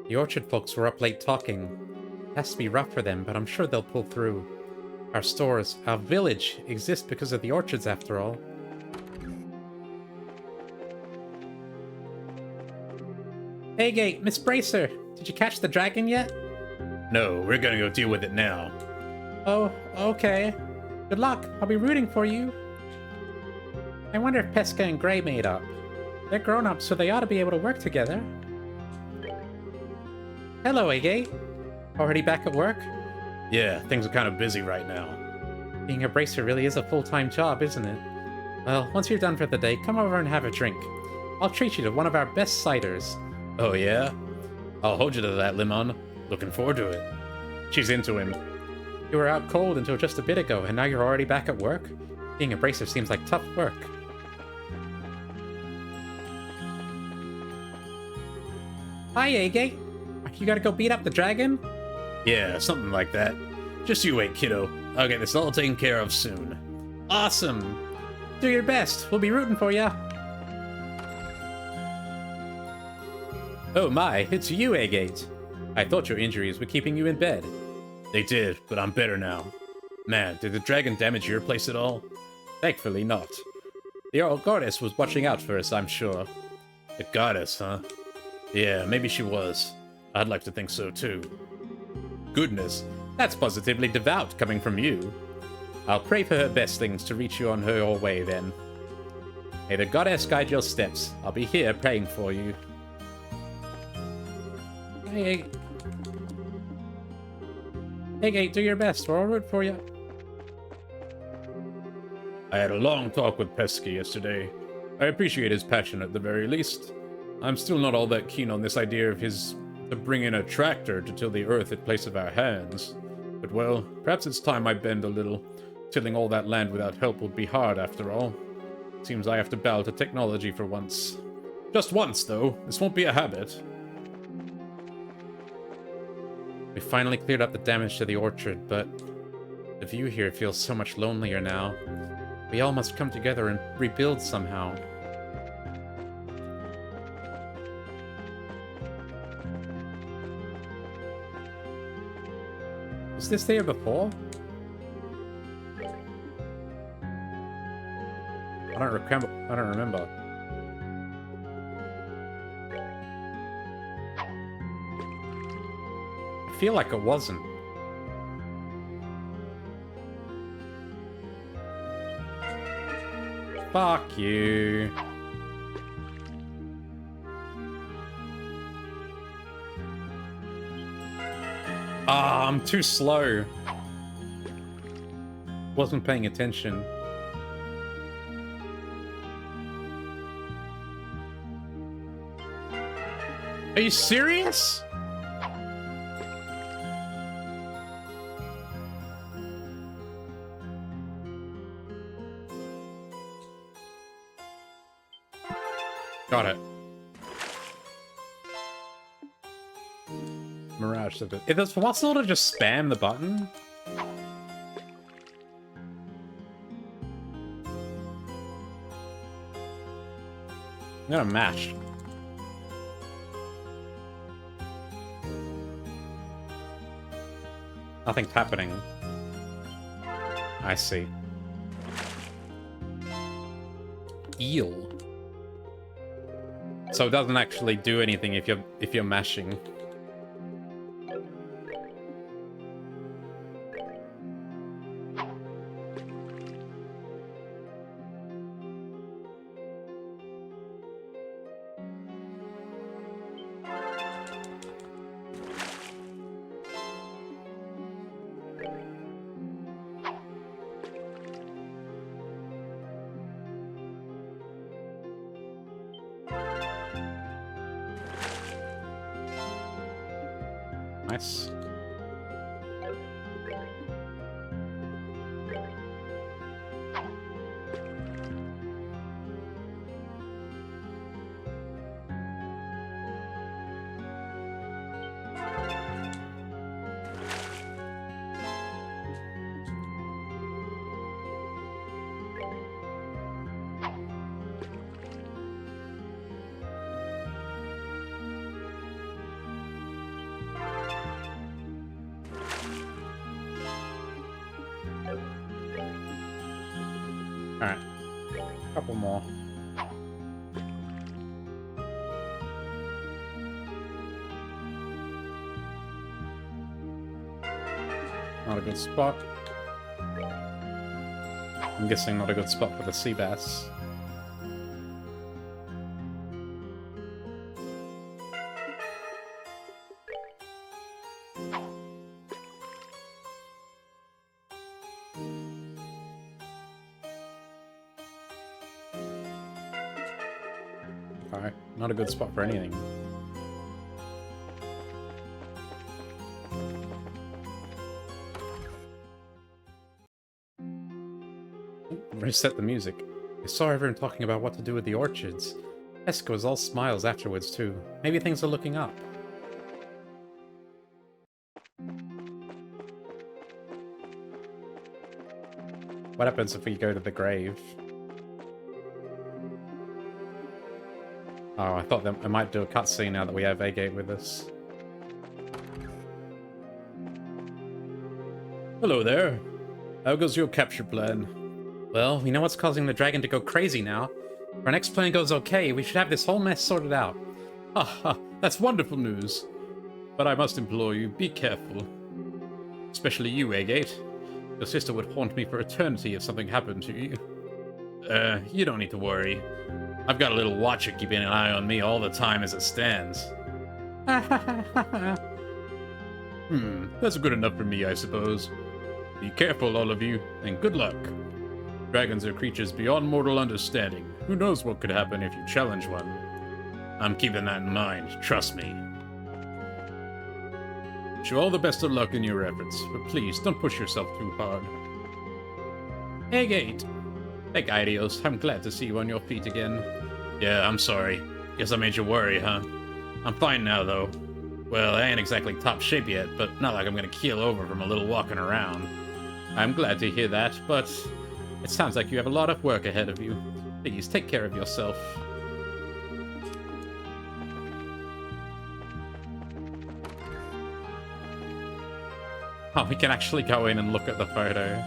The orchard folks were up late talking. It has to be rough for them, but I'm sure they'll pull through. Our stores, our village, exist because of the orchards after all. Hey Gate, Miss Bracer! Did you catch the dragon yet? No, we're gonna go deal with it now. Oh, okay. Good luck. I'll be rooting for you. I wonder if Pesca and Gray made up. They're grown-ups, so they ought to be able to work together. Hello, Agate. Already back at work? Yeah, things are kind of busy right now. Being a bracer really is a full-time job, isn't it? Well, once you're done for the day, come over and have a drink. I'll treat you to one of our best ciders. Oh yeah? I'll hold you to that, Limon. Looking forward to it. She's into him. You were out cold until just a bit ago, and now you're already back at work? Being a bracer seems like tough work. Hi, Agate. You gotta go beat up the dragon? Yeah, something like that. Just you wait, kiddo. I'll get this all taken care of soon. Awesome. Do your best. We'll be rooting for ya. Oh my, it's you, Agate. I thought your injuries were keeping you in bed. They did, but I'm better now. Man, did the dragon damage your place at all? Thankfully not. The old goddess was watching out for us, I'm sure. The goddess, huh? Yeah, maybe she was. I'd like to think so too. Goodness, that's positively devout coming from you. I'll pray for her best things to reach you on her way then. May the goddess guide your steps. I'll be here praying for you. Hey, Gate, do your best. We'll root for you. I had a long talk with Pesky yesterday. I appreciate his passion at the very least. I'm still not all that keen on this idea of his to bring in a tractor to till the earth in place of our hands. But well, perhaps it's time I bend a little. Tilling all that land without help would be hard after all. Seems I have to bow to technology for once. Just once, though. This won't be a habit. We finally cleared up the damage to the orchard, but the view here feels so much lonelier now. We all must come together and rebuild somehow. Was this there before? I don't remember. I feel like it wasn't. Fuck you. Ah, I'm too slow. Wasn't paying attention. Are you serious? Got it. Mirage said it. Is it possible to just spam the button? I'm gonna mash. Nothing's happening. I see. Eel. So it doesn't actually do anything if you're mashing. Nice. Alright. Couple more. Not a good spot. I'm guessing not a good spot for the sea bass. Okay, not a good spot for anything. Reset the music. I saw everyone talking about what to do with the orchards. Eska was all smiles afterwards, too. Maybe things are looking up. What happens if we go to the grave? Oh, I thought that I might do a cutscene now that we have Agate with us. Hello there. How goes your capture plan? Well, we know what's causing the dragon to go crazy now. If our next plan goes okay, we should have this whole mess sorted out. Ha, that's wonderful news. But I must implore you, be careful. Especially you, Agate. Your sister would haunt me for eternity if something happened to you. You don't need to worry. I've got a little watcher keeping an eye on me all the time as it stands. That's good enough for me, I suppose. Be careful, all of you, and good luck. Dragons are creatures beyond mortal understanding. Who knows what could happen if you challenge one? I'm keeping that in mind, trust me. Wish you all the best of luck in your efforts, but please don't push yourself too hard. Agate! Hey, Idios, I'm glad to see you on your feet again. Yeah, I'm sorry. Guess I made you worry, huh? I'm fine now, though. Well, I ain't exactly top shape yet, but not like I'm gonna keel over from a little walking around. I'm glad to hear that, but it sounds like you have a lot of work ahead of you. Please, take care of yourself. Oh, we can actually go in and look at the photo.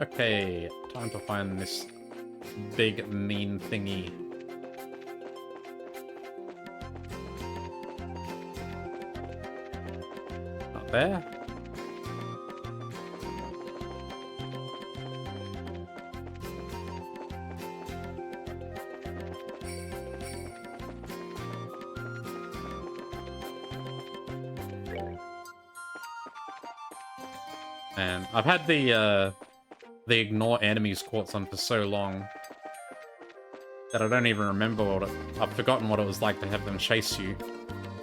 Okay, time to find this big mean thingy. Not there. And I've had the ignore enemies quartz on for so long that I don't even remember what it... I've forgotten what it was like to have them chase you.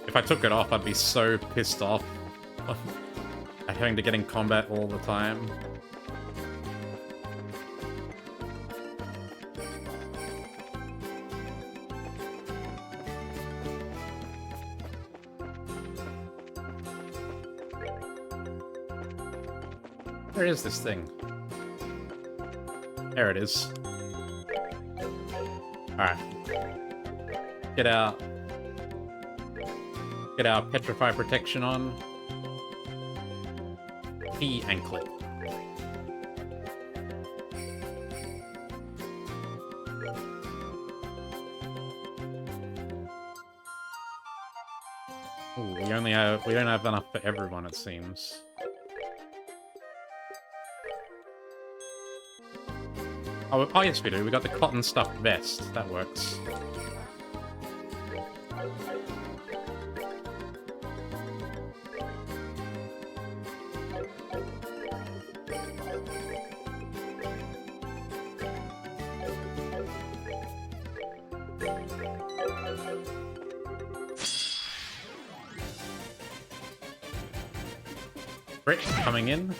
If I took it off, I'd be so pissed off at having to get in combat all the time. Where is this thing? There it is. Alright. Get our Petrify protection on. P anklet. Ooh, we don't have enough for everyone, it seems. Oh, yes we do. We got the cotton stuffed vest. That works. Brick coming in.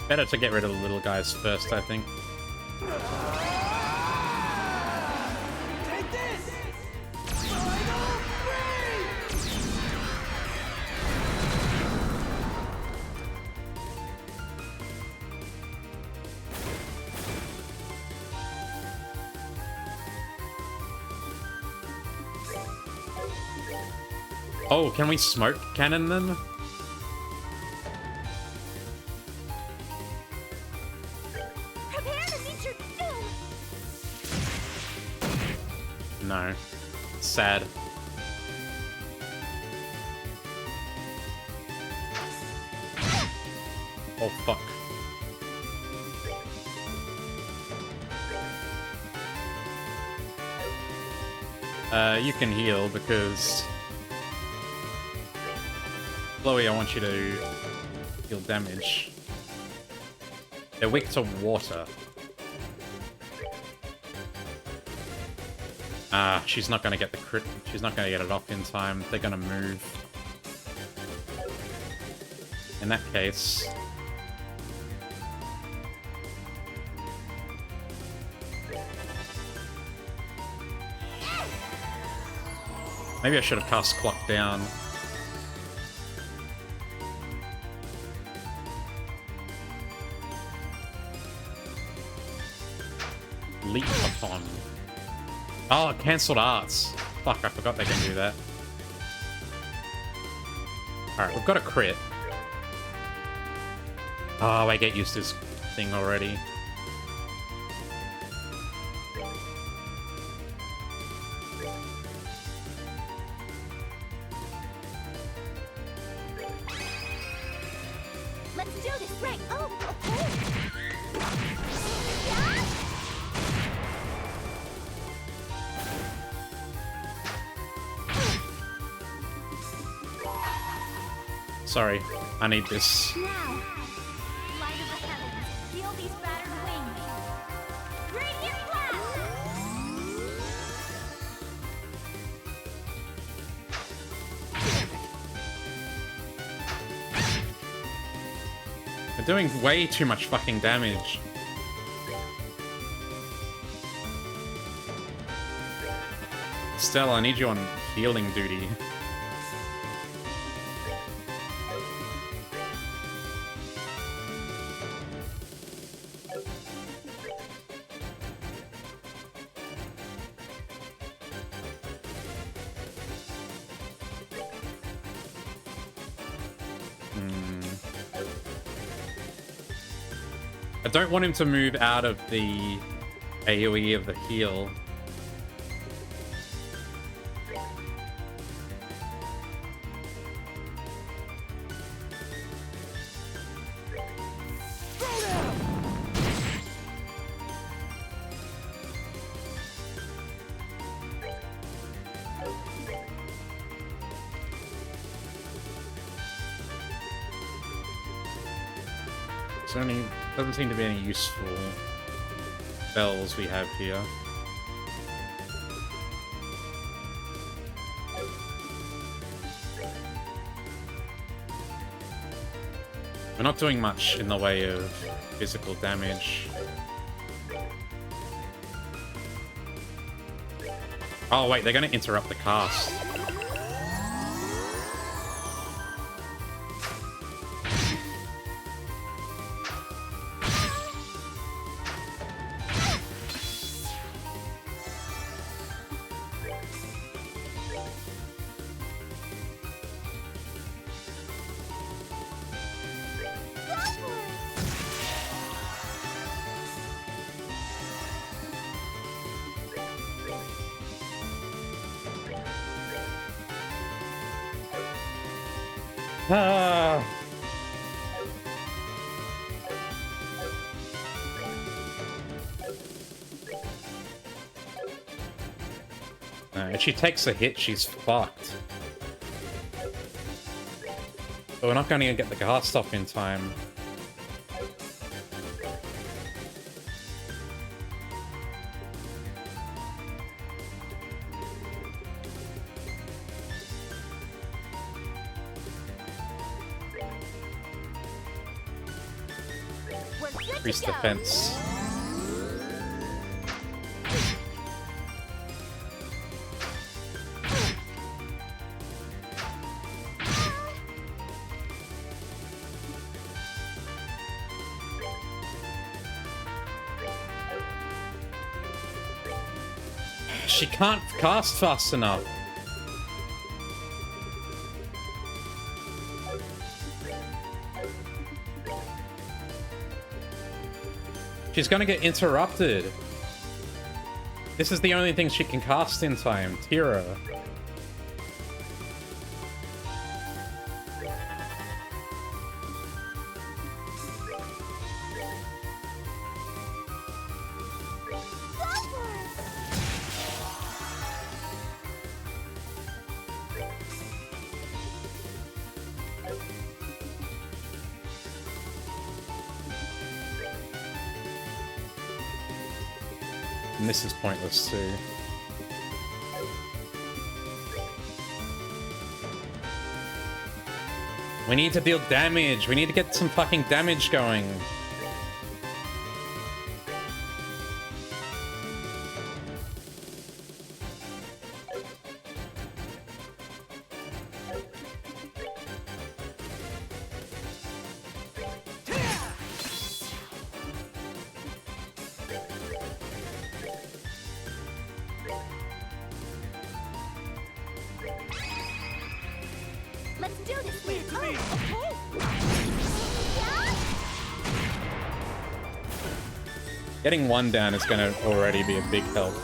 Better to get rid of the little guys first, I think. Take this! Oh, can we smoke cannon them? Prepare to meet your doom! No. Sad. Oh, fuck. You can heal because... Chloe, I want you to deal damage. They're weak to water. Ah, she's not gonna get the crit. She's not gonna get it off in time. They're gonna move. In that case... Maybe I should have cast Clock Down. Leap upon. Oh, cancelled arts. Fuck, I forgot they can do that. Alright, we've got a crit. Oh, I get used to this thing already. Let's do this, right? Oh, okay. Sorry, I need this. Now, light of the heavens, feel these battered wings. Radiant They're doing way too much fucking damage. Stella, I need you on healing duty. I don't want him to move out of the AoE of the heal. Doesn't seem to be any useful spells we have here. We're not doing much in the way of physical damage. Oh wait, they're gonna interrupt the cast. Ah. If she takes a hit, she's fucked. But we're not going to get the cast off in time. Increase defense. She can't cast fast enough. She's gonna get interrupted. This is the only thing she can cast in time. Tira. And this is pointless too. We need to deal damage. We need to get some fucking damage going. Let's do this. Leave it to me. Okay. Getting one down is gonna already be a big help.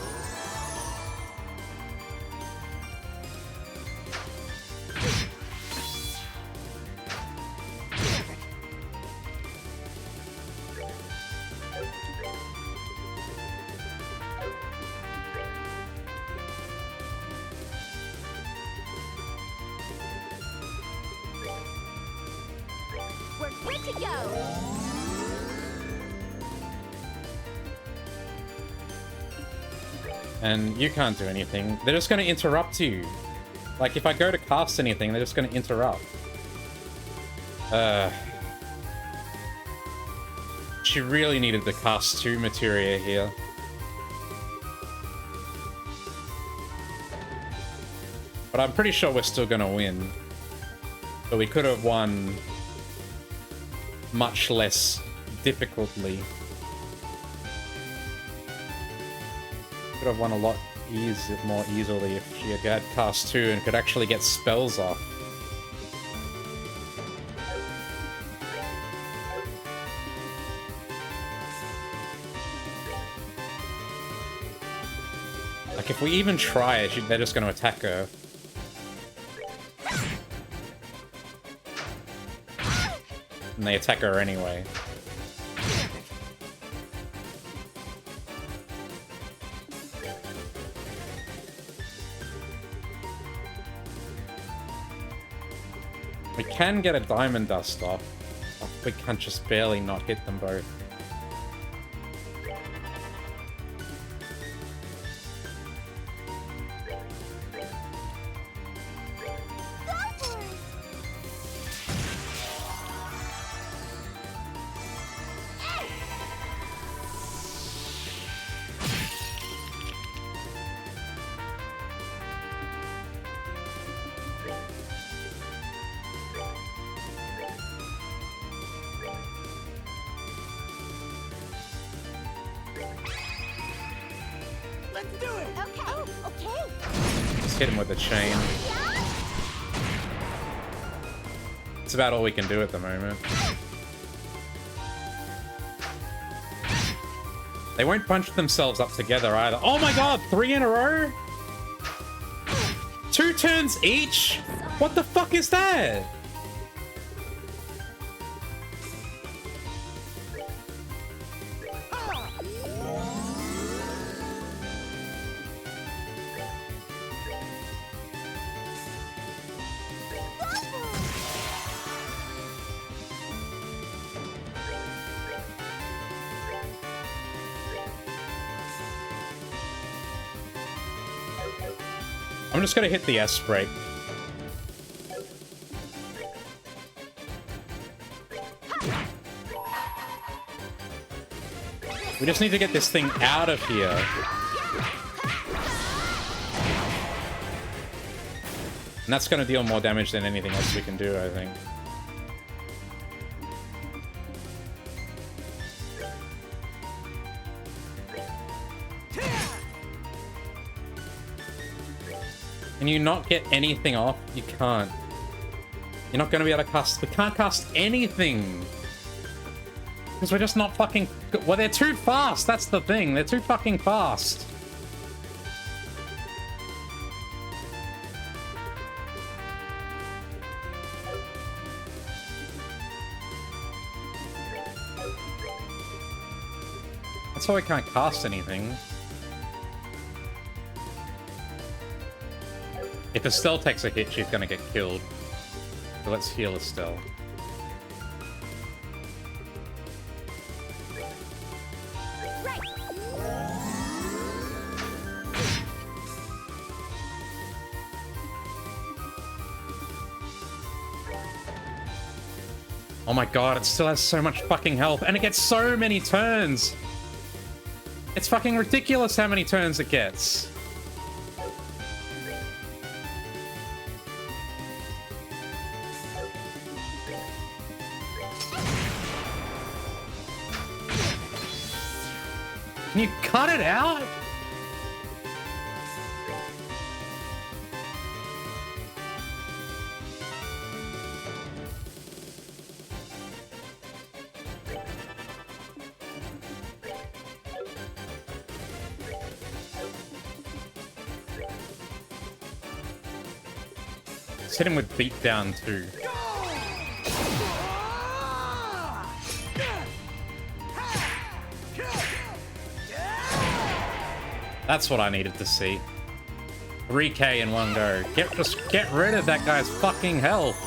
We're good to go. And you can't do anything. They're just gonna interrupt you. Like, if I go to cast anything, they're just gonna interrupt. She really needed to cast 2 materia here. But I'm pretty sure we're still gonna win. But we could have won much less difficultly. Could have won a lot more easily if she had cast 2 and could actually get spells off. Like, if we even try it, they're just going to attack her. And they attack her anyway. We can get a diamond dust off. We can't just barely not hit them both. Let's do it. Okay. Oh, okay. Just hit him with a chain. It's about all we can do at the moment. They won't bunch themselves up together either. Oh my god, 3 in a row? 2 turns each? What the fuck is that? I'm just gonna hit the S break. We just need to get this thing out of here. And that's gonna deal more damage than anything else we can do, I think. Can you not get anything off? You can't. You're not going to be able to cast... We can't cast anything! Because we're just not fucking... Well, they're too fast, that's the thing. They're too fucking fast. That's why we can't cast anything. If Estelle takes a hit, she's gonna get killed. So let's heal Estelle. Oh my god, it still has so much fucking health, and it gets so many turns! It's fucking ridiculous how many turns it gets. Can you cut it out? Let's hit him with beatdown too. That's what I needed to see. 3k in one go. Just get rid of that guy's fucking health.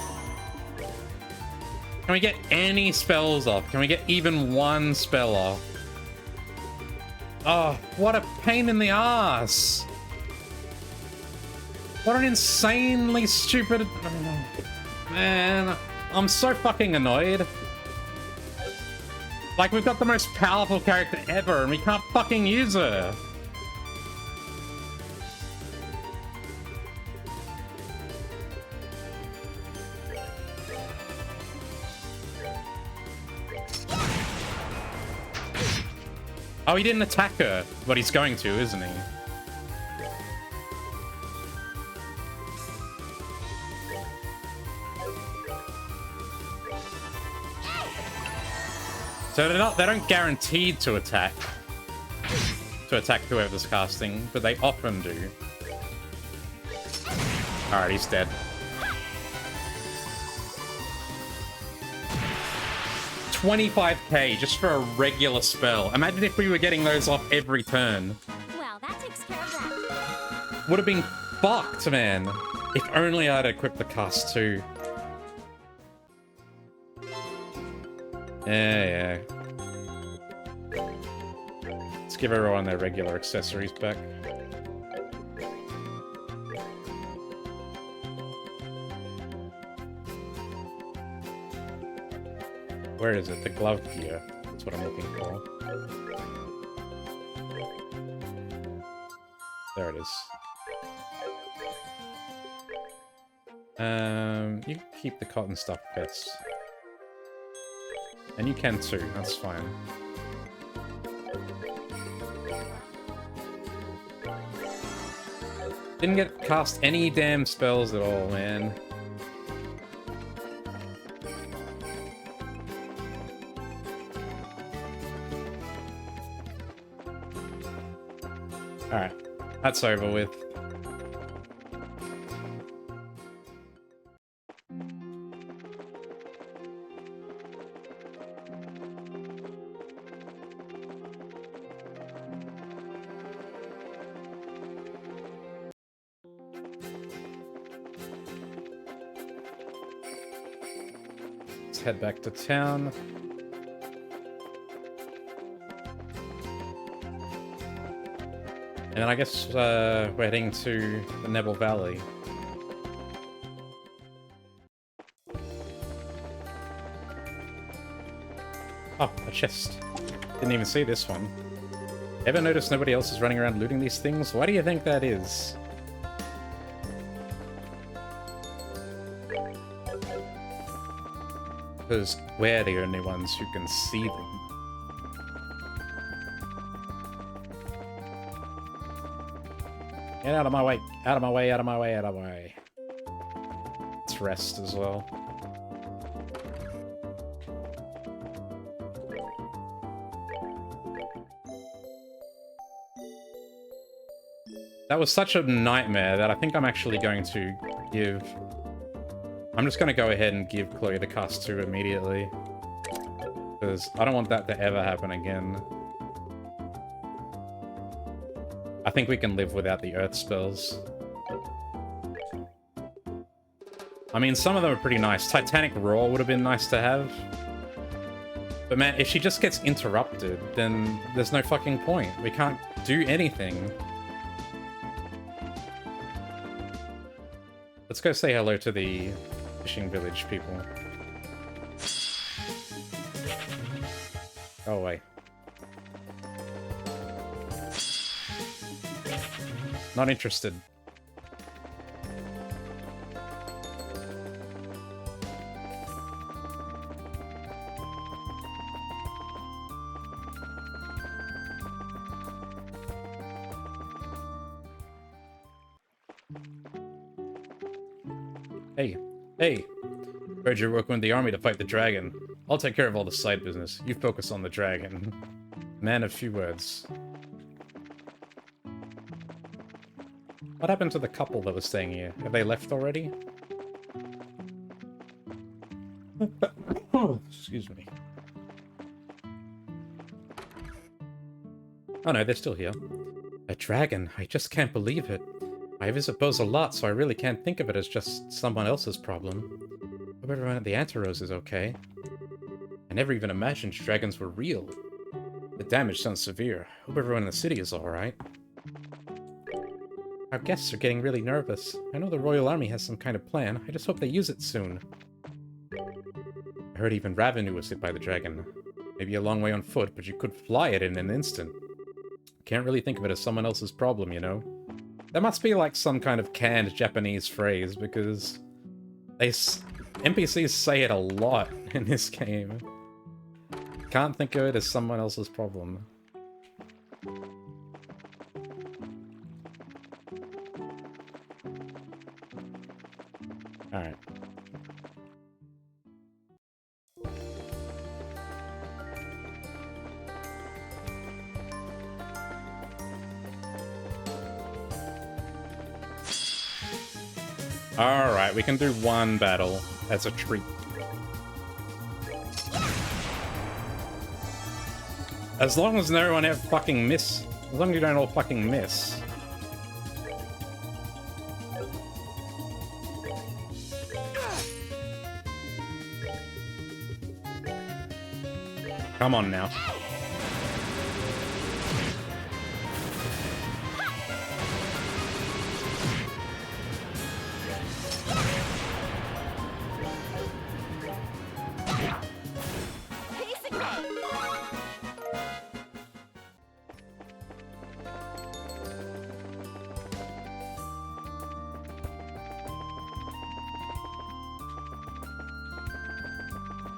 Can we get any spells off? Can we get even one spell off? Oh, what a pain in the ass. What an insanely stupid... Man, I'm so fucking annoyed. Like, we've got the most powerful character ever, and we can't fucking use her. Oh, he didn't attack her, but he's going to, isn't he? So they don't guaranteed to attack whoever's casting, but they often do. Alright, he's dead. $25k just for a regular spell. Imagine if we were getting those off every turn. Well, that takes care of that. Would have been fucked, man. If only I'd equipped the cast too. Yeah. Let's give everyone their regular accessories back. Where is it? The glove gear. That's what I'm looking for. There it is. You can keep the cotton stuff best. And you can too, that's fine. Didn't get cast any damn spells at all, man. Alright, that's over with. Let's head back to town. And then I guess we're heading to the Nebel Valley. Oh, a chest. Didn't even see this one. Ever notice nobody else is running around looting these things? Why do you think that is? Because we're the only ones who can see them. Get out of my way, out of my way, out of my way, out of my way. Let's rest as well. That was such a nightmare that I think I'm actually going to give... I'm just going to go ahead and give Chloe the cast 2 immediately. Because I don't want that to ever happen again. I think we can live without the earth spells. I mean, some of them are pretty nice. Titanic Roar would have been nice to have. But man, if she just gets interrupted, then there's no fucking point. We can't do anything. Let's go say hello to the fishing village people. Go away. Not interested. Hey, hey. Heard you're working with the army to fight the dragon. I'll take care of all the side business. You focus on the dragon. Man of few words. What happened to the couple that was staying here? Have they left already? Excuse me. Oh no, they're still here. A dragon. I just can't believe it. I visit Bose a lot, so I really can't think of it as just someone else's problem. Hope everyone at the Antarose is okay. I never even imagined dragons were real. The damage sounds severe. Hope everyone in the city is alright. Our guests are getting really nervous. I know the Royal Army has some kind of plan. I just hope they use it soon. I heard even Ravenu was hit by the dragon. Maybe a long way on foot, but you could fly it in an instant. Can't really think of it as someone else's problem, you know? There must be like some kind of canned Japanese phrase, because NPCs say it a lot in this game. Can't think of it as someone else's problem. Alright. Alright, we can do one battle as a treat. As long as no one ever fucking miss. As long as you don't all fucking miss. Come on now.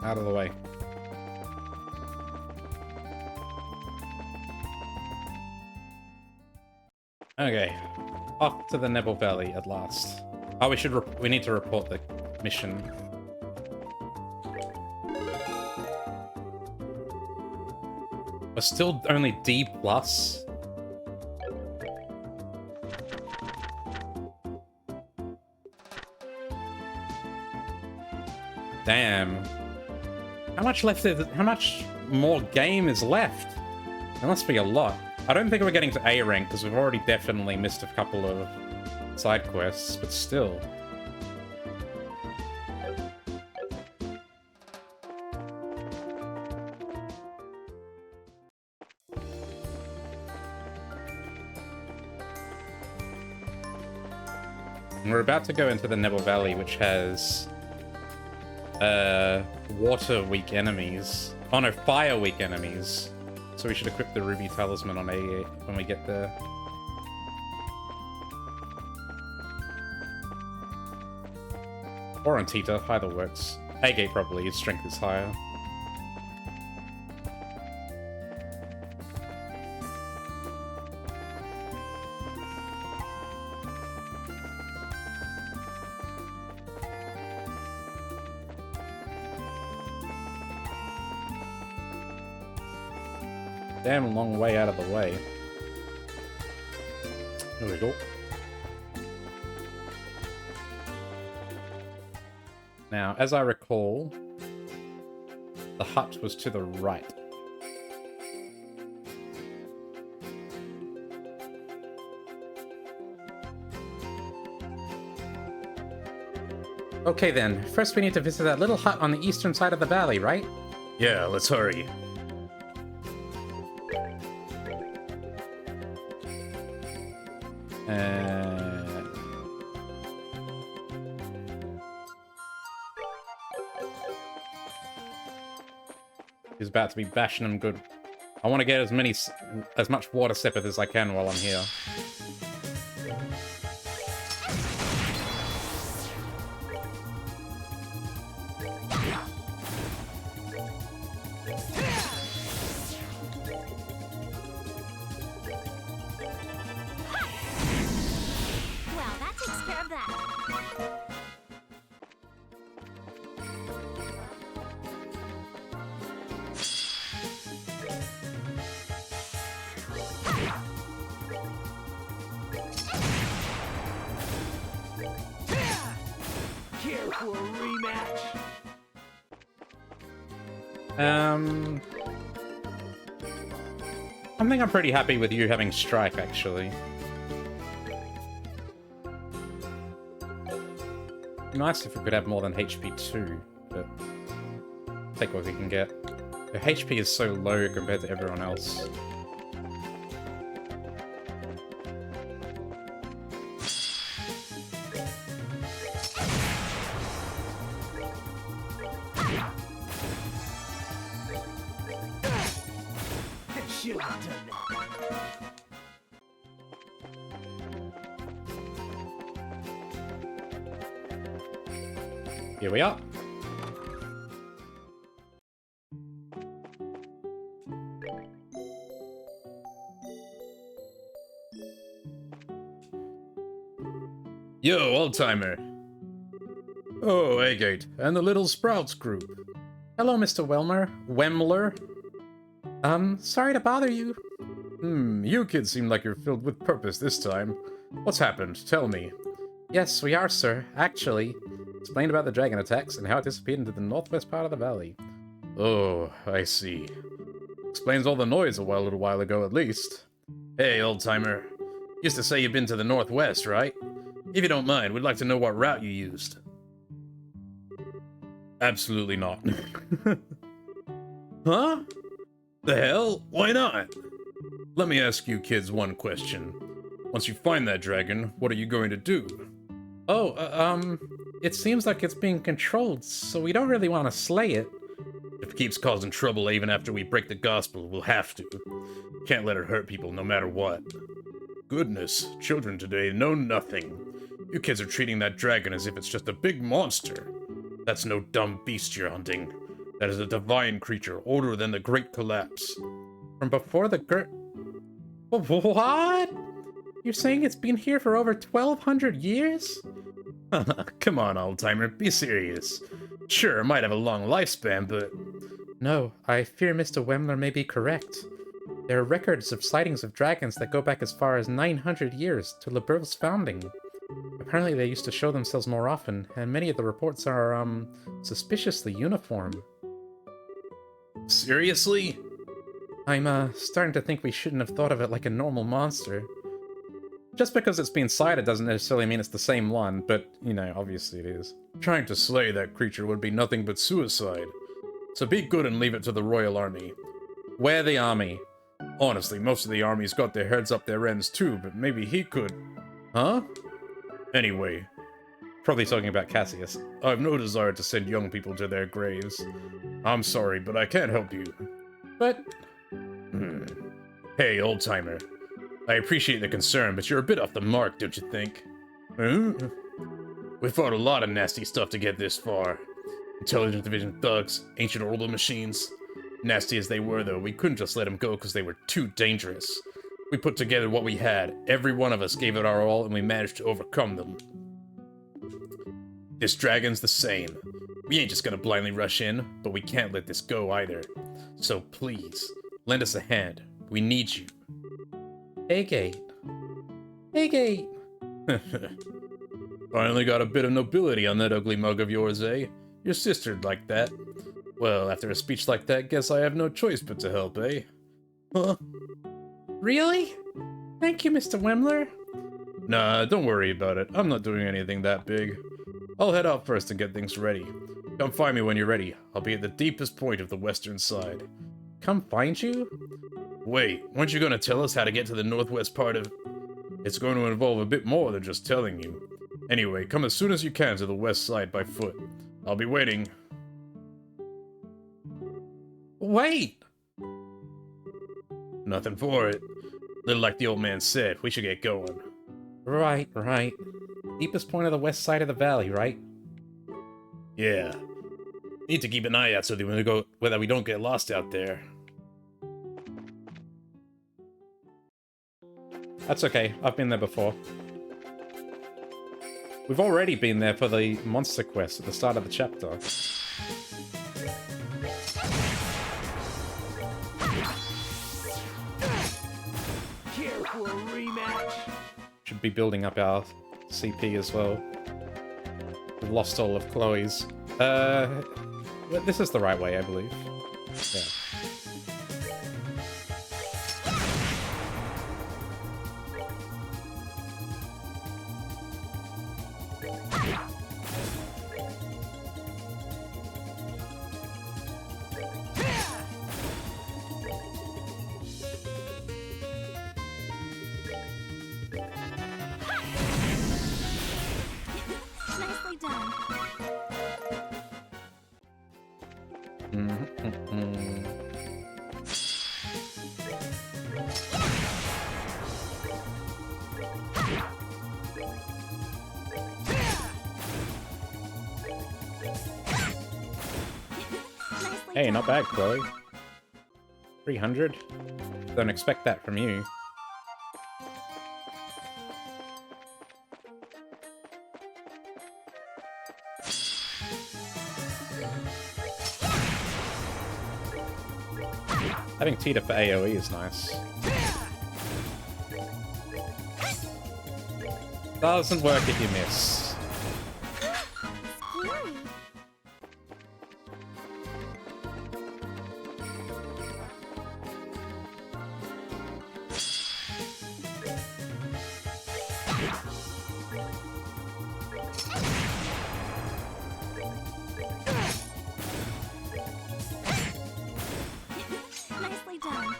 Out of the way. Okay. Off to the Nebel Valley at last. Oh, we need to report the mission. We're still only D+. Damn. How much more game is left? There must be a lot. I don't think we're getting to A rank, because we've already definitely missed a couple of side quests, but still. And we're about to go into the Nebel Valley, which has water weak enemies. Oh no, fire weak enemies. So we should equip the Ruby Talisman on A8 when we get there. Or on Tita, either works. A-gate probably, his strength is higher. Damn long way out of the way. Here we go. Now, as I recall, the hut was to the right. Okay then, first we need to visit that little hut on the eastern side of the valley, right? Yeah, let's hurry. He's about to be bashing him good. I want to get as much water sepith as I can while I'm here. Well, that takes care of that. Care for a rematch? I think I'm pretty happy with you having strike, actually. Nice if we could have more than HP2, but take what we can get. The HP is so low compared to everyone else. Should have done that. Here we are. Yo, old-timer. Oh, Agate, and the Little Sprouts group. Hello, Mr. Wemler. Sorry to bother you. You kids seem like you're filled with purpose this time. What's happened? Tell me. Yes, we are, sir. Actually, explained about the dragon attacks and how it disappeared into the northwest part of the valley. Oh, I see. Explains all the noise a little while ago, at least. Hey, old-timer. Used to say you've been to the northwest, right? If you don't mind, we'd like to know what route you used. Absolutely not. Huh? The hell? Why not? Let me ask you kids one question. Once you find that dragon, what are you going to do? Oh, it seems like it's being controlled, so we don't really want to slay it. If it keeps causing trouble even after we break the gospel, we'll have to. Can't let it hurt people no matter what. Goodness, children today know nothing. You kids are treating that dragon as if it's just a big monster. That's no dumb beast you're hunting. That is a divine creature, older than the Great Collapse. From before the What? You're saying it's been here for over 1,200 years? Come on, old-timer, be serious. Sure, it might have a long lifespan, but... No, I fear Mr. Wemler may be correct. There are records of sightings of dragons that go back as far as 900 years to Liberv's founding. Apparently they used to show themselves more often, and many of the reports are, suspiciously uniform. Seriously? I'm, starting to think we shouldn't have thought of it like a normal monster. Just because it's been sighted doesn't necessarily mean it's the same one, but, you know, obviously it is. Trying to slay that creature would be nothing but suicide. So be good and leave it to the Royal Army. Where the army? Honestly, most of the army's got their heads up their ends too, but maybe he could. Huh? Anyway, Probably talking about Cassius. I've no desire to send young people to their graves. I'm sorry, but I can't help you. But... Hey, old-timer. I appreciate the concern, but you're a bit off the mark, don't you think? Huh? We fought a lot of nasty stuff to get this far. Intelligence Division thugs, ancient orbital machines. Nasty as they were, though, we couldn't just let them go because they were too dangerous. We put together what we had, every one of us gave it our all, and we managed to overcome them. This dragon's the same. We ain't just gonna blindly rush in, but we can't let this go either. So please, lend us a hand. We need you. Agate. Agate! Finally got a bit of nobility on that ugly mug of yours, eh? Your sister'd like that. Well, after a speech like that, guess I have no choice but to help, eh? Huh? Really? Thank you, Mr. Wemler. Nah, don't worry about it. I'm not doing anything that big. I'll head out first and get things ready. Come find me when you're ready. I'll be at the deepest point of the western side. Come find you? Wait, weren't you gonna tell us how to get to the northwest part of... It's going to involve a bit more than just telling you. Anyway, come as soon as you can to the west side by foot. I'll be waiting. wait! Nothing for it. Little like the old man said, we should get going. Right, right. Deepest point of the west side of the valley, right? Yeah. Need to keep an eye out so that whether we don't get lost out there. That's okay, I've been there before. We've already been there for the monster quest at the start of the chapter. Care for a rematch? Should be building up our CP as well. We've lost all of Chloe's. Well, this is the right way, I believe. Yeah. Nicely done. Nicely Hey, not done. bad, Chloe. 300? Don't expect that from you. Having Tita for AoE is nice. Doesn't work if you miss. Scary. Nicely done.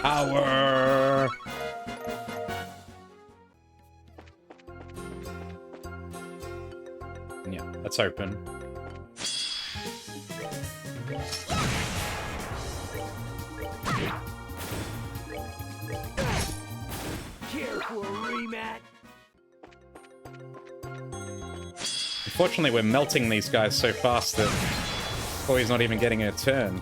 Power! Yeah, let's open. Care for a rematch? Unfortunately, we're melting these guys so fast that Chloe's not even getting her turn.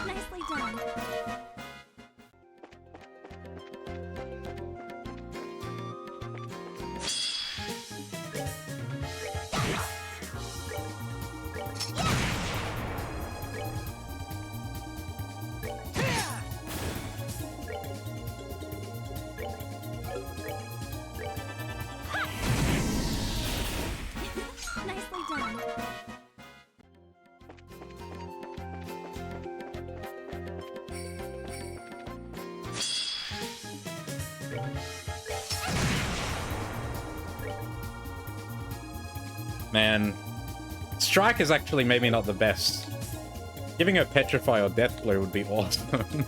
Nicely done. Nicely done. Man, Strike is actually maybe not the best. Giving her Petrify or Death Blow would be awesome.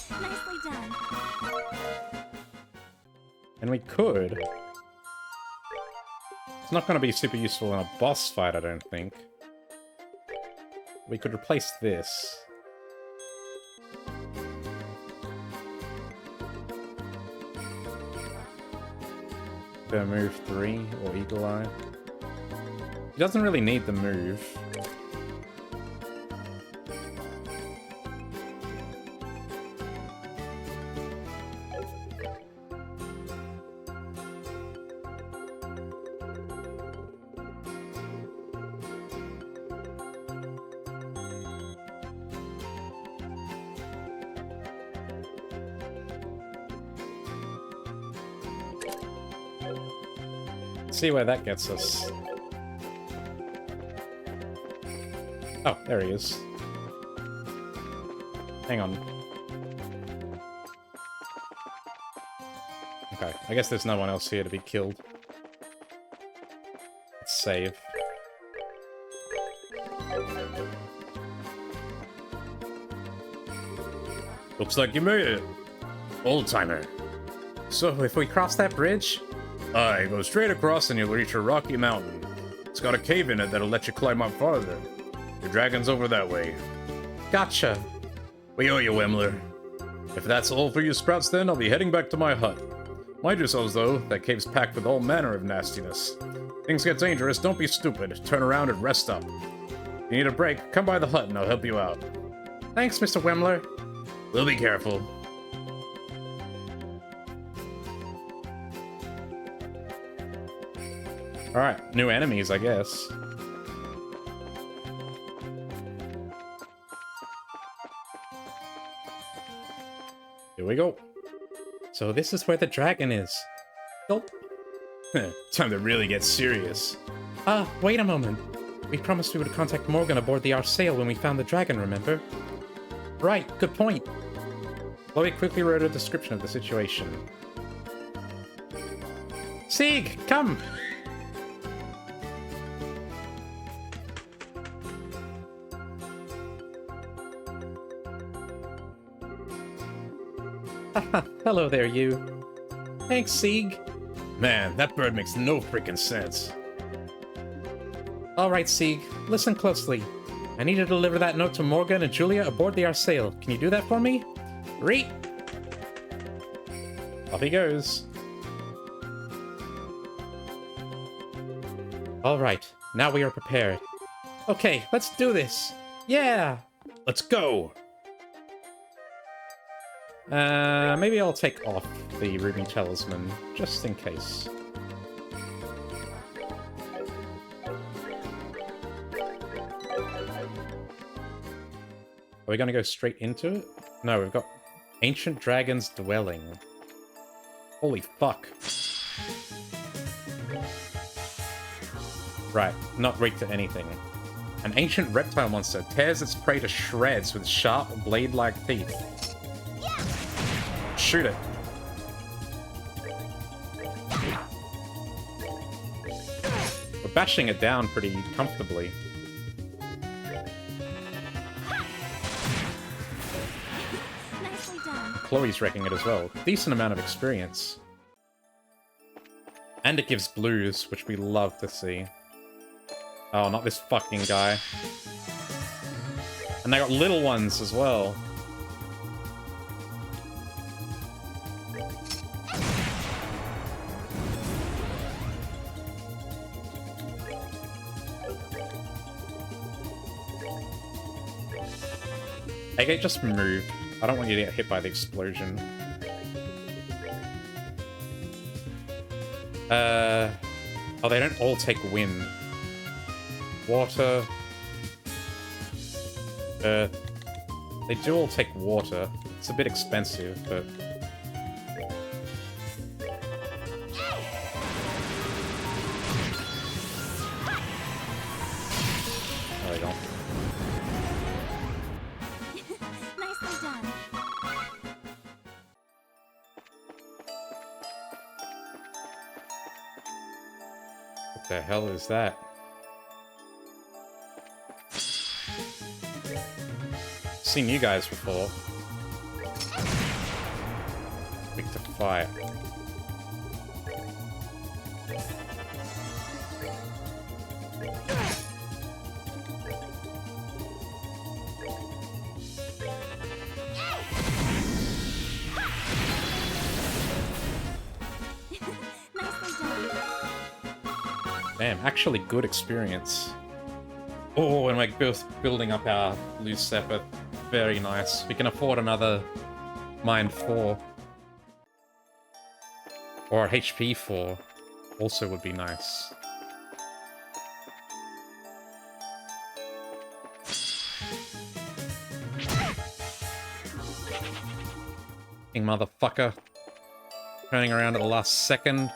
Nicely done. And we could. It's not going to be super useful in a boss fight, I don't think. We could replace this. Go move 3 or Eagle Eye. He doesn't really need the move. See where that gets us. Oh, there he is. Hang on. Okay, I guess there's no one else here to be killed. Let's save. Looks like you made it. Old timer. So, if we cross that bridge? Aye, go straight across and you'll reach a rocky mountain. It's got a cave in it that'll let you climb up farther. The dragon's over that way. Gotcha. We owe you, Wemler. If that's all for you sprouts, then I'll be heading back to my hut. Mind yourselves, though, that cave's packed with all manner of nastiness. Things get dangerous, don't be stupid. Turn around and rest up. If you need a break, come by the hut and I'll help you out. Thanks, Mr. Wemler. We'll be careful. Alright, new enemies, I guess. Here we go. So this is where the dragon is. Oh. Time to really get serious. Wait a moment. We promised we would contact Morgan aboard the Arsail when we found the dragon, remember? Right, good point. Chloe quickly wrote a description of the situation. Sieg, come! Hello there, you. Thanks, Sieg. Man, that bird makes no freaking sense. Alright, Sieg, listen closely. I need to deliver that note to Morgan and Julia aboard the Arsail. Can you do that for me? Great! Off he goes. Alright, now we are prepared. Okay, let's do this! Yeah! Let's go! Maybe I'll take off the Ruby Talisman, just in case. Are we gonna go straight into it? No, we've got Ancient Dragon's Dwelling. Holy fuck. Right, not weak to anything. An ancient reptile monster tears its prey to shreds with sharp, blade-like teeth. Shoot it. We're bashing it down pretty comfortably. Nicely done. Chloe's wrecking it as well. Decent amount of experience. And it gives blues, which we love to see. Oh, not this fucking guy. And they got little ones as well. Okay, just move. I don't want you to get hit by the explosion. Oh, they don't all take wind. Water. Earth. They do all take water. It's a bit expensive, but... There we go. Nicely done. What the hell is that? Seen you guys before. Quick to fire. Nicely done. Damn, actually good experience. Oh, and we're both building up our loose Sepith. Very nice. We can afford another Mind 4. Or HP 4. Also would be nice. Fucking motherfucker. Turning around at the last second.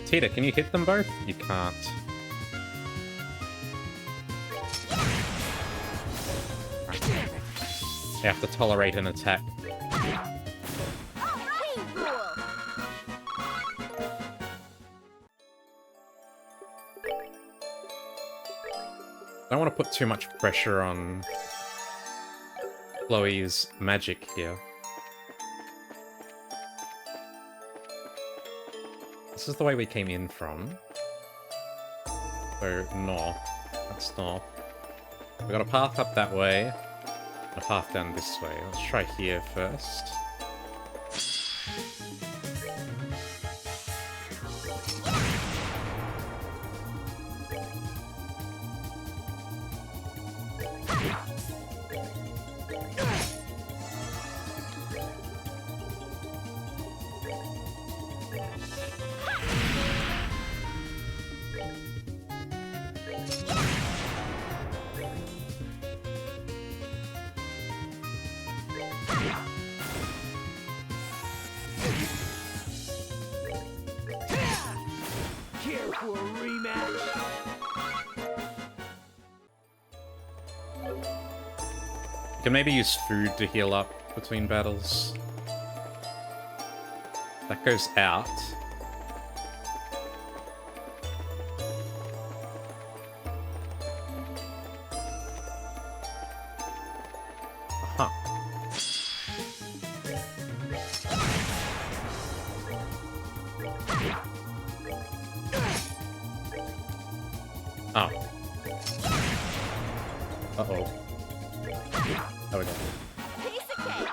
Tita, can you hit them both? You can't. You have to tolerate an attack. I don't want to put too much pressure on Chloe's magic here. This is the way we came in from. So, no. That's not. We got a path up that way, and a path down this way. Let's try here first. Care for a rematch? You can maybe use food to heal up between battles. That goes out. Aha. Oh. Uh-oh. There we go. Piece of cake.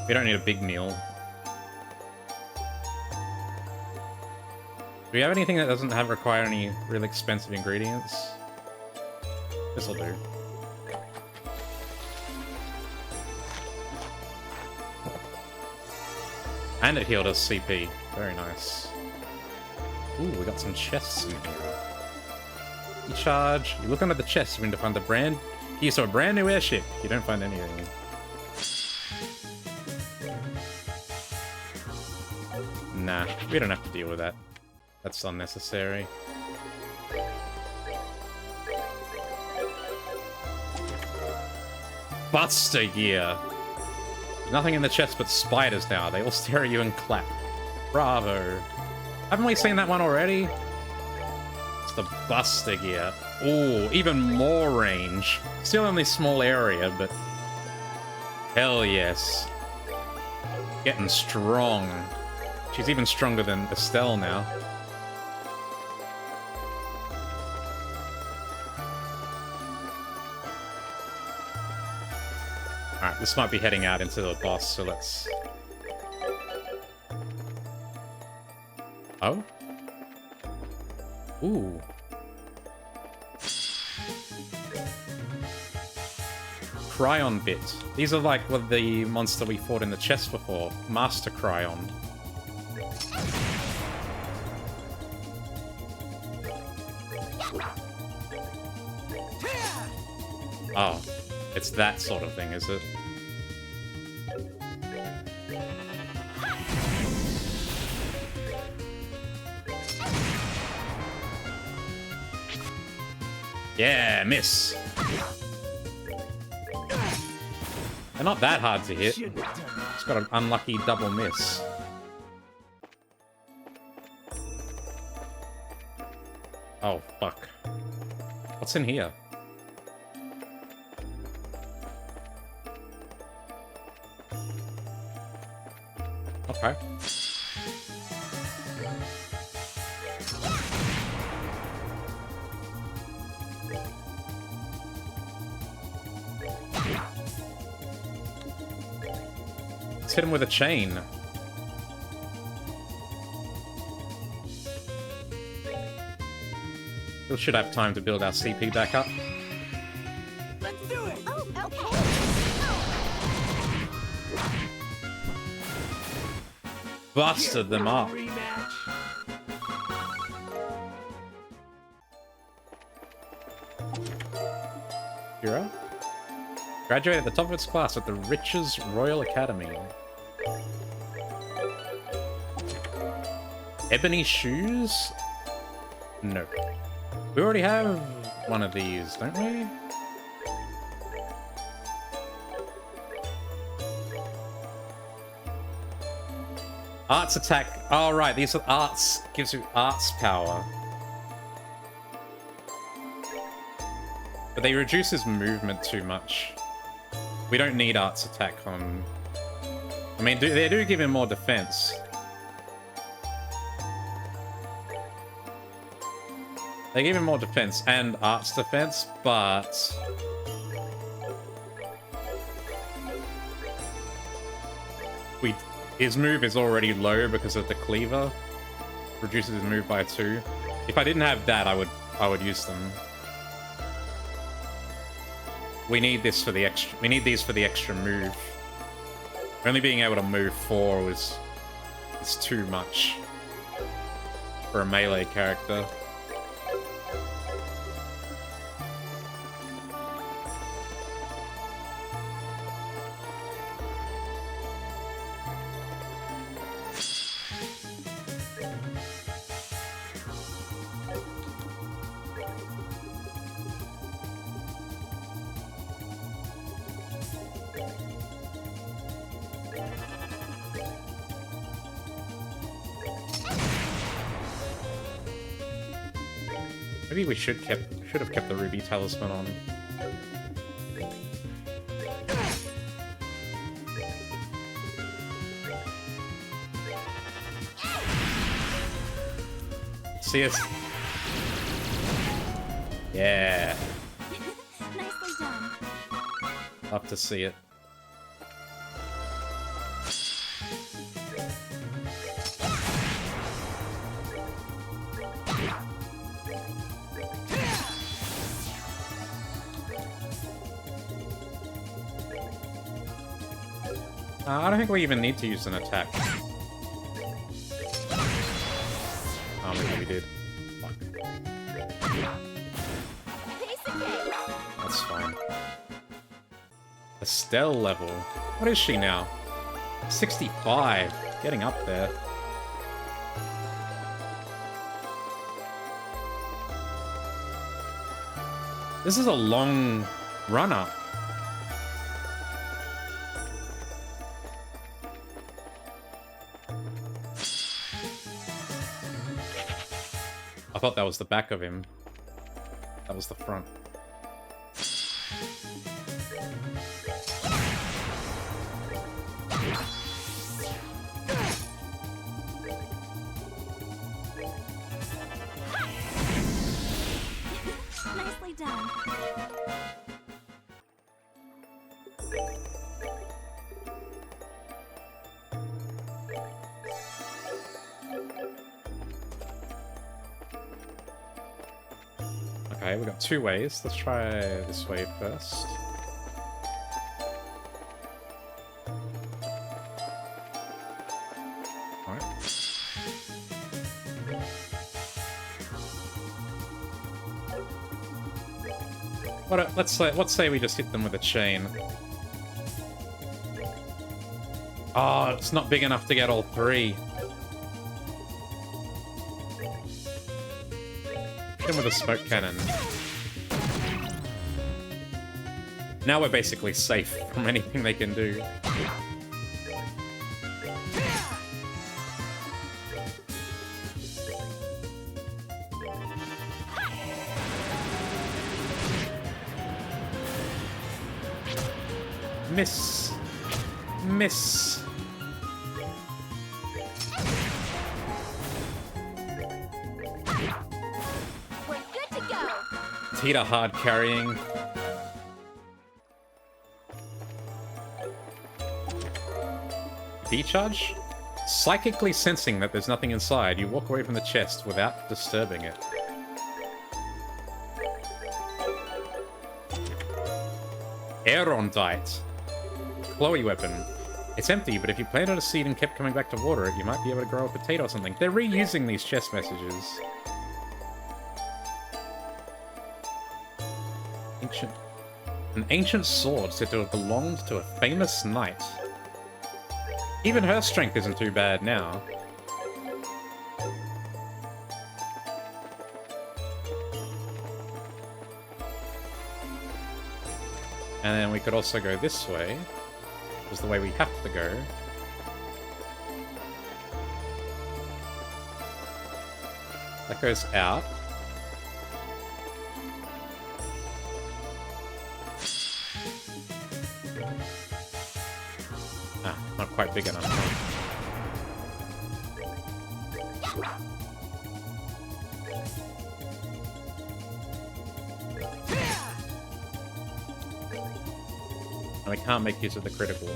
We don't need a big meal. Do we have anything that doesn't require any really expensive ingredients? This'll do. And it healed us CP. Very nice. Ooh, we got some chests in here. You charge. You look under the chest, you mean to find the brand. You saw a brand new airship. You don't find anything. Nah, we don't have to deal with that. That's unnecessary. Buster gear! Nothing in the chest but spiders now. They all stare at you and clap. Bravo. Haven't we seen that one already? It's the Buster gear. Ooh, even more range. Still only small area, but... hell yes. Getting strong. She's even stronger than Estelle now. Alright, this might be heading out into the boss, so let's... Oh? Ooh. Cryon bit. These are like what the monster we fought in the chest before. Master Cryon. Oh, it's that sort of thing, is it? Yeah, miss. They're not that hard to hit. It's got an unlucky double miss. Oh, fuck. What's in here? Okay. Let's hit him with a chain. We should have time to build our CP back up. Let's do it. Oh, okay. Busted them up. Rematch. Hero? Graduated at the top of its class at the Riches Royal Academy. Ebony shoes? No. We already have one of these, don't we? Arts attack. Oh, right. These are arts. Gives you arts power. But they reduce his movement too much. We don't need arts attack on... I mean, they do give him more defense. They give him more defense and arts defense, but... His move is already low because of the cleaver. Reduces his move by 2. If I didn't have that, I would use them. We need this for the extra. We need these for the extra move. Only being able to move 4 is too much for a melee character. Maybe we should have kept the ruby talisman on. See us. Yeah. Nicely done. Love to see it. I don't think we even need to use an attack. Oh, maybe we did. Fuck. That's fine. Estelle level. What is she now? 65. Getting up there. This is a long run-up. I thought that was the back of him. That was the front. Nicely done. Okay, we got 2 ways. Let's try this way first. Alright. Let's say we just hit them with a chain. Oh, it's not big enough to get all 3. Hit him with a smoke cannon. Now we're basically safe from anything they can do. Miss. Miss. We're good to go. Tita hard carrying. D-charge? Psychically sensing that there's nothing inside, you walk away from the chest without disturbing it. Aerondite. Chloe weapon. It's empty, but if you planted a seed and kept coming back to water it, you might be able to grow a potato or something. They're reusing these chest messages. An ancient sword said to have belonged to a famous knight. Even her strength isn't too bad now. And then we could also go this way, which is the way we have to go. That goes out. Ah, not quite big enough. And we can't make use of the critical.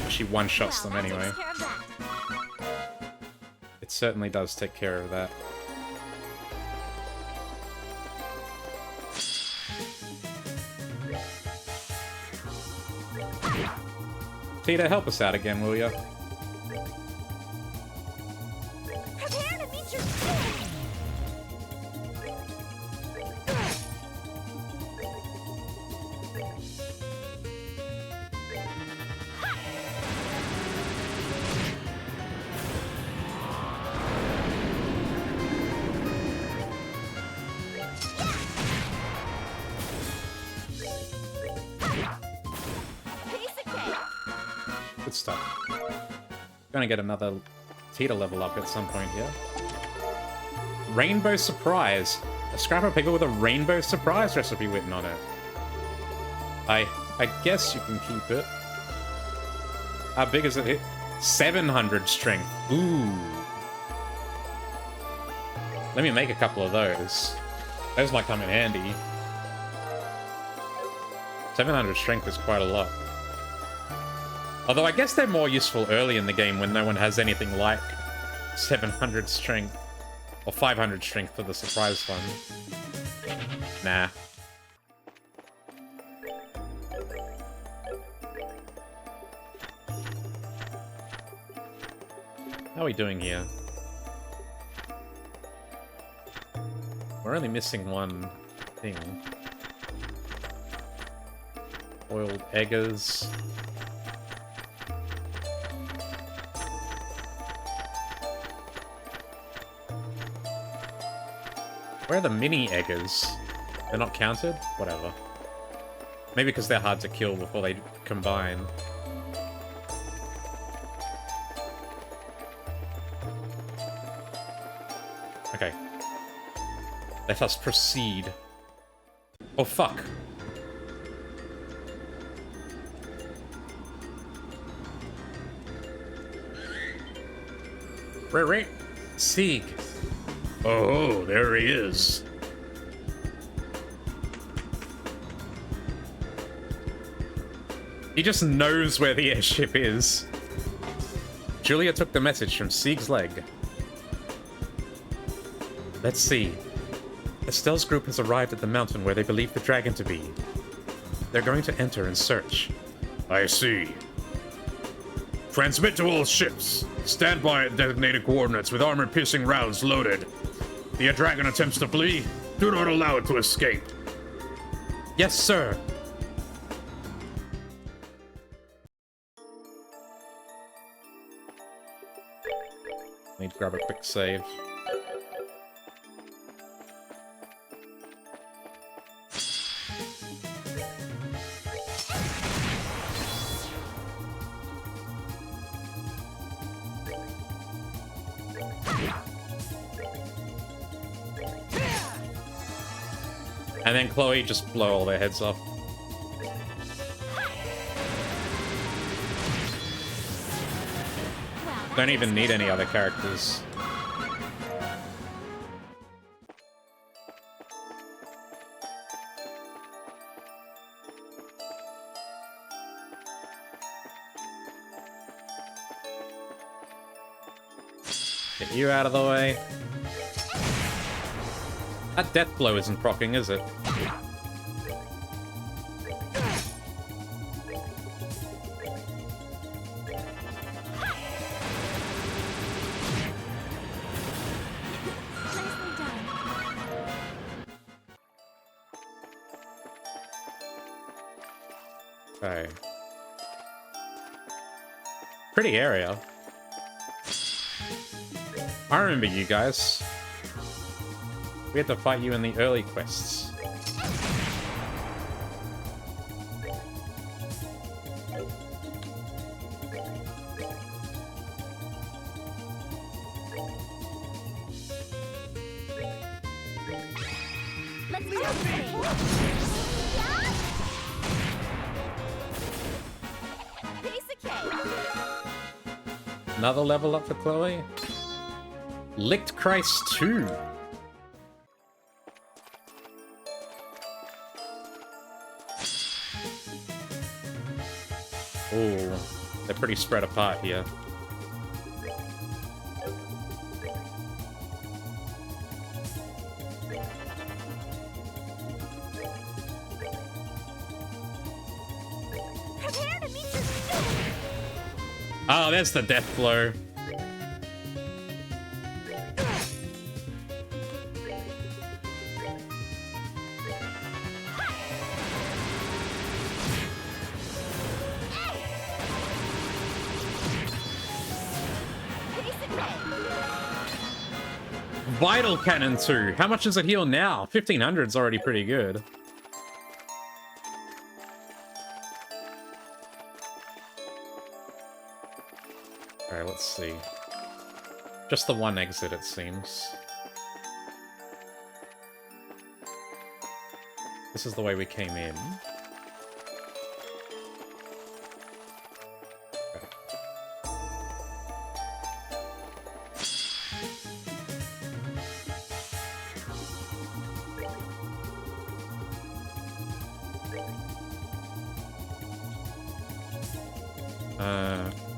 She one-shots them anyway. It certainly does take care of that. Tita, help us out again, will ya? Prepare to meet your doom! Good stuff. Gonna get another Tita level up at some point here. Rainbow Surprise. A scrap of paper with a Rainbow Surprise recipe written on it. I guess you can keep it. How big is it? 700 strength. Ooh. Let me make a couple of those. Those might come in handy. 700 strength is quite a lot. Although I guess they're more useful early in the game when no one has anything like 700 strength. Or 500 strength for the surprise one. Nah. How are we doing here? We're only missing one thing. Boiled eggers. Where are the mini eggers? They're not counted? Whatever. Maybe because they're hard to kill before they combine. Okay. Let us proceed. Oh, fuck. Right. Sieg. Oh, there he is. He just knows where the airship is. Julia took the message from Sieg's leg. Let's see. Estelle's group has arrived at the mountain where they believe the dragon to be. They're going to enter and search. I see. Transmit to all ships. Stand by at designated coordinates with armor-piercing rounds loaded. The dragon attempts to flee. Do not allow it to escape. Yes, sir. Need to grab a quick save. And then Chloe just blow all their heads off. Don't even need any other characters. Get you out of the way. That death blow isn't proccing, is it? Nicely done. Okay. Pretty area. I remember you guys. We had to fight you in the early quests. Let's do this thing. Yeah? Piece of cake. Another level up for Chloe. Licked Christ 2. Oh, they're pretty spread apart here. Prepare to meet your doom. Oh, there's the death blow. Piece of cake. Vital Cannon 2. How much does it heal now? 1500's already pretty good. Alright, let's see. Just the one exit, it seems. This is the way we came in. Okay.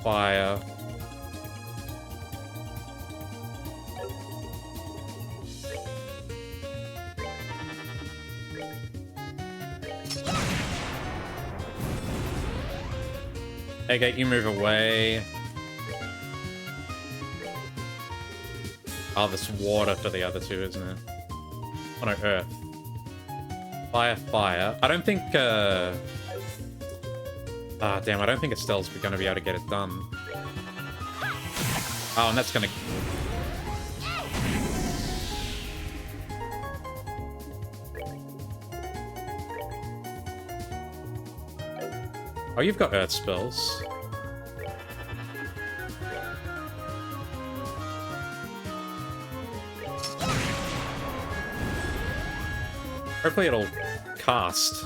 Fire. Okay, you move away. Oh, this water for the other two, isn't it? Oh no, earth. Fire, fire. I don't think, Ah, damn, I don't think Estelle's gonna be able to get it done. Oh, and that's gonna... Oh, you've got earth spells. Hopefully it'll cast.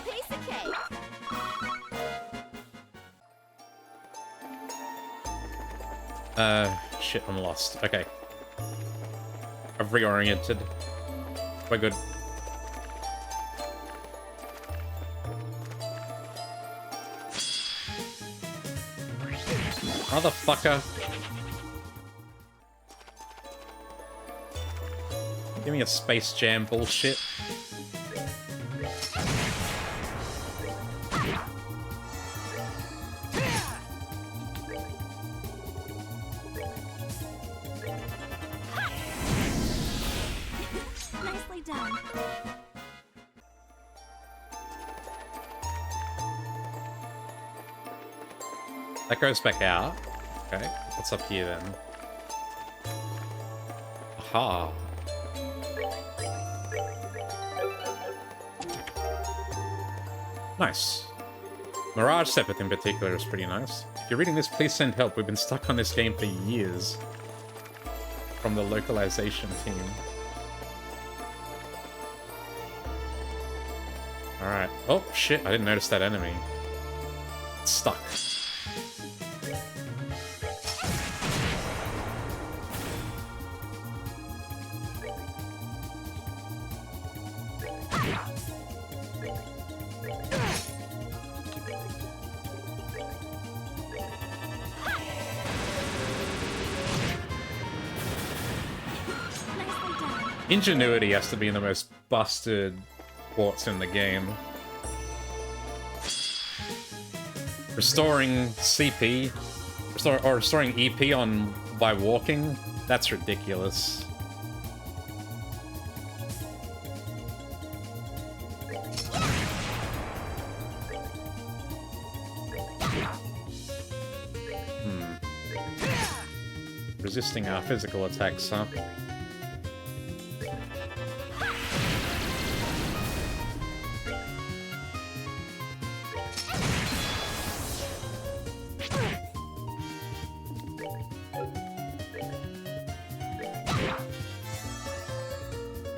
Piece of cake. Shit, I'm lost. Okay. I've reoriented. We're good. Motherfucker. Give me a Space Jam bullshit. Nicely done. That goes back out. Okay, what's up here then? Aha. Nice. Mirage Sepith in particular is pretty nice. If you're reading this, please send help. We've been stuck on this game for years. From the localization team. Alright. Oh, shit, I didn't notice that enemy. It's stuck. Ingenuity has to be the most busted ports in the game. Restoring CP, restoring EP on by walking, that's ridiculous. Resisting our physical attacks, huh?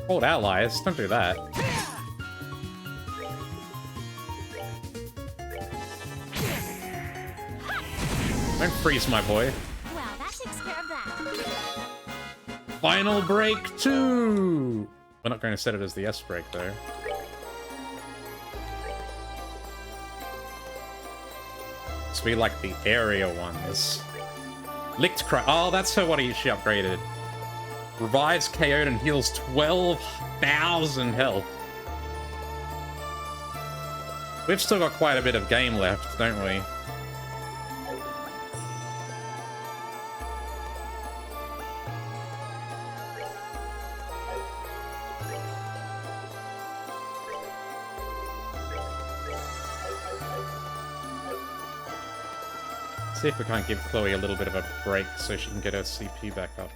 Old allies, don't do that. Don't freeze, my boy. Well, that takes care of that. Final break 2! We're not going to set it as the S break, though. This will be like the area ones. Licked Cry. Oh, that's her what she upgraded. Revives KO'd and heals 12,000 health. We've still got quite a bit of game left, don't we? See if we can't give Chloe a little bit of a break so she can get her CP back up.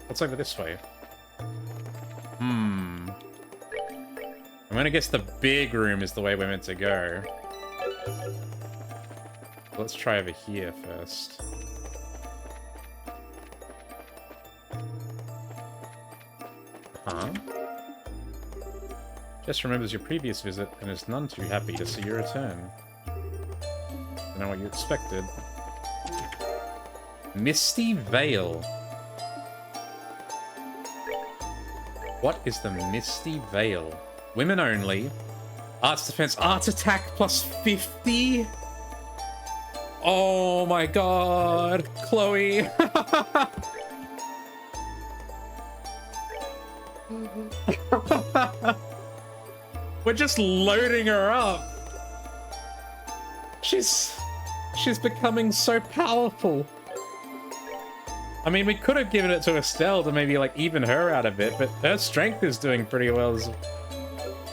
What's over this way? I'm gonna guess the big room is the way we're meant to go. Let's try over here first. Huh? Just remembers your previous visit and is none too happy to see your return. Don't know what you expected. Misty Veil. What is the Misty Veil? Women only. Arts defense, arts attack plus 50? Oh my god, Chloe. We're just loading her up. She's becoming so powerful. I mean, we could have given it to Estelle to maybe, like, even her out a bit, but her strength is doing pretty well, so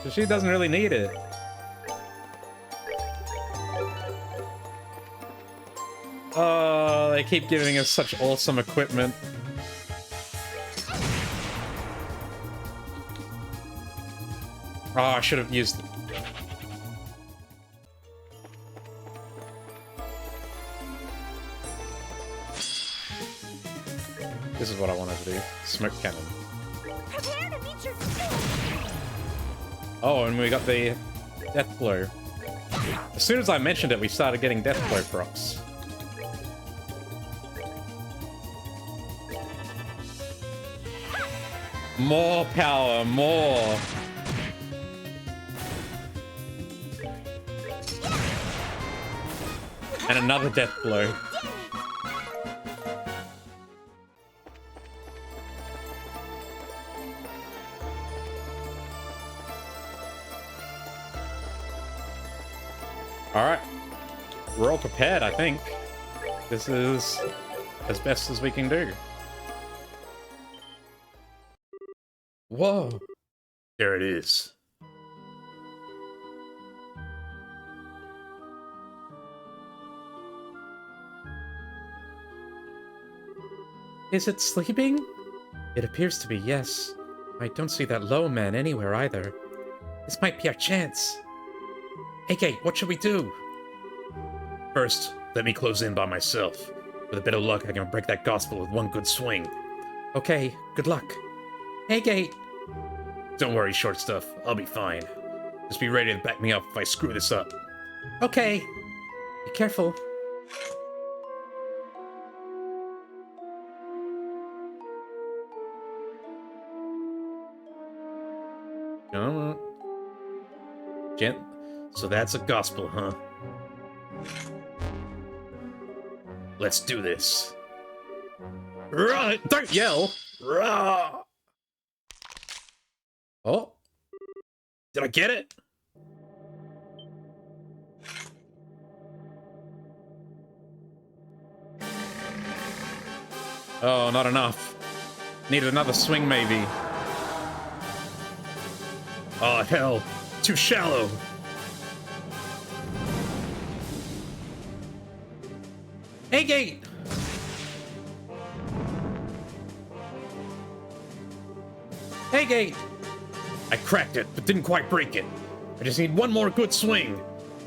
she doesn't really need it. Oh, they keep giving us such awesome equipment. Oh, I should have used... This is what I wanted to do. Smoke cannon. Prepare to meet your Oh, and we got the death blow. As soon as I mentioned it, we started getting death blow procs. More power, more. And another death blow. Alright. We're all prepared, I think. This is as best as we can do. Whoa. There it is. Is it sleeping? It appears to be, yes. I don't see that low man anywhere either. This might be our chance. AK, what should we do? First, let me close in by myself. With a bit of luck, I can break that gospel with one good swing. Okay, good luck. AK! Don't worry, short stuff. I'll be fine. Just be ready to back me up if I screw this up. Okay. Be careful. Gent. So that's a gospel, huh? Let's do this. Right! Don't yell! Rah! Oh, Did I get it? oh, not enough. Needed another swing, maybe. Oh, hell. Too shallow. Hey, gate! Hey, gate! I cracked it, but didn't quite break it. I just need one more good swing.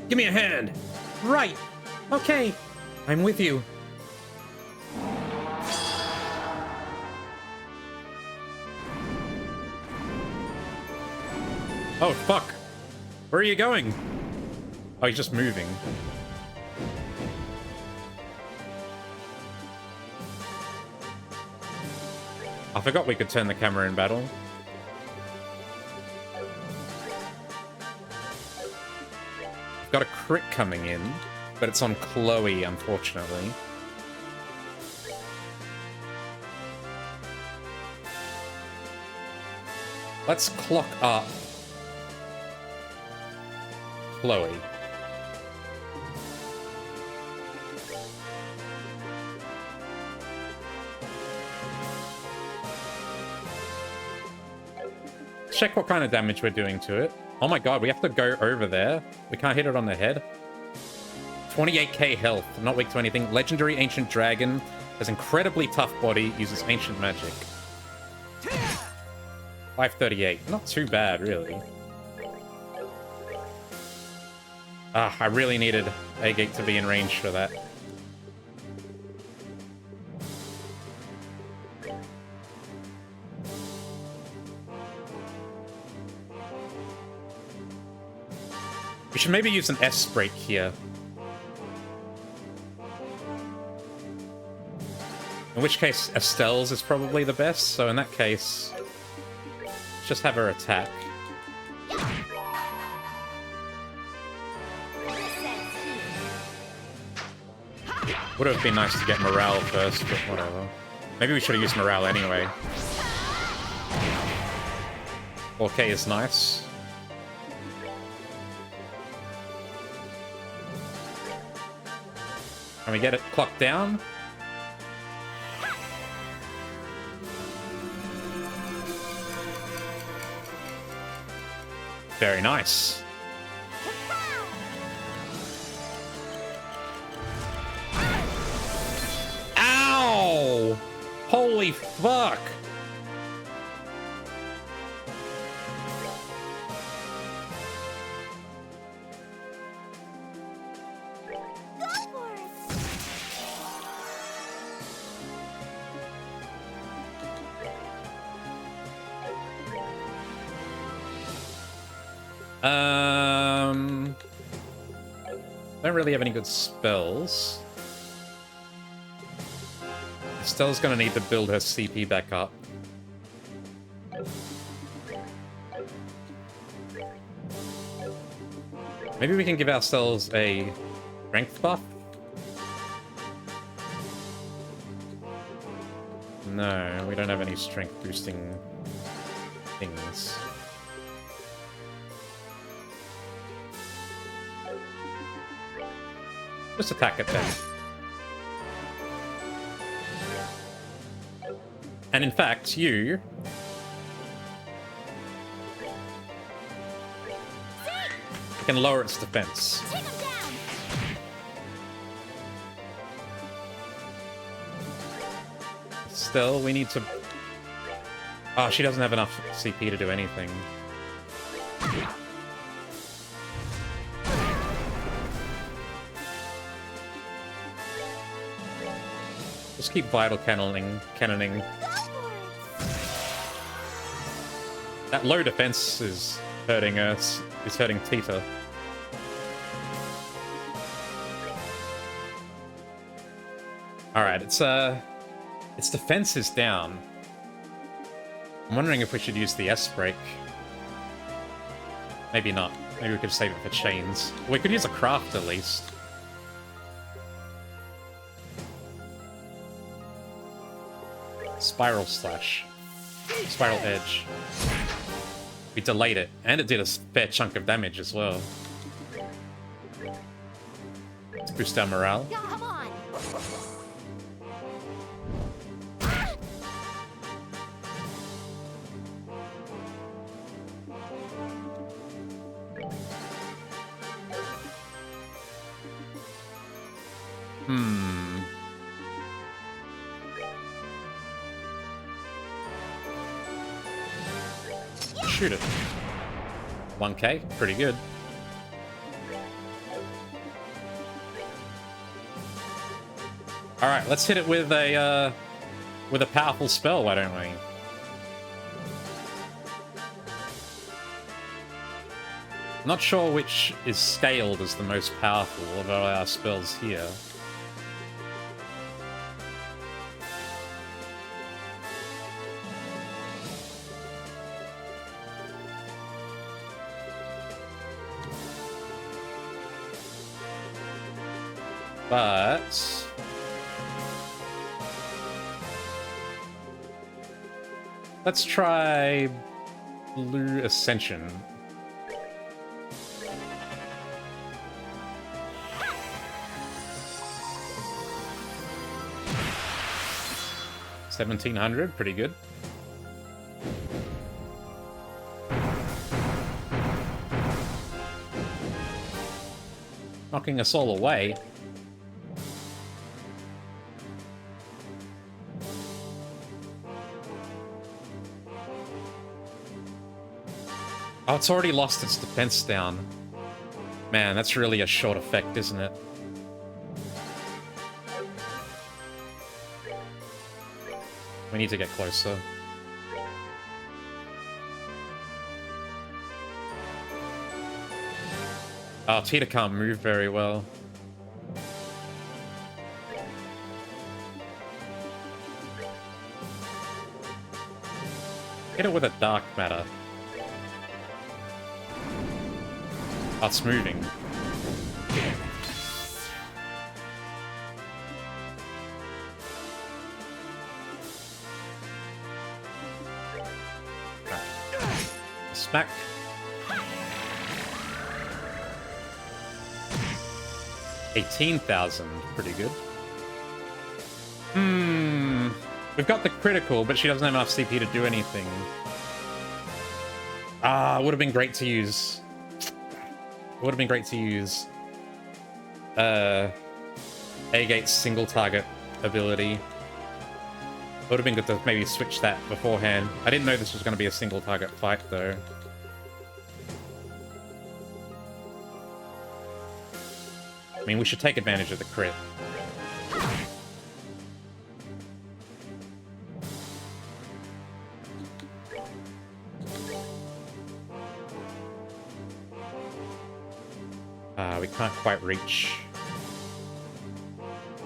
Give me a hand. Right. Okay. I'm with you. Oh, fuck. Where are you going? Oh, he's just moving. I forgot we could turn the camera in battle. I've got a crit coming in, but it's on Chloe, unfortunately. Let's clock up Chloe. Check what kind of damage we're doing to it. Oh my god, we have to go over there. We can't hit it on the head. 28k health, not weak to anything. Legendary Ancient Dragon has incredibly tough body, uses ancient magic. 538, not too bad, really. Ah, I really needed Agate to be in range for that. We should maybe use an S break here. In which case, Estelle's is probably the best, so in that case, let's just have her attack. Would have been nice to get morale first, but whatever. Maybe we should have used morale anyway. 4k is nice. Can we get it clocked down? Very nice. Ow! Holy fuck! Go for it! Don't really have any good spells. Estelle's gonna need to build her CP back up. Maybe we can give ourselves a strength buff? No, we don't have any strength boosting things. Just attack it then. And in fact, you... can lower its defense. Take him down! Still, we need to... Oh, she doesn't have enough CP to do anything. Just keep vital cannoning. Go for it! That low defense is hurting us. Is hurting Tita. Alright, its defense is down. I'm wondering if we should use the S break. Maybe not. Maybe we could save it for chains. We could use a craft at least. Spiral slash. Spiral edge. We delayed it, and it did a fair chunk of damage as well. Let's boost our morale. Yeah, come on. Shoot it. 1k, pretty good. All right, let's hit it with a powerful spell. Why don't we? Not sure which is scaled as the most powerful of our spells here. But let's try Blue Ascension. $1,700, pretty good. Knocking us all away. Oh, it's already lost its defense down. Man, that's really a short effect, isn't it? We need to get closer. Oh, Pt.3 can't move very well. Hit it with a dark matter. Oh, it's moving. Smack. $18,000, pretty good. We've got the critical, but she doesn't have enough CP to do anything. Ah, would have been great to use. Would have been great to use A-Gate's single target ability. Would have been good to maybe switch that beforehand. I didn't know this was going to be a single target fight, though. I mean, we should take advantage of the crit. We can't quite reach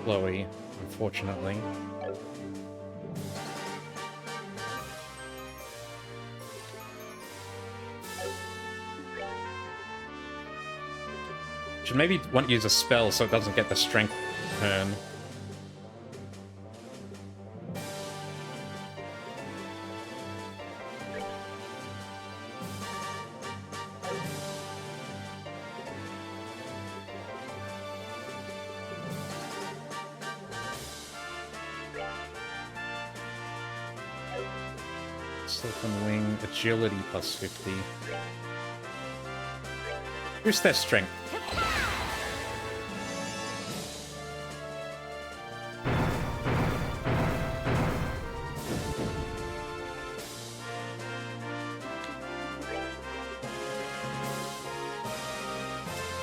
Chloe, unfortunately. Should maybe want to use a spell so it doesn't get the strength turn. Silken Wing, agility plus 50. Boost their strength.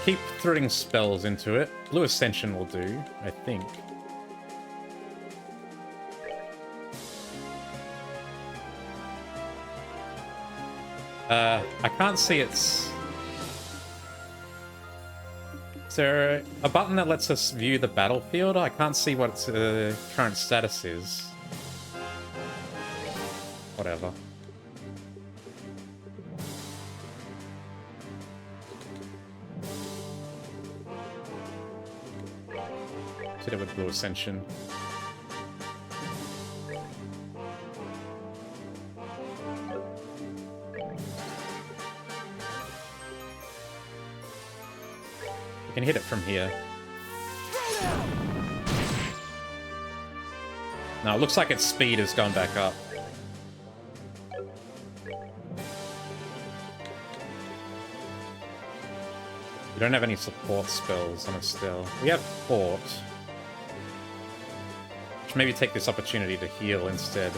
Keep throwing spells into it. Blue Ascension will do, I think. I can't see its... Is there a button that lets us view the battlefield? I can't see what its current status is. Whatever. Hit it with Blue Ascension. can hit it from here. Now, it looks like its speed has gone back up. We don't have any support spells on it still. We have Fort. Should maybe take this opportunity to heal instead.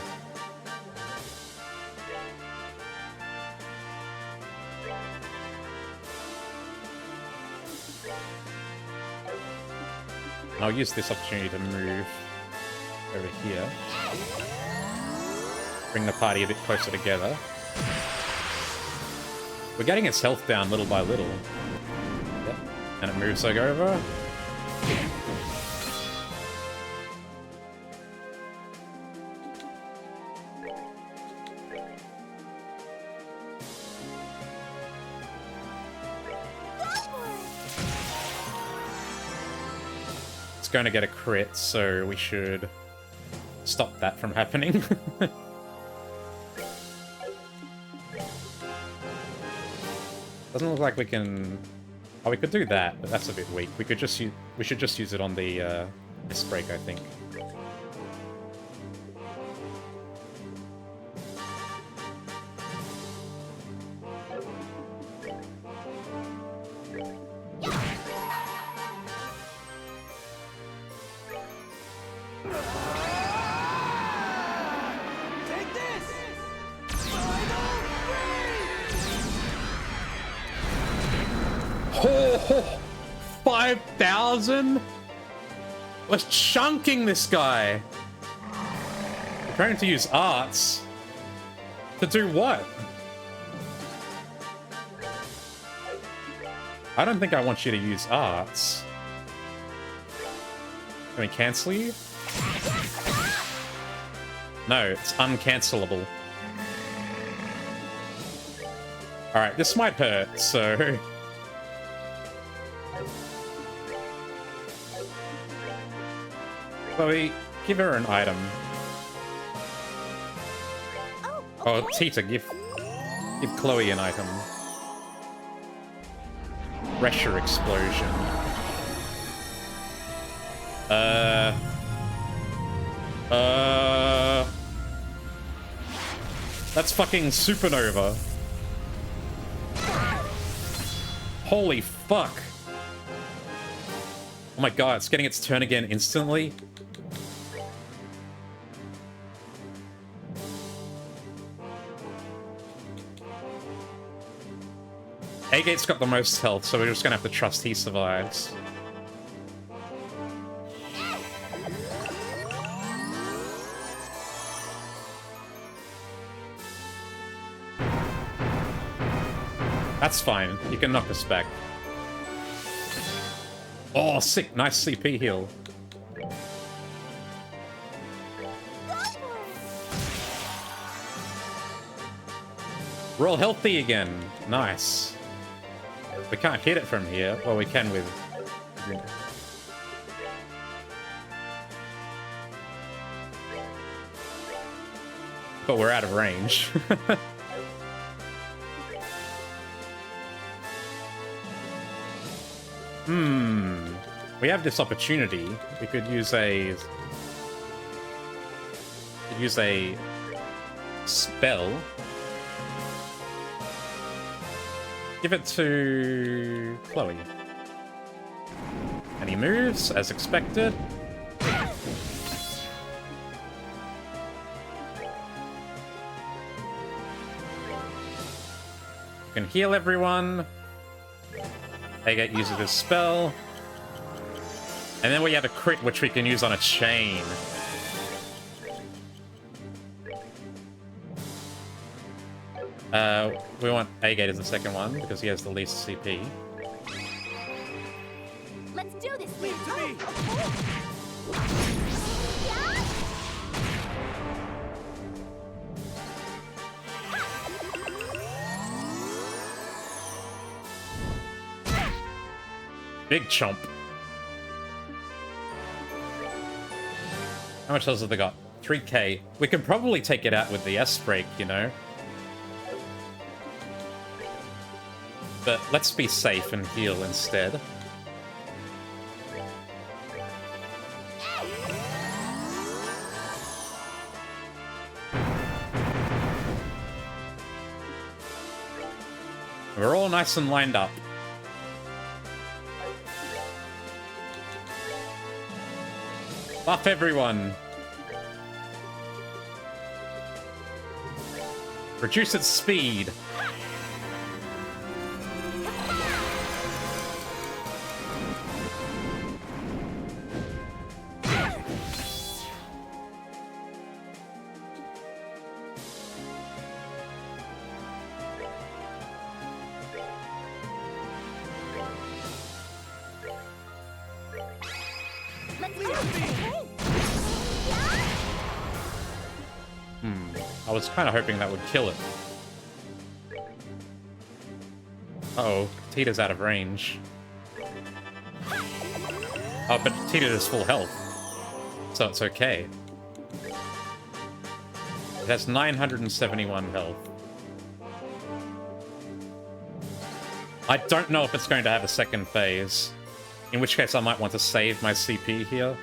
And I'll use this opportunity to move over here. Bring the party a bit closer together. We're getting its health down little by little. Yep. And it moves like over. It's going to get a crit, so we should stop that from happening. Doesn't look like we can... Oh, we could do that, but that's a bit weak. We could just use... We should just use it on the this break, I think. Take this! 5,000? Was chunking this guy. We're trying to use arts. To do what? I don't think I want you to use arts. Can we cancel you? No, it's uncancelable. Alright, this might hurt, so... Chloe, give her an item. Oh, Tita, give Chloe an item. Pressure explosion. That's fucking supernova. Holy fuck. Oh my god, it's getting its turn again instantly. Agate's got the most health, so we're just gonna have to trust he survives. That's fine. You can knock us back. Oh, sick. Nice CP heal. We're all healthy again. Nice. We can't hit it from here. Well, we can with... But we're out of range. We have this opportunity. We could use a... spell. Give it to Chloe. And he moves, as expected. You can heal everyone. Agate uses his spell. And then we have a crit, which we can use on a chain. We want Agate as the second one, because he has the least CP. Let's do this. Leave it to me! Big chomp. How much else have they got? 3k. We could probably take it out with the S-Break, you know? But let's be safe and heal instead. We're all nice and lined up. Buff everyone. Reduce its speed. I was kind of hoping that would kill it. Uh-oh, Tita's out of range. Oh, but Tita is full health, so it's okay. It has 971 health. I don't know if it's going to have a second phase, in which case I might want to save my CP here.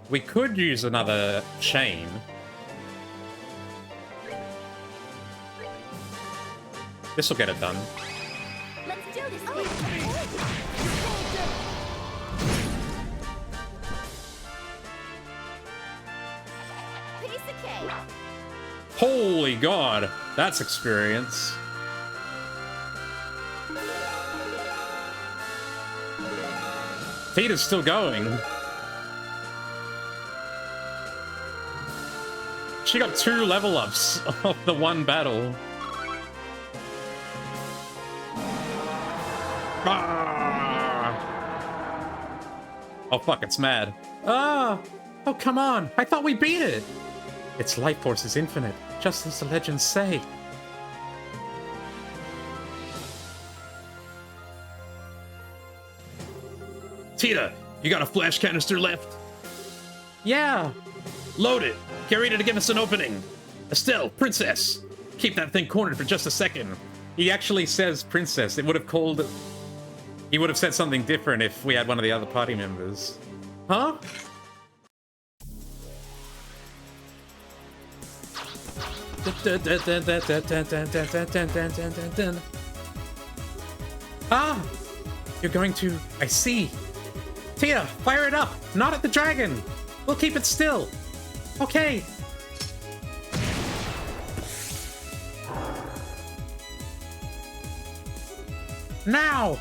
We could use another chain. This will get it done. Let's do this. Piece of cake. Holy god, that's experience. Tita's still going. She got 2 level ups of the one battle. Ah! Oh fuck, it's mad. Ah! Oh come on, I thought we beat it! Its life force is infinite, just as the legends say. Tita, you got a flash canister left? Yeah! Load it! Get ready to give us an opening! Estelle, princess! Keep that thing cornered for just a second. He actually says princess. It would have called... He would have said something different if we had one of the other party members. Huh? Ah! You're going to... I see. Tia, fire it up! Not at the dragon! We'll keep it still. Okay. Now!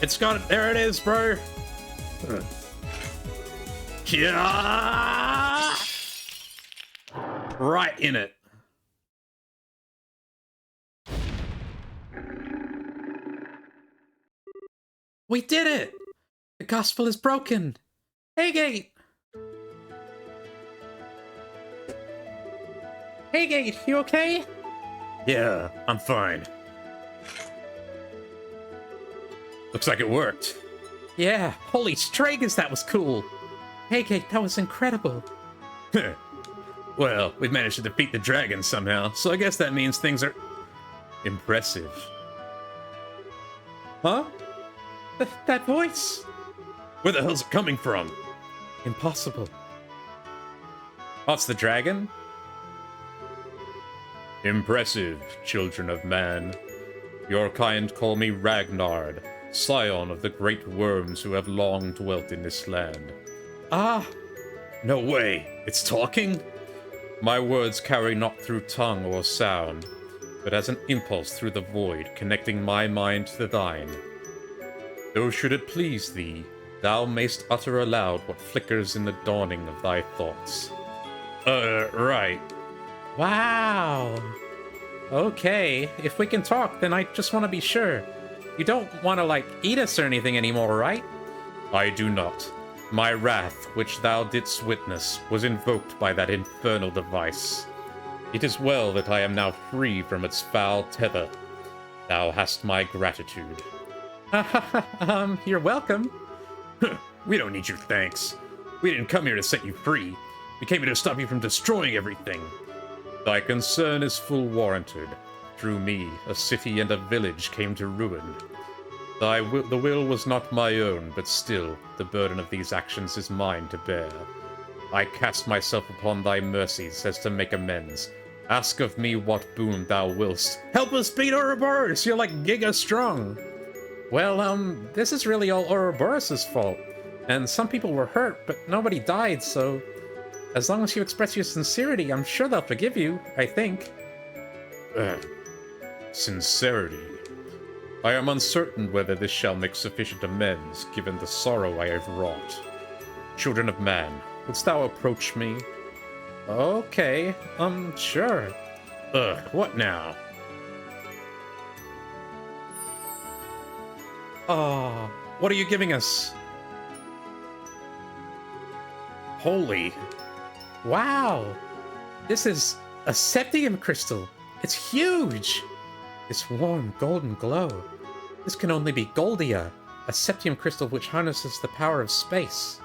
It's got it. There it is, bro. Yeah! Right in it. We did it! The gospel is broken. Hey, Gate! Hey, Gate, you okay? Yeah, I'm fine. Looks like it worked. Yeah, holy Stragus, that was cool. Hey, Gate, that was incredible. Well, we've managed to defeat the dragon somehow, so I guess that means things are impressive. Huh? That voice? Where the hell's it coming from? Impossible. Oh, it's the dragon? Impressive, children of man. Your kind call me Ragnard, scion of the great worms who have long dwelt in this land. Ah! No way, it's talking? My words carry not through tongue or sound, but as an impulse through the void, connecting my mind to thine. Though should it please thee, thou mayst utter aloud what flickers in the dawning of thy thoughts. Right. Wow! Okay, if we can talk, then I just want to be sure. You don't want to, like, eat us or anything anymore, right? I do not. My wrath, which thou didst witness, was invoked by that infernal device. It is well that I am now free from its foul tether. Thou hast my gratitude. You're welcome. We don't need your thanks. We didn't come here to set you free. We came here to stop you from destroying everything. Thy concern is full warranted. through me, a city and a village came to ruin. The will was not my own, but still, the burden of these actions is mine to bear. I cast myself upon thy mercies as to make amends. Ask of me what boon thou willst. Help us beat Ouroboros! You're like giga strong! Well, this is really all Ouroboros' fault. And some people were hurt, but nobody died, so... As long as you express your sincerity, I'm sure they'll forgive you, I think. Sincerity. I am uncertain whether this shall make sufficient amends, given the sorrow I have wrought. Children of man, wouldst thou approach me? Okay, sure. What now? Oh, what are you giving us? Holy. Wow! This is a septium crystal. It's huge! This warm golden glow. This can only be Goldia, a septium crystal which harnesses the power of space.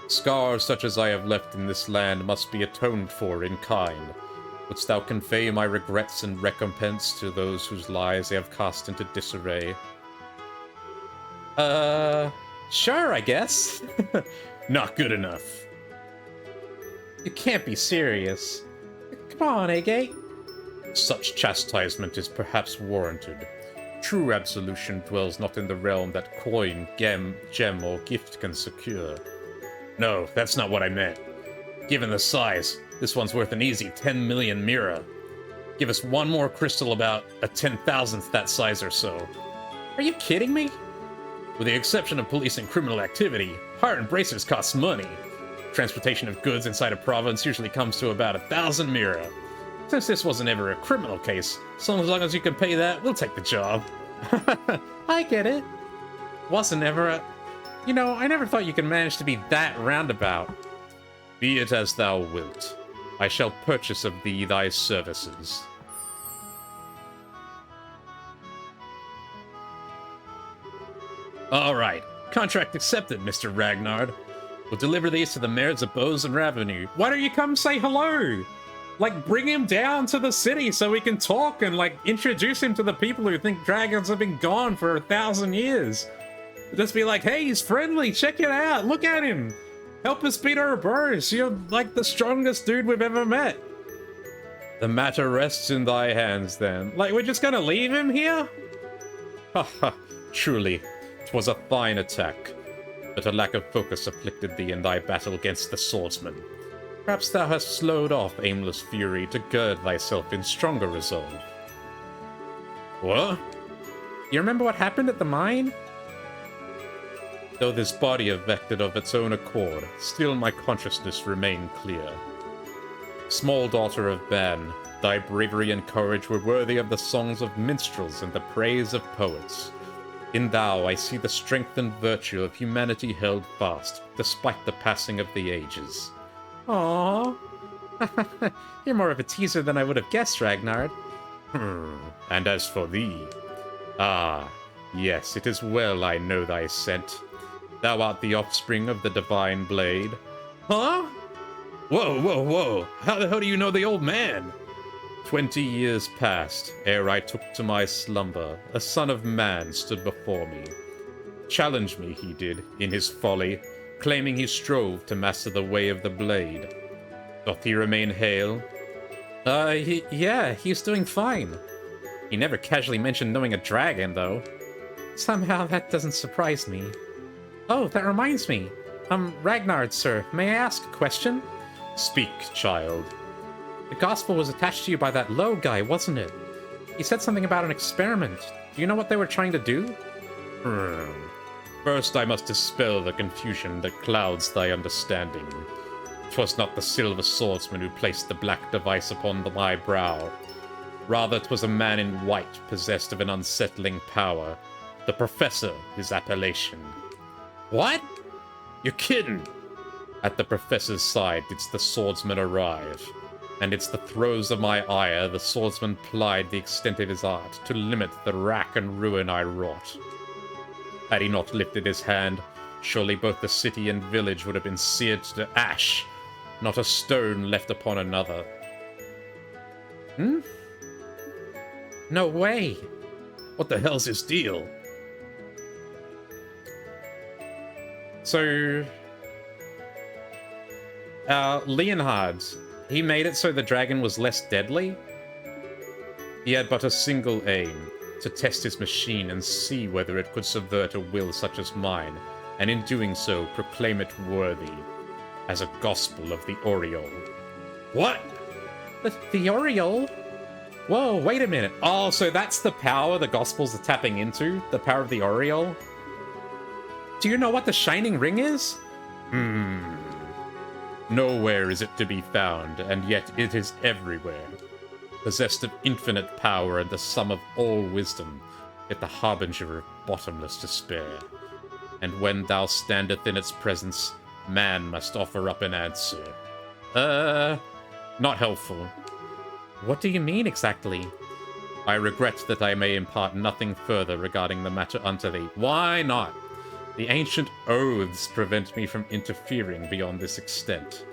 Scars such as I have left in this land must be atoned for in kind. Wouldst thou convey my regrets and recompense to those whose lives I have cast into disarray? Sure, I guess. Not good enough. You can't be serious. Come on, Agate. Such chastisement is perhaps warranted. True absolution dwells not in the realm that coin, gem, or gift can secure. No, that's not what I meant. Given the size, this one's worth an easy 10 million mira. Give us one more crystal about a 10,000th that size or so. Are you kidding me? With the exception of police and criminal activity, heart and bracers cost money. Transportation of goods inside a province usually comes to about 1,000 mira. Since this wasn't ever a criminal case, so long as you can pay that, we'll take the job. I get it. Wasn't ever a... You know, I never thought you could manage to be that roundabout. Be it as thou wilt. I shall purchase of thee thy services. All right, contract accepted, Mr. Ragnard. We'll deliver these to the mayors of Bose and Ravenue. Why don't you come say hello? Like, bring him down to the city so we can talk and, like, introduce him to the people who think dragons have been gone for 1,000 years. Just be like, hey, he's friendly, check it out, look at him. Help us beat Ouroboros, you're, like, the strongest dude we've ever met. The matter rests in thy hands, then. Like, we're just gonna leave him here? Ha ha, truly, 'twas a fine attack. But a lack of focus afflicted thee in thy battle against the swordsman. Perhaps thou hast slowed off aimless fury to gird thyself in stronger resolve. What? You remember what happened at the mine? Though this body affected of its own accord, still my consciousness remained clear. Small daughter of Ban, thy bravery and courage were worthy of the songs of minstrels and the praise of poets. In thou I see the strength and virtue of humanity held fast, despite the passing of the ages. Aww. You're more of a teaser than I would have guessed, Ragnard. And as for thee... Ah, yes, it is well I know thy scent. Thou art the offspring of the divine blade. Huh? Whoa, whoa, whoa! How the hell do you know the old man? 20 years passed ere I took to my slumber. A son of man stood before me. Challenged me, he did, in his folly, claiming he strove to master the way of the blade. Doth he remain hale? Yeah, he's doing fine. He never casually mentioned knowing a dragon, though. Somehow that doesn't surprise me. Oh, that reminds me. Ragnard, sir, may I ask a question? Speak, child. The gospel was attached to you by that low guy, wasn't it? He said something about an experiment. Do you know what they were trying to do? First I must dispel the confusion that clouds thy understanding. 'Twas not the silver swordsman who placed the black device upon my brow. Rather 'twas a man in white possessed of an unsettling power. The Professor, his appellation. What? You're kidding! At the Professor's side didst the swordsman arrive. And it's the throes of my ire the swordsman plied the extent of his art to limit the rack and ruin I wrought. Had he not lifted his hand, surely both the city and village would have been seared to ash, not a stone left upon another. No way! What the hell's his deal? So... Leonhard, he made it so the dragon was less deadly? He had but a single aim, to test his machine and see whether it could subvert a will such as mine, and in doing so proclaim it worthy, as a gospel of the Oriole. What? The Oriole? Whoa, wait a minute. Oh, so that's the power the Gospels are tapping into? The power of the Oriole? Do you know what the Shining Ring is? Nowhere is it to be found, and yet it is everywhere. Possessed of infinite power and the sum of all wisdom, yet the harbinger of bottomless despair. And when thou standeth in its presence, man must offer up an answer. Not helpful. What do you mean exactly? I regret that I may impart nothing further regarding the matter unto thee. Why not? The ancient oaths prevent me from interfering beyond this extent.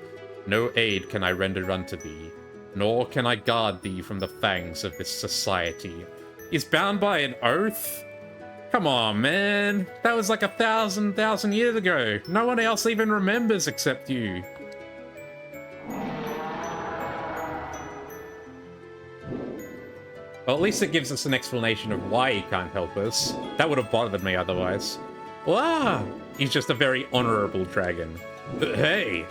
No aid can I render unto thee, nor can I guard thee from the fangs of this society. He's bound by an oath? Come on, man. That was like 1,000 years ago. No one else even remembers except you. Well, at least it gives us an explanation of why he can't help us. That would have bothered me otherwise. Wow! He's just a very honorable dragon. Hey!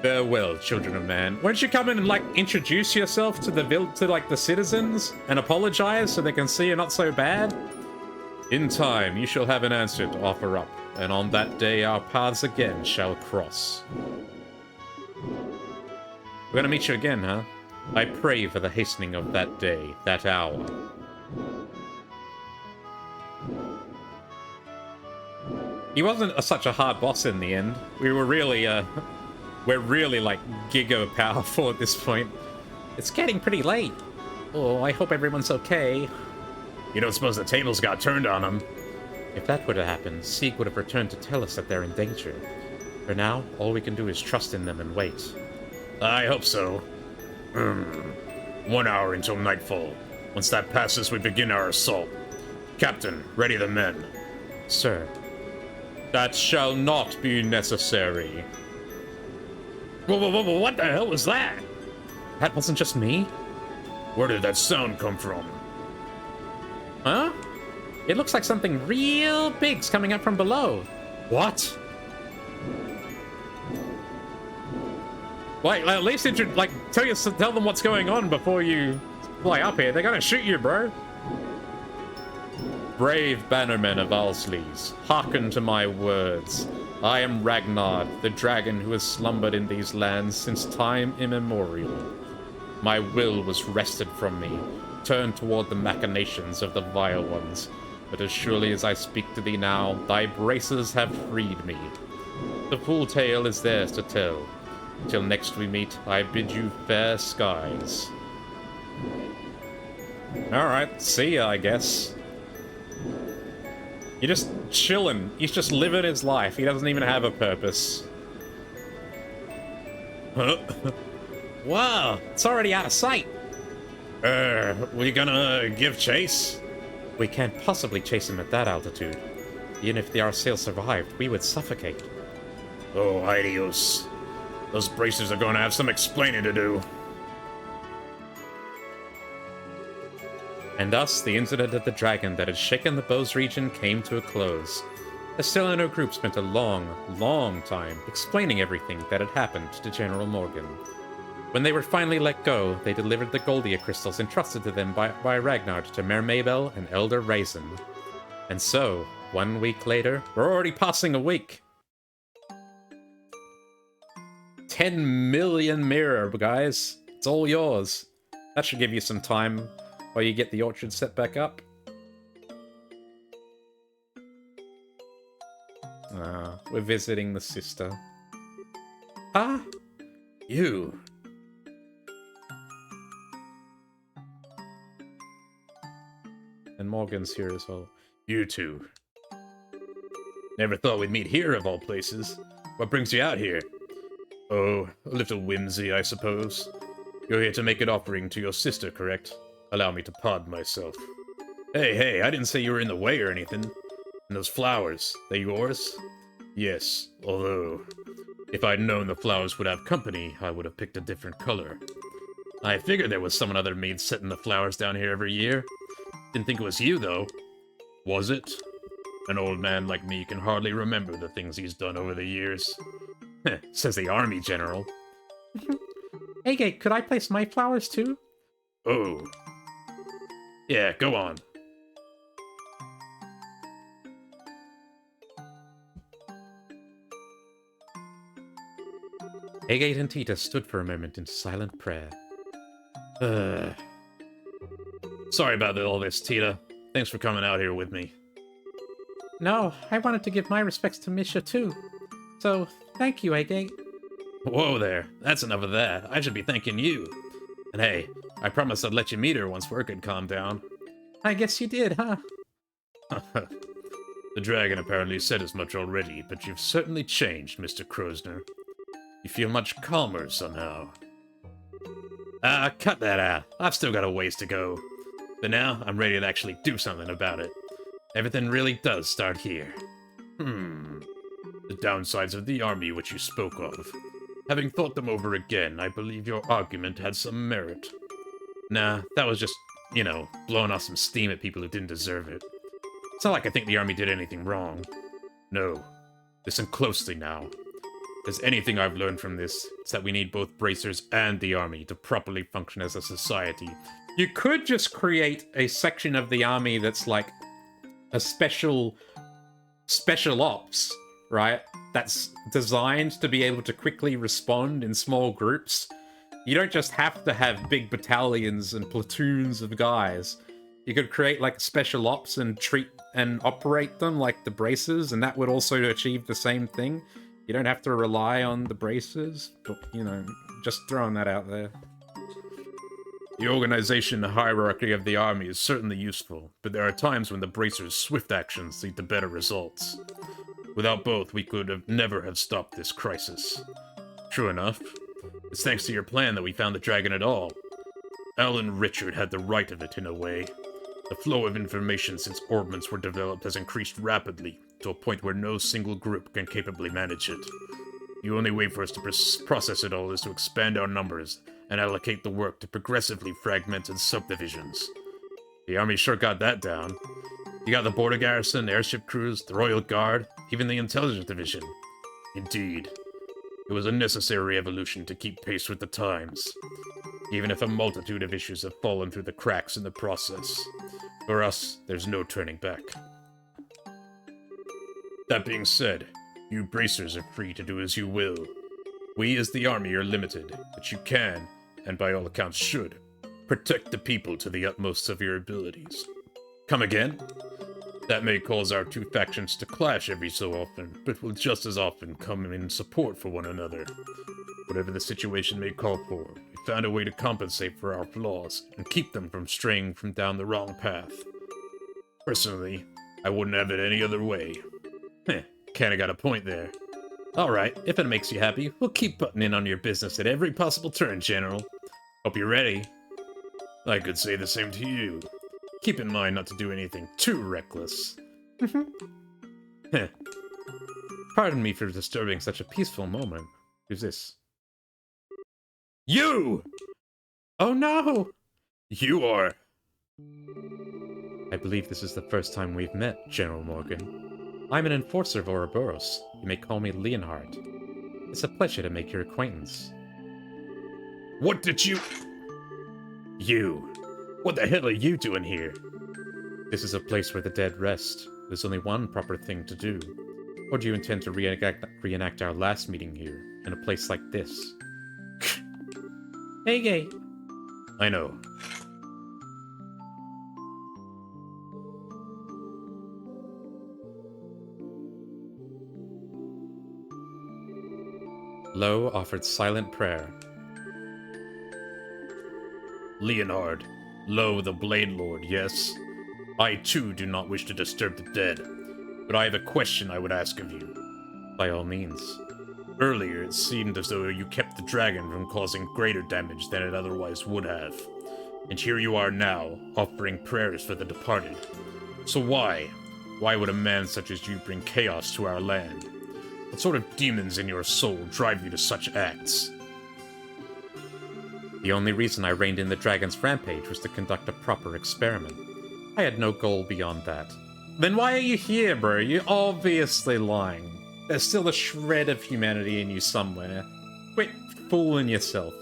Farewell, children of man. Why don't you come in and, like, introduce yourself to the citizens and apologize so they can see you're not so bad? In time, you shall have an answer to offer up, and on that day our paths again shall cross. We're gonna meet you again, huh? I pray for the hastening of that day, that hour. He wasn't such a hard boss in the end. We were really, we're really, like, giga powerful at this point. It's getting pretty late. Oh, I hope everyone's okay. You don't suppose the tables got turned on him? If that were to happen, Sieg would have returned to tell us that they're in danger. For now, all we can do is trust in them and wait. I hope so. 1 hour until nightfall. Once that passes, we begin our assault. Captain, ready the men. Sir. That shall not be necessary. Whoa, what the hell was that? That wasn't just me? Where did that sound come from? Huh? It looks like something real big's coming up from below. What? Like, at least tell them what's going on before you fly up here. They're gonna shoot you, bro. Brave bannermen of Alsleys, hearken to my words. I am Ragnar, the dragon who has slumbered in these lands since time immemorial. My will was wrested from me, turned toward the machinations of the vile ones. But as surely as I speak to thee now, thy braces have freed me. The full tale is theirs to tell. Till next we meet, I bid you fair skies. Alright, see ya, I guess. You're just chilling. He's just living his life. He doesn't even have a purpose. Huh? Wow, it's already out of sight. We gonna give chase? We can't possibly chase him at that altitude. Even if the Arsail survived, we would suffocate. Oh, Idios. Those bracers are gonna have some explaining to do. And thus, the incident at the Dragon that had shaken the Bose region came to a close. Estelle and her group spent a long time explaining everything that had happened to General Morgan. When they were finally let go, they delivered the Goldia crystals entrusted to them by Ragnar to Mer Mabel and Elder Raisin. And so, 1 week later, we're already passing a week. 10 million mirror, guys. It's all yours. That should give you some time while you get the orchard set back up. We're visiting the sister. Ah! You! And Morgan's here as well. You two. Never thought we'd meet here, of all places. What brings you out here? Oh, a little whimsy, I suppose. You're here to make an offering to your sister, correct? allow me to pardon myself. Hey, I didn't say you were in the way or anything. And those flowers, they yours? Yes, although, if I'd known the flowers would have company, I would have picked a different color. I figured there was some other maid setting the flowers down here every year. Didn't think it was you, though. Was it? An old man like me can hardly remember the things he's done over the years. Says the army general. Hey, could I place my flowers too? Oh. Yeah, go on. Agate and Tita stood for a moment in silent prayer. Sorry about all this, Tita. Thanks for coming out here with me. No, I wanted to give my respects to Misha too. So, thank you, Agate. Whoa there, that's enough of that. I should be thanking you. And hey, I promised I'd let you meet her once work had calmed down. I guess you did, huh? The dragon apparently said as much already, but you've certainly changed, Mr. Krosner. You feel much calmer somehow. Cut that out. I've still got a ways to go. But now, I'm ready to actually do something about it. Everything really does start here. The downsides of the army which you spoke of. Having thought them over again, I believe your argument had some merit. Nah, that was just, blowing off some steam at people who didn't deserve it. It's not like I think the army did anything wrong. No. Listen closely now. If there's anything I've learned from this, it's that we need both bracers and the army to properly function as a society. You could just create a section of the army that's like a special ops, right? That's designed to be able to quickly respond in small groups. You don't just have to have big battalions and platoons of guys. You could create like special ops and treat and operate them like the bracers, and that would also achieve the same thing. You don't have to rely on the bracers, but, just throwing that out there. The organization and hierarchy of the army is certainly useful, but there are times when the bracers' swift actions lead to better results. Without both, we could have never have stopped this crisis. True enough. It's thanks to your plan that we found the dragon at all. Alan Richard had the right of it in a way. The flow of information since orbments were developed has increased rapidly, to a point where no single group can capably manage it. The only way for us to process it all is to expand our numbers and allocate the work to progressively fragmented subdivisions. The army sure got that down. You got the border garrison, airship crews, the royal guard, even the intelligence division. Indeed. It was a necessary evolution to keep pace with the times, even if a multitude of issues have fallen through the cracks in the process. For us, there's no turning back. That being said, you bracers are free to do as you will. We as the army are limited, but you can, and by all accounts should, protect the people to the utmost of your abilities. Come again? That may cause our two factions to clash every so often, but will just as often come in support for one another. Whatever the situation may call for, we found a way to compensate for our flaws, and keep them from straying from down the wrong path. Personally, I wouldn't have it any other way. Kinda got a point there. Alright, if it makes you happy, we'll keep butting in on your business at every possible turn, General. Hope you're ready. I could say the same to you. Keep in mind not to do anything too reckless. Pardon me for disturbing such a peaceful moment. Who's this? You! Oh no! You are... I believe this is the first time we've met, General Morgan. I'm an enforcer of Ouroboros. You may call me Leonhard. It's a pleasure to make your acquaintance. What did you... You... What the hell are you doing here? This is a place where the dead rest. There's only one proper thing to do. Or do you intend to reenact our last meeting here, in a place like this? Hey, gay. I know. Lo offered silent prayer. Leonhard, Lo the Blade Lord, yes? I too do not wish to disturb the dead, but I have a question I would ask of you. By all means. Earlier, it seemed as though you kept the dragon from causing greater damage than it otherwise would have. And here you are now, offering prayers for the departed. So why? Why would a man such as you bring chaos to our land? What sort of demons in your soul drive you to such acts? The only reason I reined in the dragon's rampage was to conduct a proper experiment. I had no goal beyond that. Then why are you here, bro? You're obviously lying. There's still a shred of humanity in you somewhere. Quit fooling yourself.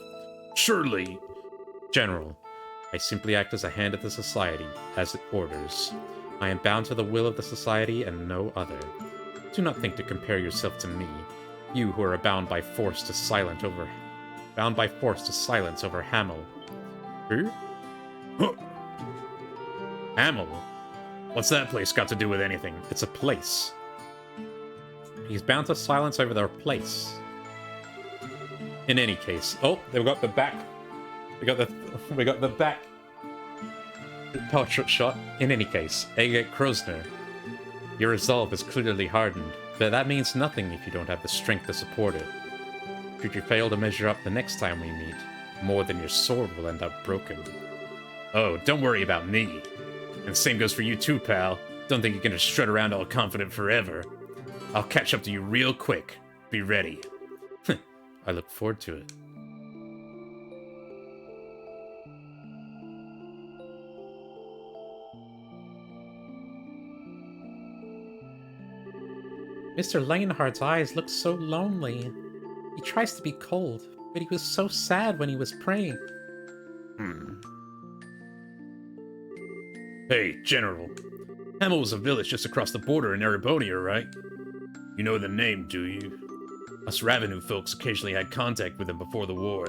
Surely. General, I simply act as a hand of the society, as it orders. I am bound to the will of the society and no other. Do not think to compare yourself to me, you who are bound by force to silence over Hamel. Who? Hamel? What's that place got to do with anything? It's a place. He's bound to silence over their place. In any case, oh, they've got the back. We got the back portrait shot. In any case, Agate Krosner, your resolve is clearly hardened, but that means nothing if you don't have the strength to support it. Should you fail to measure up the next time we meet, more than your sword will end up broken. Oh, don't worry about me. And the same goes for you too, pal. Don't think you can just strut around all confident forever. I'll catch up to you real quick. Be ready. I look forward to it. Mr. Lionheart's eyes look so lonely. He tries to be cold, but he was so sad when he was praying. Hey, General. Hamel was a village just across the border in Erebonia, right? You know the name, do you? Us Ravenu folks occasionally had contact with him before the war.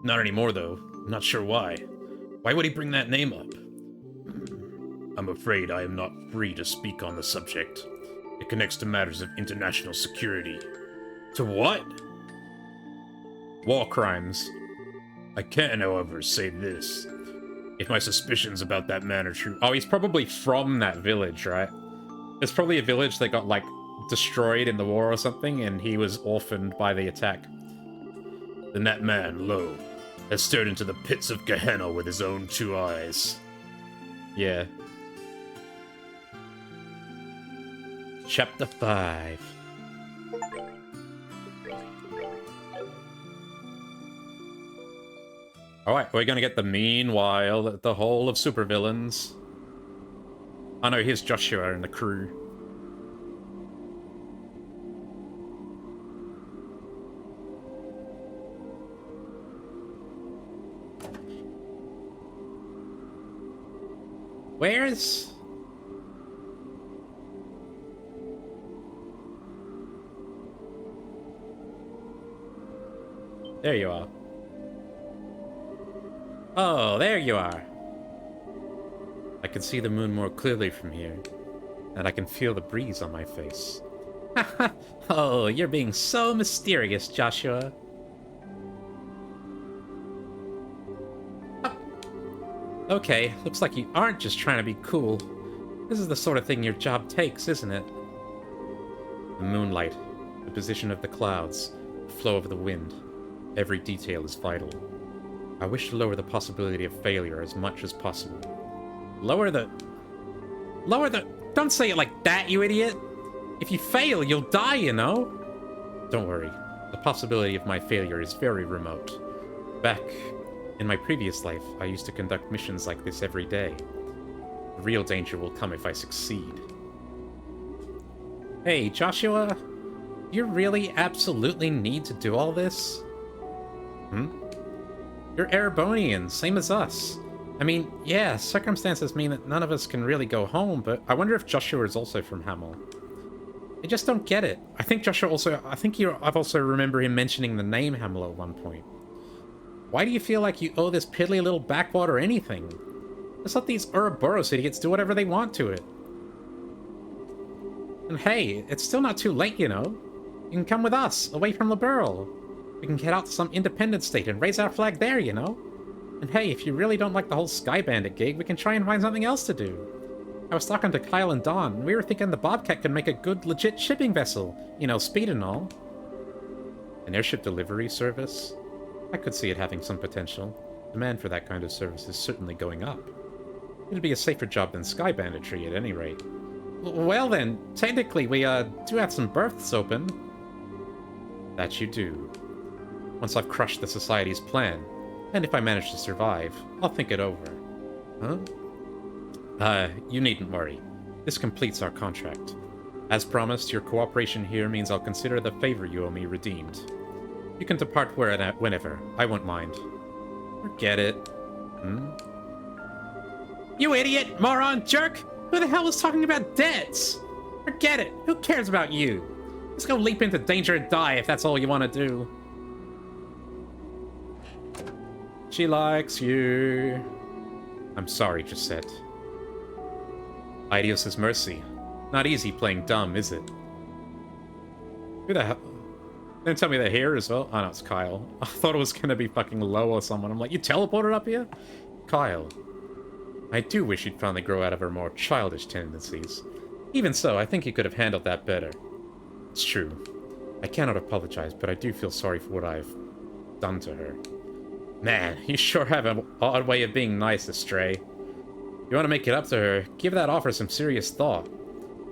Not anymore, though. Not sure why. Why would he bring that name up? I'm afraid I am not free to speak on the subject. It connects to matters of international security. To what? War crimes. I can, however, say this. If my suspicions about that man are true... Oh, he's probably from that village, right? It's probably a village that got, like, destroyed in the war or something, and he was orphaned by the attack. Then that man, lo, has stared into the pits of Gehenna with his own 2 eyes. Yeah. Chapter 5. Alright, we're gonna get the meanwhile, the whole of supervillains. Oh no, here's Joshua and the crew. Where's... There you are. Oh, there you are. I can see the moon more clearly from here, and I can feel the breeze on my face. Oh, you're being so mysterious, Joshua. Oh. Okay, looks like you aren't just trying to be cool. This is the sort of thing your job takes, isn't it? The moonlight, the position of the clouds, the flow of the wind. Every detail is vital. I wish to lower the possibility of failure as much as possible. Lower the... Don't say it like that, you idiot! If you fail, you'll die, you know? Don't worry. The possibility of my failure is very remote. Back in my previous life, I used to conduct missions like this every day. The real danger will come if I succeed. Hey, Joshua? You really absolutely need to do all this? You're Erebonian, same as us. I mean, yeah, circumstances mean that none of us can really go home, but I wonder if Joshua is also from Hamel. I just don't get it. I think Joshua also... I've also remember him mentioning the name Hamel at one point. Why do you feel like you owe this piddly little backwater anything? Just let these Ouroboros idiots do whatever they want to it. And hey, it's still not too late, you know? You can come with us, away from Liberl. We can get out to some independent state and raise our flag there, you know? And hey, if you really don't like the whole Sky Bandit gig, we can try and find something else to do. I was talking to Kyle and Don, and we were thinking the Bobcat could make a good, legit shipping vessel. You know, speed and all. An airship delivery service? I could see it having some potential. Demand for that kind of service is certainly going up. It'd be a safer job than sky banditry at any rate. Well then, technically we do have some berths open. That you do. Once I've crushed the Society's plan, and if I manage to survive, I'll think it over. Huh? You needn't worry. This completes our contract. As promised, your cooperation here means I'll consider the favor you owe me redeemed. You can depart whenever. I won't mind. Forget it. You idiot! Moron! Jerk! Who the hell was talking about debts? Forget it! Who cares about you? Let's go leap into danger and die if that's all you want to do. She likes you. I'm sorry, Gisette. Idios' mercy. Not easy playing dumb, is it? Who the hell? Don't tell me they're here as well. Oh no, it's Kyle. I thought it was gonna be fucking Lo or someone. I'm like, you teleported up here? Kyle. I do wish you'd finally grow out of her more childish tendencies. Even so, I think you could have handled that better. It's true. I cannot apologize, but I do feel sorry for what I've done to her. Man, you sure have an odd way of being nice, Astray. You want to make it up to her, give that offer some serious thought.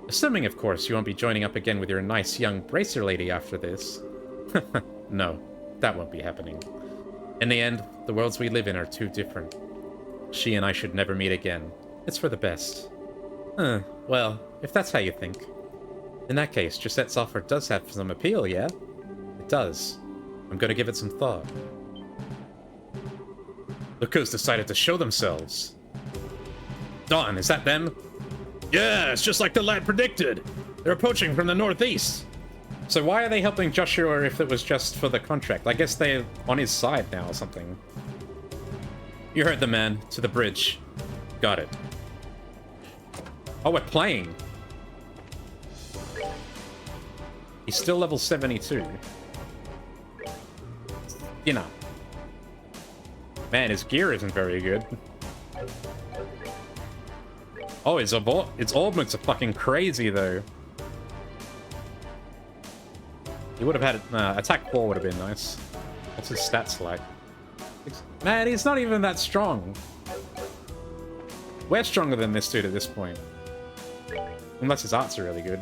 Assuming, of course, you won't be joining up again with your nice young bracer lady after this. No, that won't be happening. In the end, the worlds we live in are too different. She and I should never meet again. It's for the best. Well, if that's how you think. In that case, Gisette's offer does have some appeal, yeah? It does. I'm gonna give it some thought. Look who's decided to show themselves. Dawn, is that them? Yeah, it's just like the lad predicted. They're approaching from the northeast. So why are they helping Joshua if it was just for the contract? I guess they're on his side now or something. You heard the man. To the bridge. Got it. Oh, we're playing. He's still level 72. You know. Man, his gear isn't very good. Oh, his orb moves are fucking crazy, though. He would have had... attack 4 would have been nice. What's his stats like? Man, he's not even that strong. We're stronger than this dude at this point. Unless his arts are really good.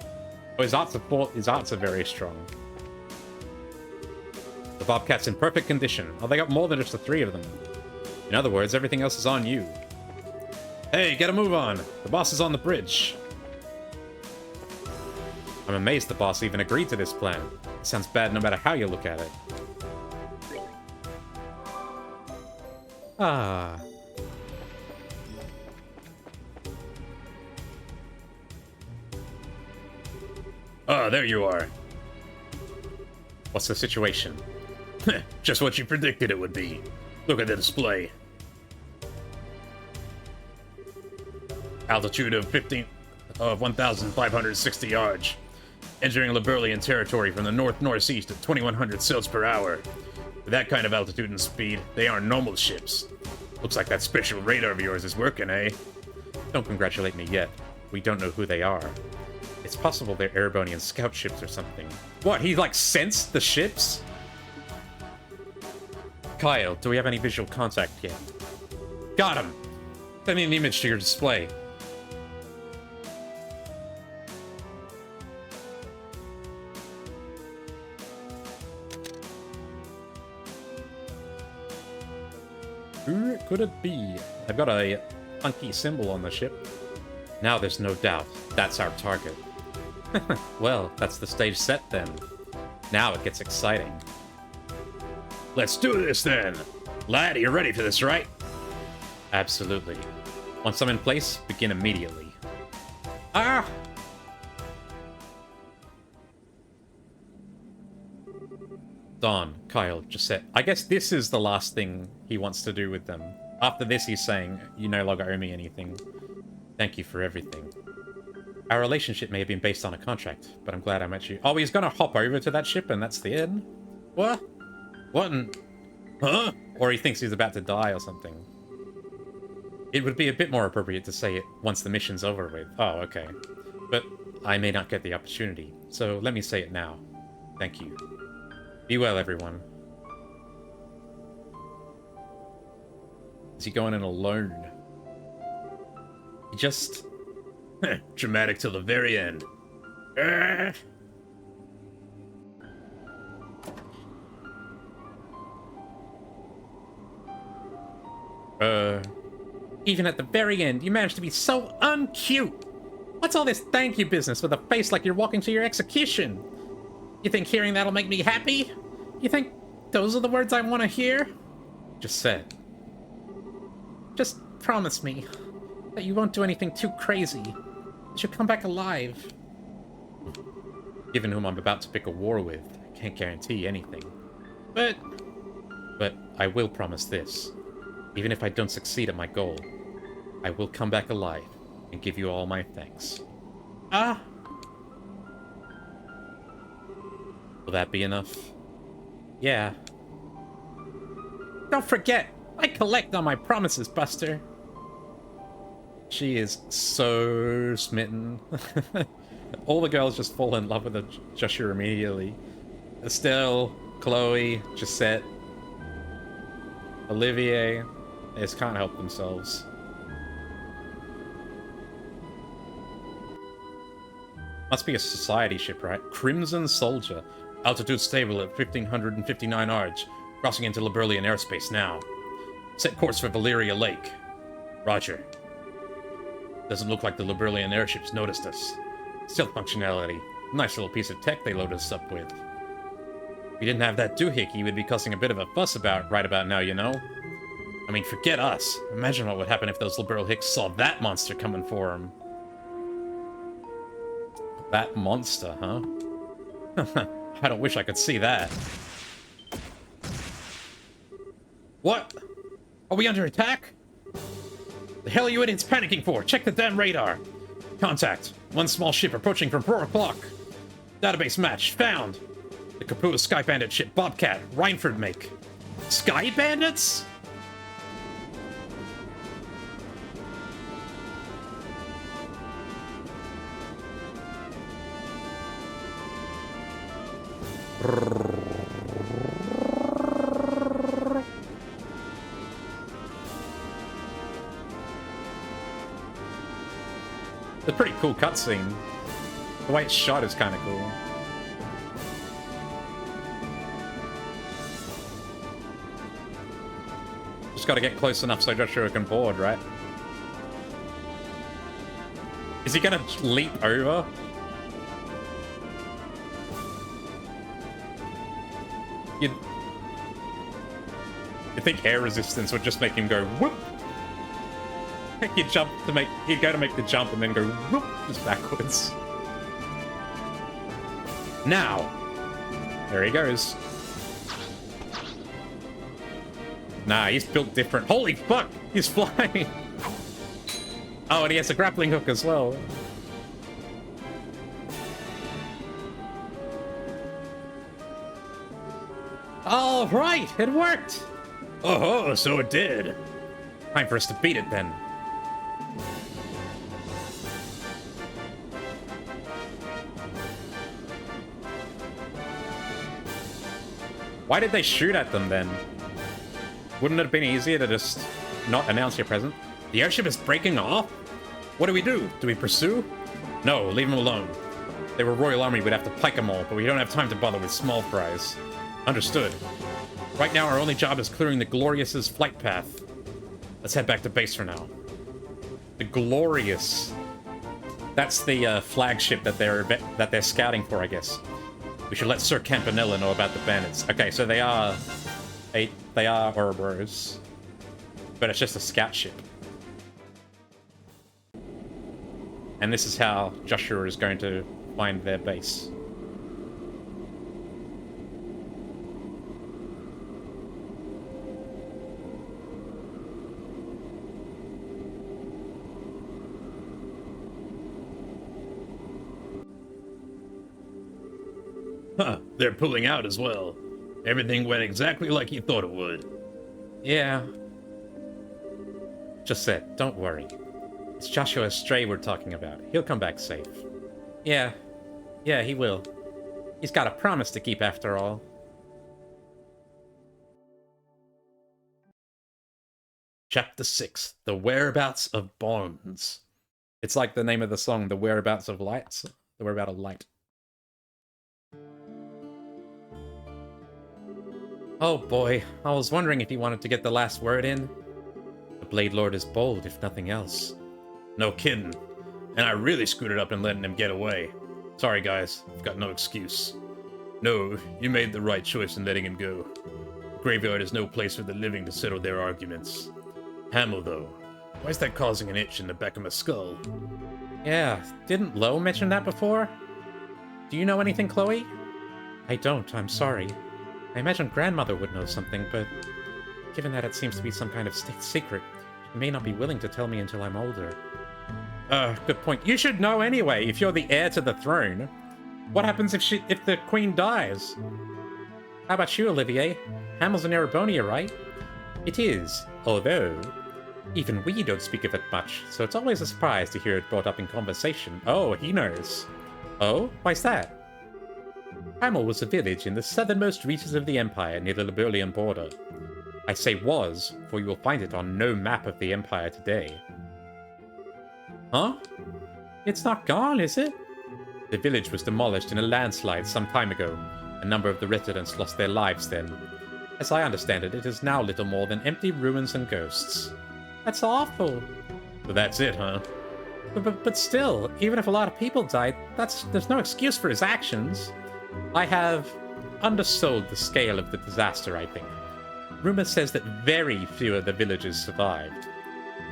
Oh, his arts are very strong. The Bobcat's in perfect condition. Oh, they got more than just the 3 of them. In other words, everything else is on you. Hey, get a move on! The boss is on the bridge. I'm amazed the boss even agreed to this plan. It sounds bad no matter how you look at it. Ah. Ah, there you are. What's the situation? Just what you predicted it would be. Look at the display. Altitude of 1,560 yards. Entering Liberlian territory from the north-northeast at 2,100 sails per hour. With that kind of altitude and speed, they aren't normal ships. Looks like that special radar of yours is working, eh? Don't congratulate me yet. We don't know who they are. It's possible they're Erebonian scout ships or something. What, he like sensed the ships? Kyle, do we have any visual contact yet? Got him! Send me an image to your display. Who could it be? I've got a funky symbol on the ship. Now there's no doubt. That's our target. Well, that's the stage set then. Now it gets exciting. Let's do this then! Lad, you're ready for this, right? Absolutely. Once I'm in place, begin immediately. Ah! Dawn, Kyle, Gisette. I guess this is the last thing he wants to do with them. After this, he's saying, you no longer owe me anything. Thank you for everything. Our relationship may have been based on a contract, but I'm glad I met you. Oh, he's gonna hop over to that ship and that's the end? What? What in... Huh? Or he thinks he's about to die or something. It would be a bit more appropriate to say it once the mission's over with. Oh, okay. But I may not get the opportunity, so let me say it now. Thank you. Be well, everyone. Is he going in alone? He just... Dramatic till the very end. Ah. Even at the very end, you managed to be so uncute. What's all this thank you business with a face like you're walking to your execution? You think hearing that'll make me happy? You think those are the words I want to hear? Just say it. Just promise me that you won't do anything too crazy. That you'll come back alive. Given whom I'm about to pick a war with, I can't guarantee anything. But I will promise this. Even if I don't succeed at my goal, I will come back alive and give you all my thanks. Ah! Will that be enough? Yeah. Don't forget, I collect on my promises, Buster. She is so smitten. All the girls just fall in love with Joshua immediately. Estelle, Chloe, Gisette, Olivier. They just can't help themselves. Must be a society ship, right? Crimson Soldier. Altitude stable at 1559 Arch. Crossing into Liberlian airspace now. Set course for Valeria Lake. Roger. Doesn't look like the Liberlian airships noticed us. Stealth functionality. Nice little piece of tech they loaded us up with. If we didn't have that doohickey, we'd be causing a bit of a fuss right about now, you know? I mean, forget us. Imagine what would happen if those liberal hicks saw that monster coming for them. That monster, huh? I don't wish I could see that. What? Are we under attack? The hell are you idiots panicking for? Check the damn radar. Contact. One small ship approaching from 4 o'clock. Database match. Found. The Kapua Sky Bandit ship Bobcat. Rhineford make. Sky Bandits? It's a pretty cool cutscene. The way it's shot is kind of cool. Just gotta get close enough so Joshua can board, right? Is he gonna leap over? You'd think air resistance would just make him go whoop. He'd go to make the jump and then go whoop just backwards. Now, there he goes. Nah, he's built different. Holy fuck, he's flying. Oh, and he has a grappling hook as well. All right, it worked. Oh, so it did. Time for us to beat it then. Why did they shoot at them then? Wouldn't it have been easier to just not announce your presence? The airship is breaking off? What do? Do we pursue? No, leave them alone. If they were Royal Army, we'd have to pike them all, but we don't have time to bother with small fries. Understood. Right now, our only job is clearing the Glorious's flight path. Let's head back to base for now. The Glorious. That's the flagship that they're scouting for, I guess. We should let Sir Campanella know about the bandits. Okay, so they are Ouroboros, but it's just a scout ship. And this is how Joshua is going to find their base. Huh, they're pulling out as well. Everything went exactly like you thought it would. Yeah. Just said, don't worry. It's Joshua Stray we're talking about. He'll come back safe. Yeah, he will. He's got a promise to keep after all. Chapter 6, The Whereabouts of Bonds. It's like the name of the song, The Whereabouts of Lights. The Whereabouts of Light. Oh boy, I was wondering if he wanted to get the last word in. The Blade Lord is bold, if nothing else. No kidding. And I really screwed it up in letting him get away. Sorry, guys. I've got no excuse. No, you made the right choice in letting him go. The graveyard is no place for the living to settle their arguments. Hamill, though. Why is that causing an itch in the back of my skull? Yeah, didn't Lo mention that before? Do you know anything, Chloe? I don't, I'm sorry. I imagine Grandmother would know something, but given that it seems to be some kind of state secret, she may not be willing to tell me until I'm older. Good point. You should know anyway, if you're the heir to the throne. What happens if the queen dies? How about you, Olivier? Hamill's in Erebonia, right? It is, although even we don't speak of it much, so it's always a surprise to hear it brought up in conversation. Oh, he knows. Oh, why's that? Hamill was a village in the southernmost reaches of the Empire near the Liberlian border. I say was, for you will find it on no map of the Empire today. Huh? It's not gone, is it? The village was demolished in a landslide some time ago. A number of the residents lost their lives then. As I understand it, it is now little more than empty ruins and ghosts. That's awful. So that's it, huh? But still, even if a lot of people died, there's no excuse for his actions. I have undersold the scale of the disaster, I think. Rumor says that very few of the villagers survived.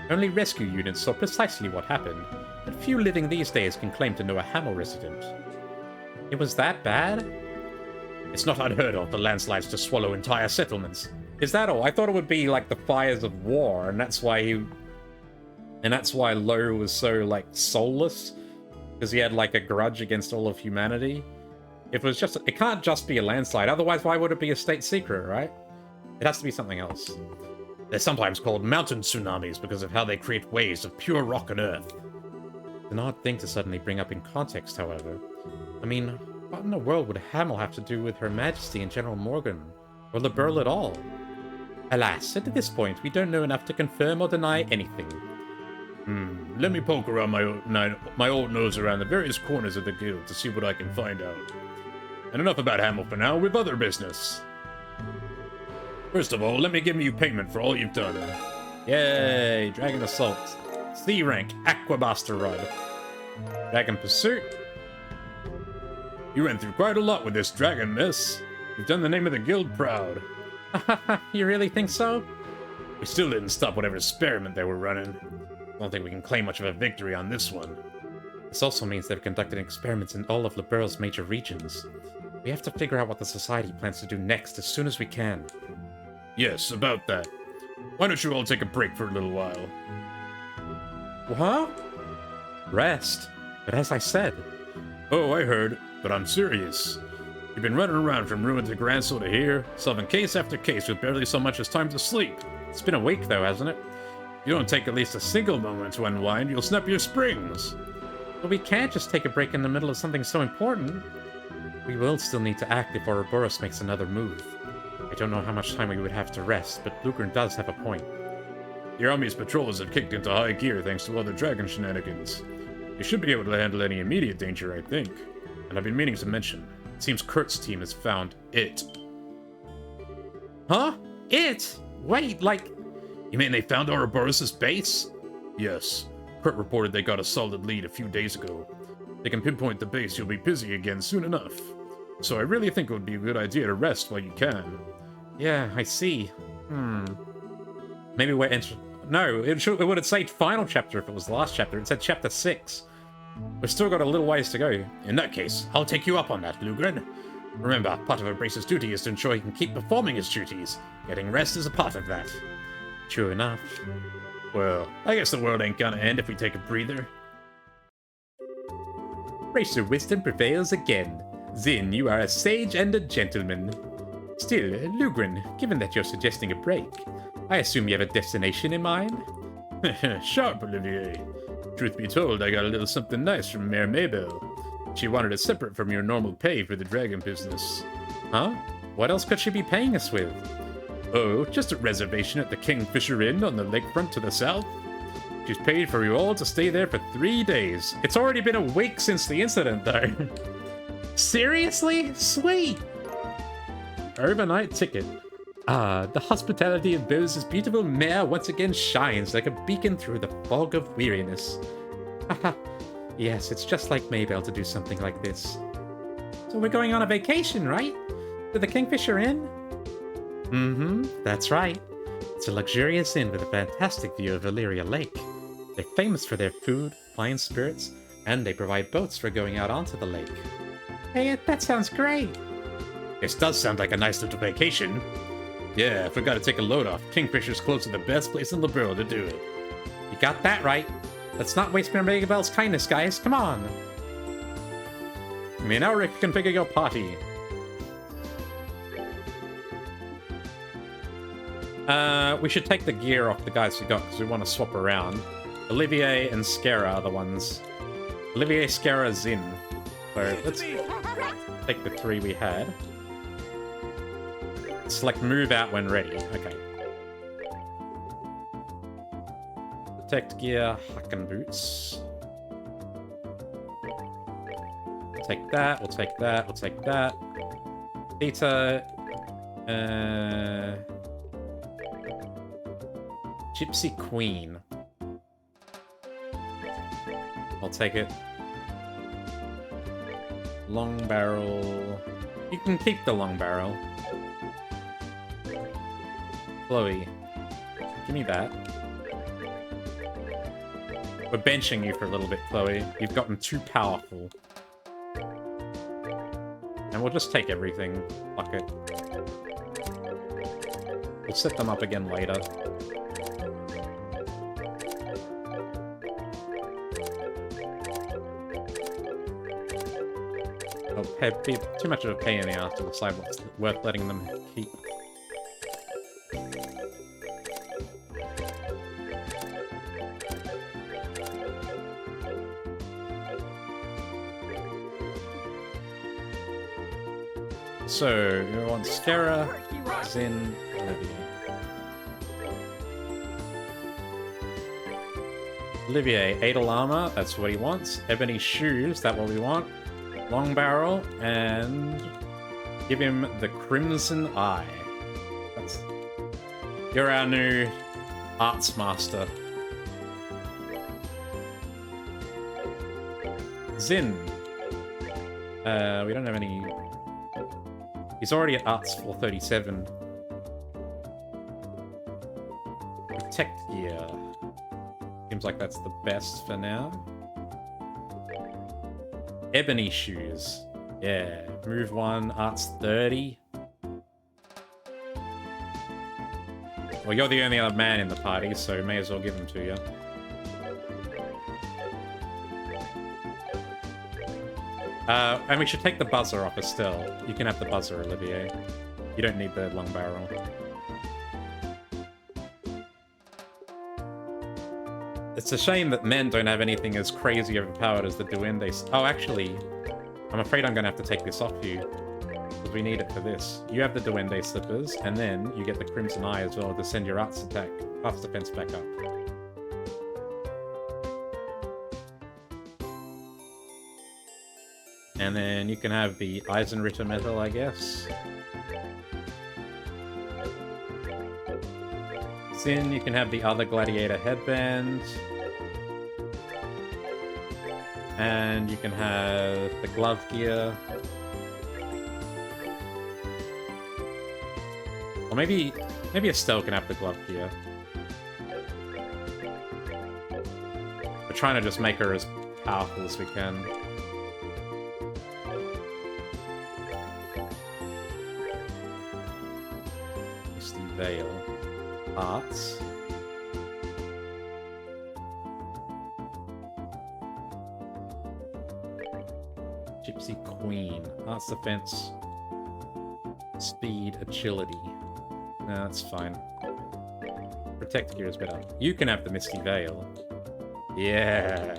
Only rescue units saw precisely what happened, but few living these days can claim to know a Hamill resident. It was that bad? It's not unheard of for landslides to swallow entire settlements. Is that all? I thought it would be like the fires of war, and that's why Lo was so, like, soulless, because he had, like, a grudge against all of humanity. It can't just be a landslide, otherwise why would it be a state secret, right? It has to be something else. They're sometimes called mountain tsunamis because of how they create waves of pure rock and earth. It's an odd thing to suddenly bring up in context, however. I mean, what in the world would Hamill have to do with Her Majesty and General Morgan? Or the Burl at all? Alas, at this point, we don't know enough to confirm or deny anything. Let me poke around my old nose around the various corners of the guild to see what I can find out. And enough about Hamill for now, we've other business. First of all, let me give you payment for all you've done. Yay, Dragon Assault. C rank, Aquabuster Rod. Dragon Pursuit. You went through quite a lot with this dragon, miss. You've done the name of the guild proud. You really think so? We still didn't stop whatever experiment they were running. Don't think we can claim much of a victory on this one. This also means they've conducted experiments in all of Liberl's major regions. We have to figure out what the Society plans to do next as soon as we can. Yes, about that. Why don't you all take a break for a little while? What? Rest. But as I said... Oh, I heard, but I'm serious. You've been running around from ruin to Gransel to here, solving case after case with barely so much as time to sleep. It's been a week though, hasn't it? If you don't take at least a single moment to unwind, you'll snap your springs. But we can't just take a break in the middle of something so important. We will still need to act if Ouroboros makes another move. I don't know how much time we would have to rest, but Lucerne does have a point. Your army's patrols have kicked into high gear thanks to all the dragon shenanigans. You should be able to handle any immediate danger, I think. And I've been meaning to mention, it seems Kurt's team has found it. Huh? It? Wait, like... You mean they found Ouroboros' base? Yes. Kurt reported they got a solid lead a few days ago. They can pinpoint the base, you'll be busy again soon enough. So I really think it would be a good idea to rest while you can. Yeah, I see. Maybe we're entering... No, it would have said final chapter if it was the last chapter. It said chapter 6. We've still got a little ways to go. In that case, I'll take you up on that, Lugren. Remember, part of a bracer's duty is to ensure he can keep performing his duties. Getting rest is a part of that. True enough. Well, I guess the world ain't gonna end if we take a breather. Bracer wisdom prevails again. Zin, you are a sage and a gentleman. Still, Lugren, given that you're suggesting a break, I assume you have a destination in mind? Sharp, Olivier. Truth be told, I got a little something nice from Mare Maybell. She wanted it separate from your normal pay for the dragon business. Huh? What else could she be paying us with? Oh, just a reservation at the Kingfisher Inn on the lakefront to the south. She's paid for you all to stay there for 3 days. It's already been a week since the incident, though. Seriously? Sweet! Overnight ticket. Ah, the hospitality of Bose's beautiful mare once again shines like a beacon through the fog of weariness. Haha. Yes, it's just like Maybell to do something like this. So we're going on a vacation, right? To the Kingfisher Inn? Mm-hmm, that's right. It's a luxurious inn with a fantastic view of Illyria Lake. They're famous for their food, fine spirits, and they provide boats for going out onto the lake. Hey, that sounds great. This does sound like a nice little vacation. Yeah, if we gotta take a load off, Kingfisher's close to the best place in the world to do it. You got that right. Let's not waste Maybell's kindness, guys. Come on. You may now reconfigure your party. We should take the gear off the guys we got because we want to swap around. Olivier and Skara are the ones. Olivier, Skara, Zin. So let's take the 3 we had. Select move out when ready. Okay. Protect gear, Hacken boots. We'll take that, we'll take that, we'll take that. Peter. Gypsy Queen. I'll take it. Long barrel. You can keep the long barrel. Chloe. Give me that. We're benching you for a little bit, Chloe. You've gotten too powerful. And we'll just take everything. Fuck it. We'll set them up again later. It'll be too much of a pain in the ass to decide what's worth letting them keep. So, we want Skara, Zin, Olivier. Olivier, Adel armor, that's what he wants. Ebony shoes, that's what we want. Long barrel, and give him the Crimson Eye. You're our new arts master. Zin. We don't have any... He's already at Arts 437. Protect gear. Seems like that's the best for now. Ebony shoes. Yeah. Move 1, Arts 30. Well, you're the only other man in the party, so may as well give them to you. And we should take the buzzer off Estelle. You can have the buzzer, Olivier. You don't need the long barrel. It's a shame that men don't have anything as crazy overpowered as the Duendes. Oh, actually, I'm afraid I'm going to have to take this off you. Because we need it for this. You have the Duende slippers, and then you get the Crimson Eye as well to send your arts attack, arts defense back up. And then you can have the Eisenritter metal, I guess. Sin, you can have the other Gladiator headband. And you can have the glove gear. Or maybe Estelle can have the glove gear. We're trying to just make her as powerful as we can. Veil. Arts. Gypsy Queen. Arts defense. Speed, agility. No, that's fine. Protect gear is better. You can have the Misty Veil. Yeah.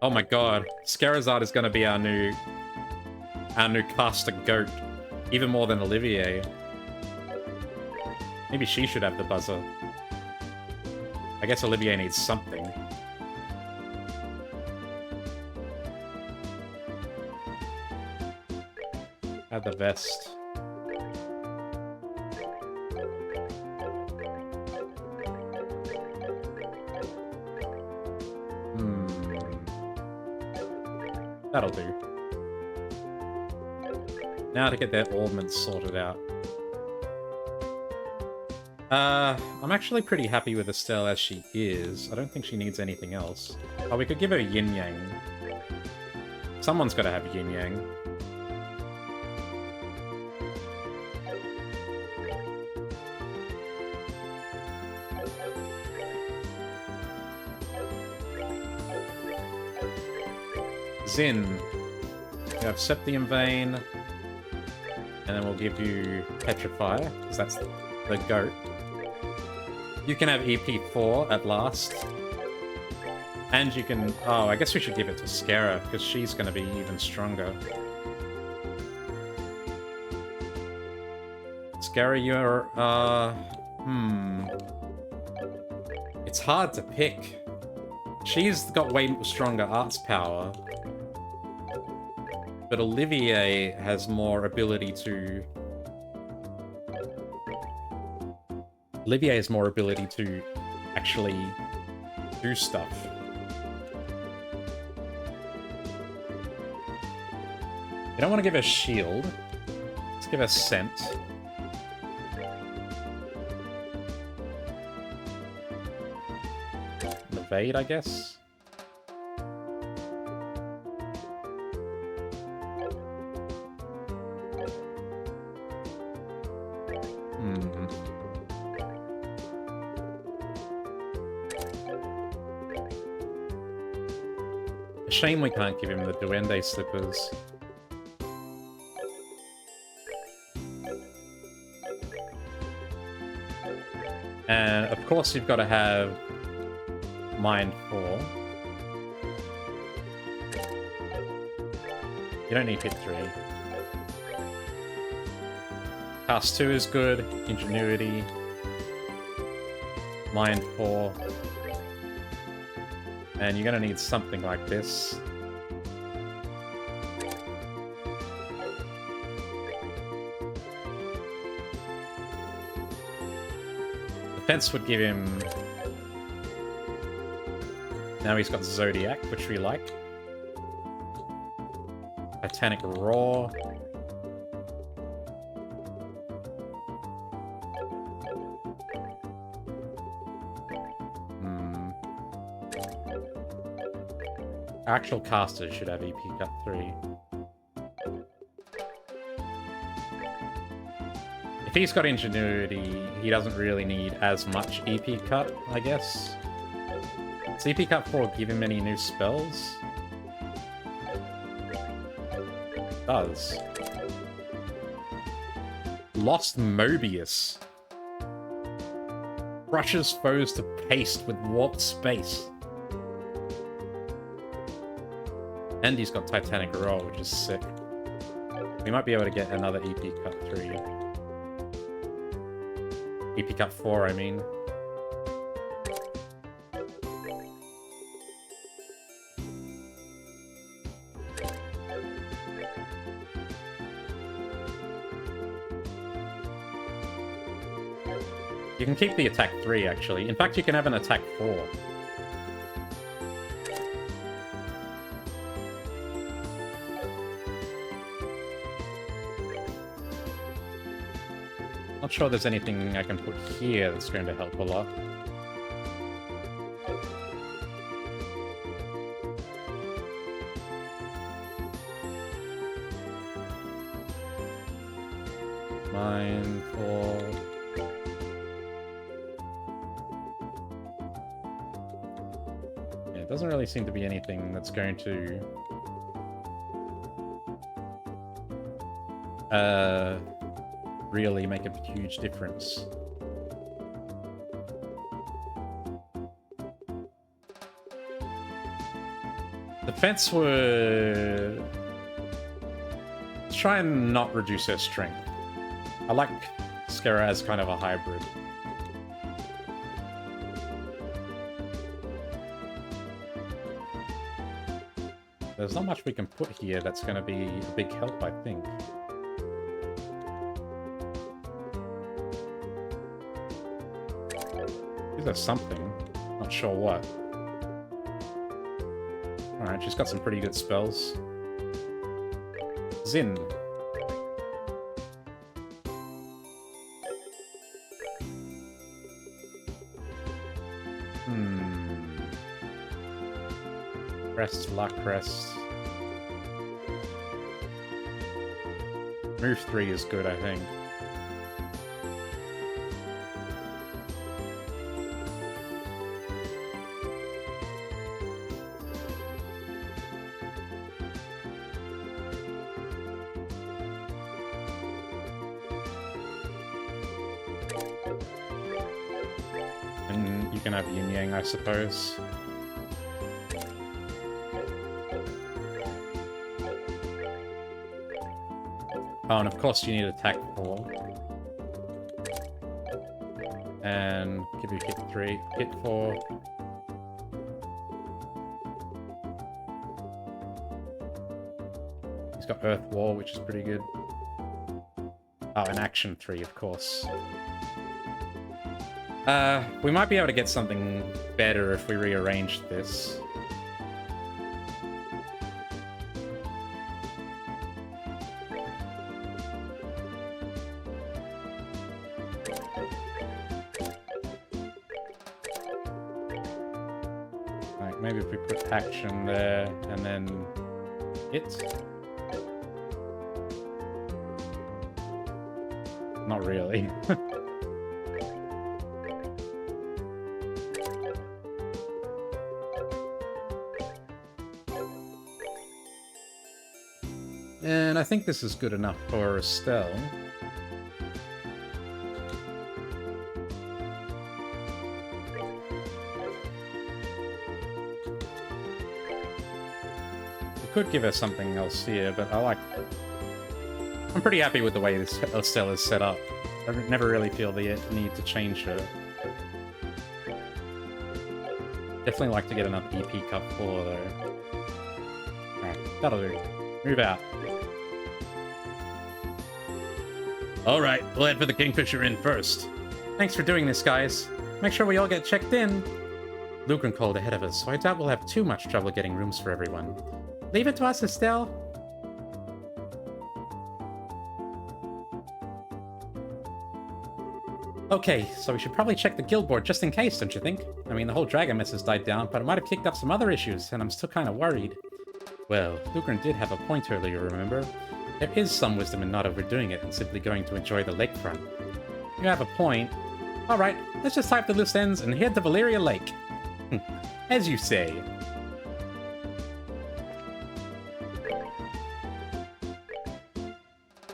Oh my god. Scarazard is gonna be our new caster goat. Even more than Olivier. Maybe she should have the buzzer. I guess Olivier needs something. Add the vest. That'll do. Now to get their ornaments sorted out. I'm actually pretty happy with Estelle as she is. I don't think she needs anything else. Oh, we could give her yin yang. Someone's got to have yin yang. Zin. You have Septium Vein. And then we'll give you Petrifier, because that's the goat. You can have EP4 at last. And you can... Oh, I guess we should give it to Skara, because she's going to be even stronger. Skara, you're... It's hard to pick. She's got way stronger arts power. But Olivier has more ability to... Olivier has more ability to actually do stuff. You don't want to give her shield. Let's give her scent. Evade, I guess. Shame we can't give him the Duende slippers. And of course you've got to have Mind 4. You don't need Pt.3. Cast 2 is good, Ingenuity, Mind 4. And you're gonna need something like this. Defense would give him... Now he's got Zodiac, which we like. Titanic Roar. Actual casters should have EP Cut 3. If he's got Ingenuity, he doesn't really need as much EP Cut, I guess. Does EP Cut 4 give him any new spells? It does. Lost Mobius. Crushes foes to paste with warped space. And he's got Titanic Roll, which is sick. We might be able to get another EP Cut 3. EP Cut 4, I mean. You can keep the attack 3, actually. In fact, you can have an attack 4. Not sure there's anything I can put here that's going to help a lot. Mindful. Yeah, it doesn't really seem to be anything that's going to... really make a huge difference. Defense would... Let's try and not reduce her strength. I like Skera as kind of a hybrid. There's not much we can put here that's going to be a big help, I think. Is there something? Not sure what. Alright, she's got some pretty good spells. Zin. Crest, luck crest. Move 3 is good, I think. And you can have Yin Yang, I suppose. Oh, and of course you need attack 4. And give you hit 3, hit 4. He's got Earth Wall, which is pretty good. Oh, and action 3, of course. We might be able to get something better if we rearrange this. Like, maybe if we put action there, and then hit. Not really. And I think this is good enough for Estelle. We could give her something else here, but I'm pretty happy with the way this Estelle is set up. I never really feel the need to change her. Definitely like to get another EP Cup 4 though. Alright, that'll do. Move out. Alright, we'll head for the Kingfisher Inn first. Thanks for doing this, guys. Make sure we all get checked in. Lugren called ahead of us, so I doubt we'll have too much trouble getting rooms for everyone. Leave it to us, Estelle. Okay, so we should probably check the guild board just in case, don't you think? I mean, the whole dragon mess has died down, but it might have kicked up some other issues, and I'm still kind of worried. Well, Lugren did have a point earlier, remember? There is some wisdom in not overdoing it and simply going to enjoy the lakefront. You have a point. Alright, let's just type the loose ends and head to Valeria Lake. As you say.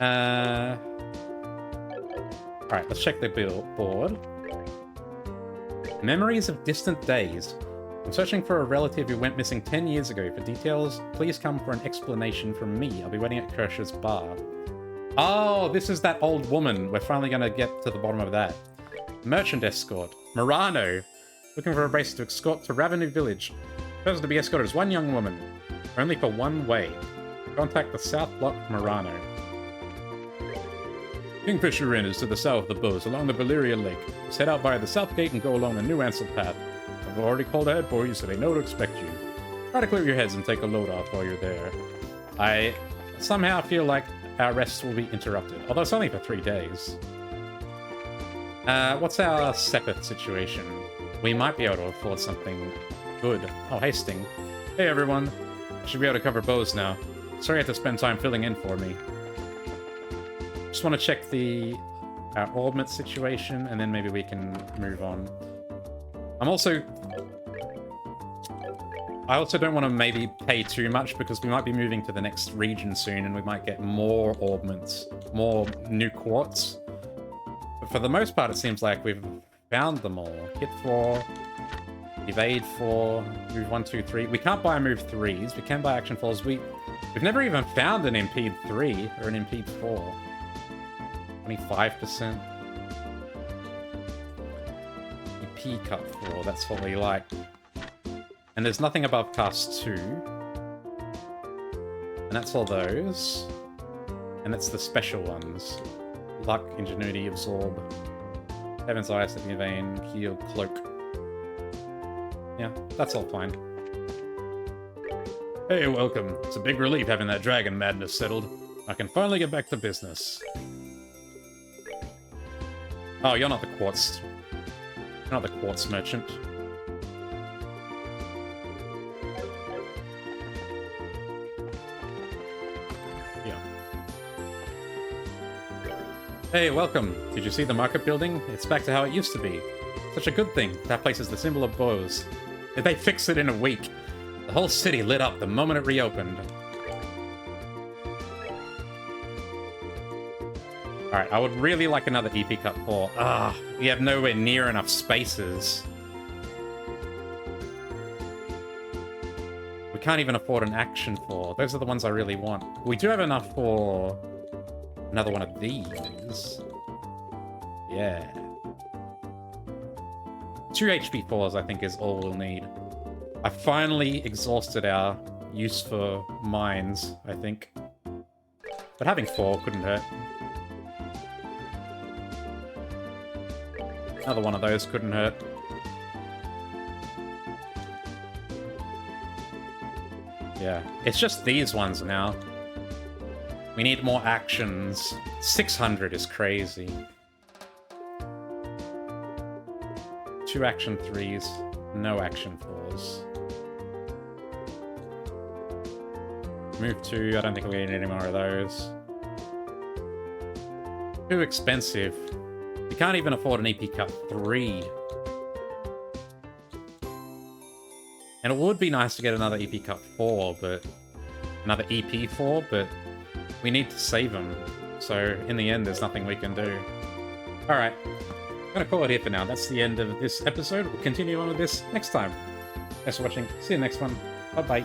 Alright, let's check the board. Memories of distant days. I'm searching for a relative who went missing 10 years ago. For details, please come for an explanation from me. I'll be waiting at Kirsch's bar. Oh, this is that old woman. We're finally going to get to the bottom of that. Merchant escort. Murano. Looking for a brace to escort to Ravenu Village. Person to be escorted is one young woman. Only for one way. Contact the South Block Murano. Kingfisher Inn is to the south of the bows, along the Valeria Lake. Just head out via the south gate and go along the New Ansel path. I've already called ahead for you, so they know to expect you. Try to clear your heads and take a load off while you're there. I somehow feel like our rests will be interrupted, although it's only for 3 days. What's our Sepith situation? We might be able to afford something good. Oh, hey, Sting. Hey, everyone. I should be able to cover bows now. Sorry you had to spend time filling in for me. Just want to check the orbment situation, and then maybe we can move on. I also don't want to maybe pay too much, because we might be moving to the next region soon, and we might get more orbments, more new quartz. But for the most part, it seems like we've found them all. Hit 4, evade 4, move 1, 2, 3. We can't buy move 3s, we can buy action 4s. We've never even found an impede 3 or an impede 4. 25%. EP Cut 4, that's what we like. And there's nothing above Cast 2. And that's all those. And that's the special ones. Luck, Ingenuity, Absorb, Heaven's Eye, Stepping Vein, Heal, Cloak. Yeah, that's all fine. Hey, welcome. It's a big relief having that dragon madness settled. I can finally get back to business. Oh, you're not the quartz. You're not the quartz merchant. Yeah. Hey, welcome. Did you see the market building? It's back to how it used to be. Such a good thing. That place is the symbol of bows. Did they fix it in a week? The whole city lit up the moment it reopened. Alright, I would really like another EP Cut 4. Ah, we have nowhere near enough spaces. We can't even afford an action 4. Those are the ones I really want. We do have enough for another one of these. Yeah. 2 HP 4s, I think, is all we'll need. I finally exhausted our use for mines, I think. But having 4 couldn't hurt. Another one of those couldn't hurt. Yeah, it's just these ones now. We need more actions. 600 is crazy. 2 action 3s, no action 4s. Move 2, I don't think we need any more of those. Too expensive. We can't even afford an EP Cut 3. And it would be nice to get another EP Cut 4, but... Another EP 4, but... We need to save them. So, in the end, there's nothing we can do. Alright. I'm gonna call it here for now. That's the end of this episode. We'll continue on with this next time. Thanks for watching. See you next one. Bye-bye.